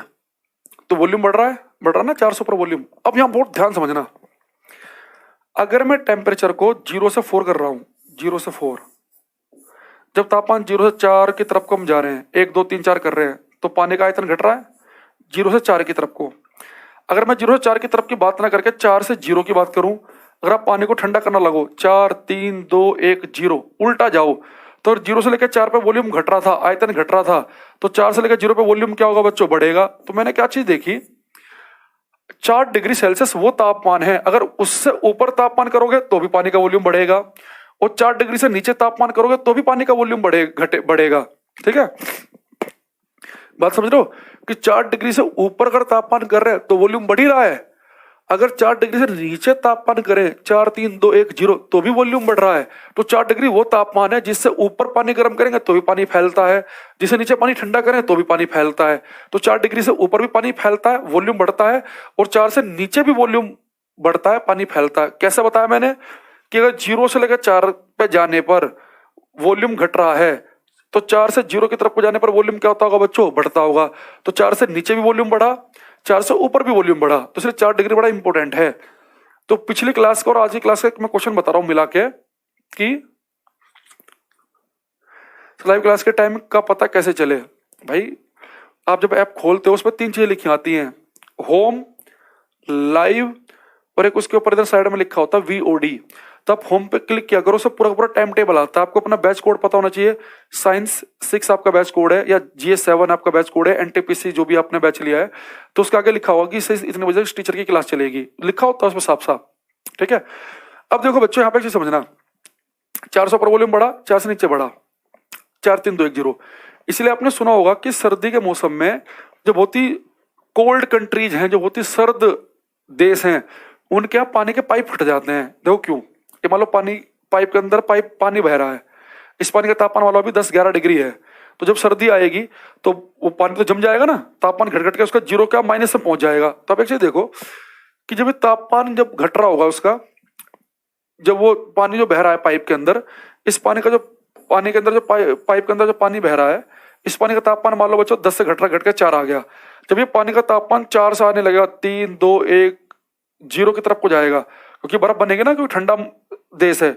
तो वॉल्यूम बढ़ रहा है ना 400 पर वॉल्यूम। अब यहाँ बहुत ध्यान समझना, अगर मैं टेम्परेचर को 0 से 4 कर रहा हूँ, 0 से 4, जब तापमान 0 से 4 की तरफ को हम जा रहे हैं, 1 2 3 4 कर रहे हैं, तो पानी का आयतन घट रहा है 0 से 4 की तरफ को। अगर मैं 0 से 4 की तरफ की बात ना करके 4 से 0 की बात करूं, अगर आप पानी को ठंडा करना लगो, 4 3 2 1 0 उल्टा जाओ, तो 0 से लेकर 4 पे वॉल्यूम घट रहा था, आयतन घट रहा था, तो 4 से लेकर 0 पे वॉल्यूम क्या होगा बच्चों, बढ़ेगा। तो मैंने क्या चीज देखी, 4 डिग्री सेल्सियस वो तापमान है, अगर उससे ऊपर तापमान करोगे तो भी पानी का वॉल्यूम बढ़ेगा, और 4 डिग्री से नीचे तापमान करोगे तो भी पानी का वॉल्यूम बढ़ेगा। ठीक है, बात समझ रहे हो कि 4 डिग्री से ऊपर अगर तापमान कर रहे हैं तो वॉल्यूम बढ़ ही रहा है, अगर 4 डिग्री से नीचे तापमान करें 4 3 2 1 0 तो भी वॉल्यूम बढ़ रहा है। तो 4 डिग्री वो तापमान है जिससे ऊपर पानी गर्म करेंगे तो भी पानी फैलता है, जिससे नीचे पानी ठंडा करें तो भी पानी फैलता है। तो 4 डिग्री से ऊपर भी पानी फैलता है, वॉल्यूम बढ़ता है, और 4 से नीचे भी वॉल्यूम बढ़ता है, पानी फैलता है। कैसे बताया मैंने कि अगर 0 से लेकर 4 पे जाने पर वॉल्यूम घट रहा है तो 4 से 0 की तरफ को जाने पर वॉल्यूम क्या होता होगा बच्चों, बढ़ता होगा। तो 4 से नीचे भी वॉल्यूम बढ़ा, 4 से ऊपर भी वॉल्यूम बढ़ा, तो इसलिए 4 डिग्री बड़ा इंपॉर्टेंट है। तो पिछली क्लास का और आज की क्लास का मैं क्वेश्चन बता रहा हूं मिला के कि लाइव क्लास के टाइम का पता कैसे चले। भाई आप जब ऐप खोलते हो उस पर 3 चीजें लिखी आती हैं, होम, लाइव और एक उसके ऊपर इधर साइड में लिखा होता है VOD। तो आप होम पे क्लिक किया करो, सब पूरा पूरा टाइम टेबल आता है। आपको अपना बैच कोड पता होना चाहिए, साइंस 6 आपका बैच कोड है या GS 7 आपका बैच कोड है, NTPC जो भी आपने बैच लिया है, तो उसका आगे लिखा होगा कि इतने बजे टीचर की क्लास चलेगी, लिखा होता है उसमें साफ साफ। ठीक है, अब देखो बच्चों यहाँ पे चीज समझना, 400 पर वॉल्यूम बढ़ा, 4 से नीचे बढ़ा, 4 3 2 1 0। इसलिए आपने सुना होगा कि सर्दी के मौसम में जो बहुत ही कोल्ड कंट्रीज हैं, जो बहुत ही सर्द देश हैं, उनके यहाँ पानी के पाइप फट जाते हैं। देखो क्यों, ये मान लो पानी पाइप के अंदर पानी बह रहा है, इस पानी का तापमान वाला भी 10-11 डिग्री है, तो जब सर्दी आएगी तो वो पानी तो जम जाएगा ना, तापमान घट घट के उसका 0 क्या माइनस में पहुंच जाएगा। तो आप एक चीज देखो कि जब तापमान जब घट रहा होगा उसका, जब वो पानी जो बह रहा है पाइप के अंदर, इस पानी का जो पानी के अंदर जो पाइप के अंदर जो पानी बह रहा है, इस पानी का तापमान मान लो बच्चों 10 से घट रहा, घट के 4 आ गया। जब ये पानी का तापमान 4 से आने लगेगा, 3 2 1 0 की तरफ को जाएगा, क्योंकि बर्फ बनेगी ना, क्योंकि ठंडा देश है।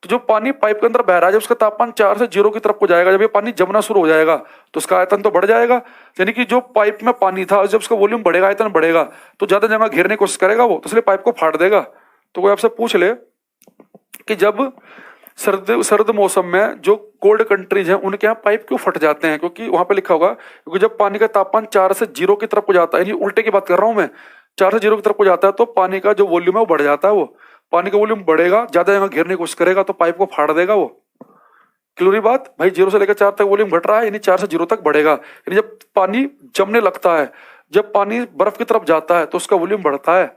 तो जो पानी पाइप के अंदर बह रहा है, जब उसका तापमान 4 से 0 की तरफ को जाएगा, जब ये पानी जमना शुरू हो जाएगा तो उसका आयतन तो बढ़ जाएगा। यानी कि जो पाइप में पानी था, जब उसका वॉल्यूम बढ़ेगा, आयतन बढ़ेगा, तो ज्यादा जगह घेरने की कोशिश करेगा वो, तो इसलिए पाइप को फाड़ देगा। तो कोई आपसे पूछ ले कि जब सर्द मौसम में जो कोल्ड कंट्रीज हैं उनके यहाँ पाइप क्यों फट जाते हैं, क्योंकि वहां पे लिखा होगा क्योंकि जब पानी का तापमान 4 से 0 की तरफ को जाता है, यानी उल्टे की बात कर रहा हूं मैं, 4 से 0 की तरफ को जाता है तो पानी का जो वॉल्यूम है वो बढ़ जाता है। वो पानी का वॉल्यूम बढ़ेगा, ज्यादा जगह घेरने की कोशिश करेगा तो पाइप को फाड़ देगा वो। क्लियर बात भाई? 0 से लेकर 4 तक वॉल्यूम घट रहा है, यानी 4 से 0 तक बढ़ेगा। यानी जब पानी जमने लगता है, जब पानी बर्फ की तरफ जाता है तो उसका वॉल्यूम बढ़ता है।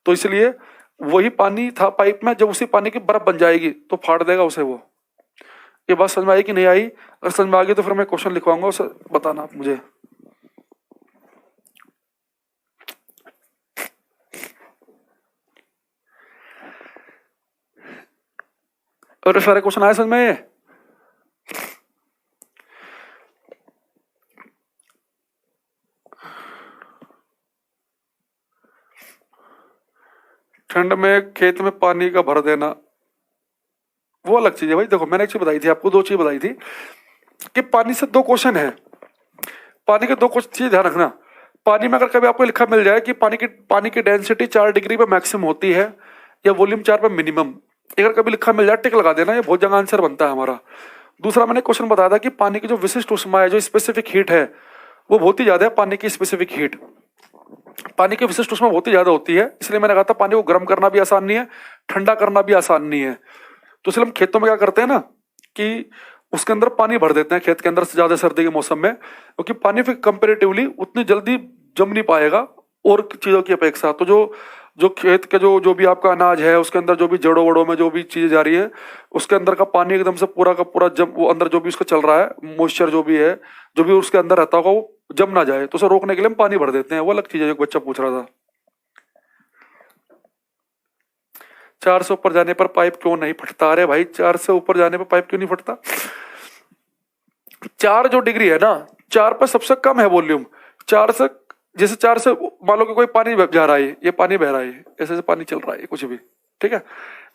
तो इसलिए वही पानी था पाइप में, जब उसी पानी की बर्फ बन जाएगी तो फाड़ देगा उसे वो। ये बात समझ में आई कि नहीं आई? अगर समझ में आ गई तो फिर मैं क्वेश्चन लिखवाऊंगा, उसे बताना आप मुझे। और सारे क्वेश्चन आए समझ में? ठंड में खेत में पानी का भर देना वो अलग चीज है भाई। देखो मैंने एक चीज बताई थी आपको, 2 चीज बताई थी कि पानी से 2 क्वेश्चन है। पानी के 2 कुछ चीज ध्यान रखना। पानी में अगर कभी आपको लिखा मिल जाए कि पानी की डेंसिटी 4 डिग्री पे मैक्सिमम होती है या वॉल्यूम 4 पे मिनिमम, अगर कभी लिखा मिल जाए टिक लगा देना, ये बहुत जगह आंसर बनता है हमारा। दूसरा मैंने क्वेश्चन बताया था कि पानी की जो विशिष्ट उष्मा है, जो स्पेसिफिक हीट है, वो बहुत ही ज्यादा है। पानी की स्पेसिफिक हीट, पानी की विशिष्ट उष्मा बहुत ही ज्यादा होती है, इसलिए मैंने कहा था पानी को गर्म करना भी आसान नहीं है, ठंडा करना भी आसान नहीं है। तो इसलिए हम खेतों में क्या करते हैं ना कि उसके अंदर पानी भर देते हैं खेत के अंदर, ज्यादा सर्दी के मौसम में, क्योंकि पानी फिर कंपेरेटिवली उतनी जल्दी जम नहीं पाएगा और चीजों की अपेक्षा। तो जो जो खेत के जो भी आपका अनाज है, उसके अंदर जो भी जड़ों वड़ों में जो भी चीजें जा रही है, उसके अंदर का पानी एकदम से पूरा का पूरा जम, वो अंदर जो भी उसका चल रहा है मॉइस्चर जो भी है, जो भी उसके अंदर रहता होगा, वो जम ना जाए, तो उसे रोकने के लिए हम पानी भर देते हैं। वो अलग चीज है। जो बच्चा पूछ रहा था 4 से ऊपर जाने पर पाइप क्यों नहीं फटता? अरे भाई 4 से ऊपर जाने पर पाइप क्यों नहीं फटता? 4 जो डिग्री है ना, 4 पर सबसे कम है वॉल्यूम। 4 से, जैसे 4 से मान लो कि कोई पानी जा रहा है, ये पानी बह रहा है, ऐसे से पानी चल रहा है कुछ भी, ठीक है।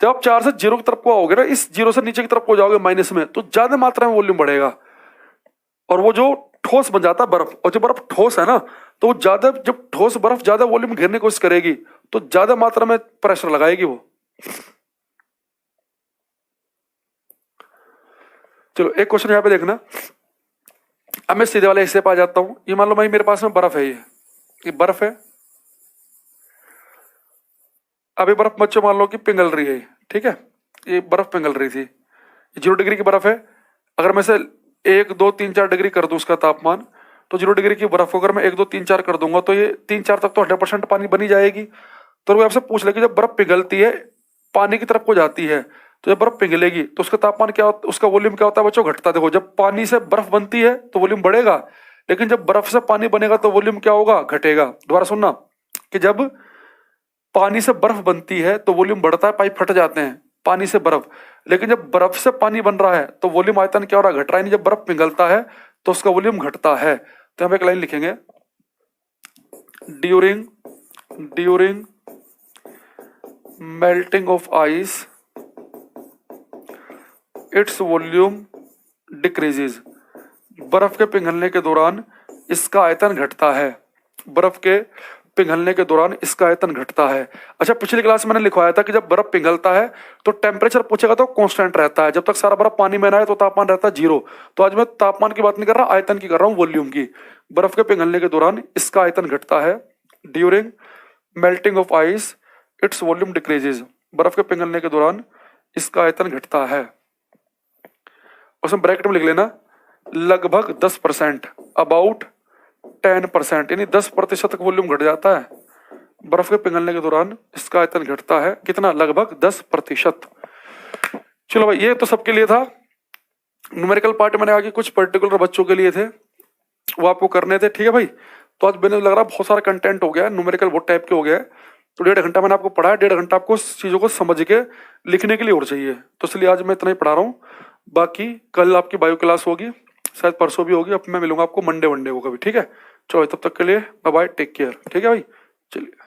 जब आप 4 से 0 की तरफ को आओगे ना, इस 0 से नीचे की तरफ को जाओगे माइनस में, तो ज्यादा मात्रा में वॉल्यूम बढ़ेगा और वो जो ठोस बन जाता है बर्फ, और जो बर्फ ठोस है ना, तो वो ज्यादा, जब ठोस बर्फ ज्यादा वॉल्यूम घेरने की कोशिश करेगी तो ज्यादा मात्रा में प्रेशर लगाएगी वो। चलो एक क्वेश्चन यहाँ पे देखना। अब मैं सीधे वाले हिस्से पे आ जाता हूं। ये मान लो भाई मेरे पास में बर्फ है, ये बर्फ है। अभी बर्फ बच्चों मान लो कि पिघल रही है, ठीक है, ये बर्फ पिघल रही थी, 0 डिग्री की बर्फ है। अगर मैं से 1 2 3 4 डिग्री कर दूं उसका तापमान, तो 0 डिग्री की बर्फ को अगर मैं 1 2 3 4 कर दूंगा तो ये 3 4 तक तो 100% पानी बनी जाएगी। तो वो आपसे पूछ ले कि जब बर्फ पिघलती है, पानी की तरफ को जाती है, तो जब बर्फ पिघलेगी तो उसका तापमान क्या होता है, उसका वॉल्यूम क्या होता है बच्चों? घटता। देखो जब पानी से बर्फ बनती है तो वॉल्यूम बढ़ेगा, लेकिन जब बर्फ से पानी बनेगा तो वॉल्यूम क्या होगा? घटेगा। दोबारा सुनना कि जब पानी से बर्फ बनती है तो वॉल्यूम बढ़ता है, पाइप फट जाते हैं पानी से बर्फ, लेकिन जब बर्फ से पानी बन रहा है तो वॉल्यूम आयतन क्या हो रहा है? घट रहा है। जब बर्फ पिघलता है तो उसका वॉल्यूम घटता है। तो हम एक लाइन लिखेंगे, during melting of ice its volume decreases. बर्फ के पिघलने के दौरान इसका आयतन घटता है, बर्फ के पिघलने के दौरान इसका आयतन घटता है। अच्छा, पिछली क्लास में मैंने लिखवाया था कि जब बर्फ पिघलता है तो टेम्परेचर पूछेगा तो कांस्टेंट रहता है, जब तक सारा बर्फ पानी में ना है तो तापमान रहता है 0। तो आज मैं तापमान की बात नहीं कर रहा, आयतन की कर रहा हूं, वॉल्यूम की। बर्फ के पिघलने के दौरान इसका आयतन घटता है, during melting of ice its volume decreases. बर्फ के पिघलने के दौरान इसका आयतन घटता है। उसमें ब्रैकेट में लिख लेना लगभग 10%, अबाउट 10%, यानी 10% तक वॉल्यूम घट जाता है। बर्फ के पिघलने के दौरान इसका आयतन घटता है कितना? लगभग 10%। चलो भाई, ये तो सबके लिए था। न्यूमेरिकल पार्ट मैंने आगे कुछ पर्टिकुलर बच्चों के लिए थे, वो आपको करने थे, ठीक है भाई। तो आज मैंने लग रहा बहुत सारा कंटेंट हो गया, न्यूमेरिकल बहुत टाइप के हो गया है। तो 1.5 घंटा मैंने आपको पढ़ाया, 1.5 घंटा आपको चीजों को समझ के लिखने के लिए और चाहिए, तो इसलिए आज मैं इतना ही पढ़ा रहा हूँ। बाकी कल आपकी बायो क्लास होगी, शायद परसों भी होगी। अब मैं मिलूंगा आपको मंडे को कभी, ठीक है। चलो तब तक के लिए बाय बाय, टेक केयर, ठीक है भाई, चलिए।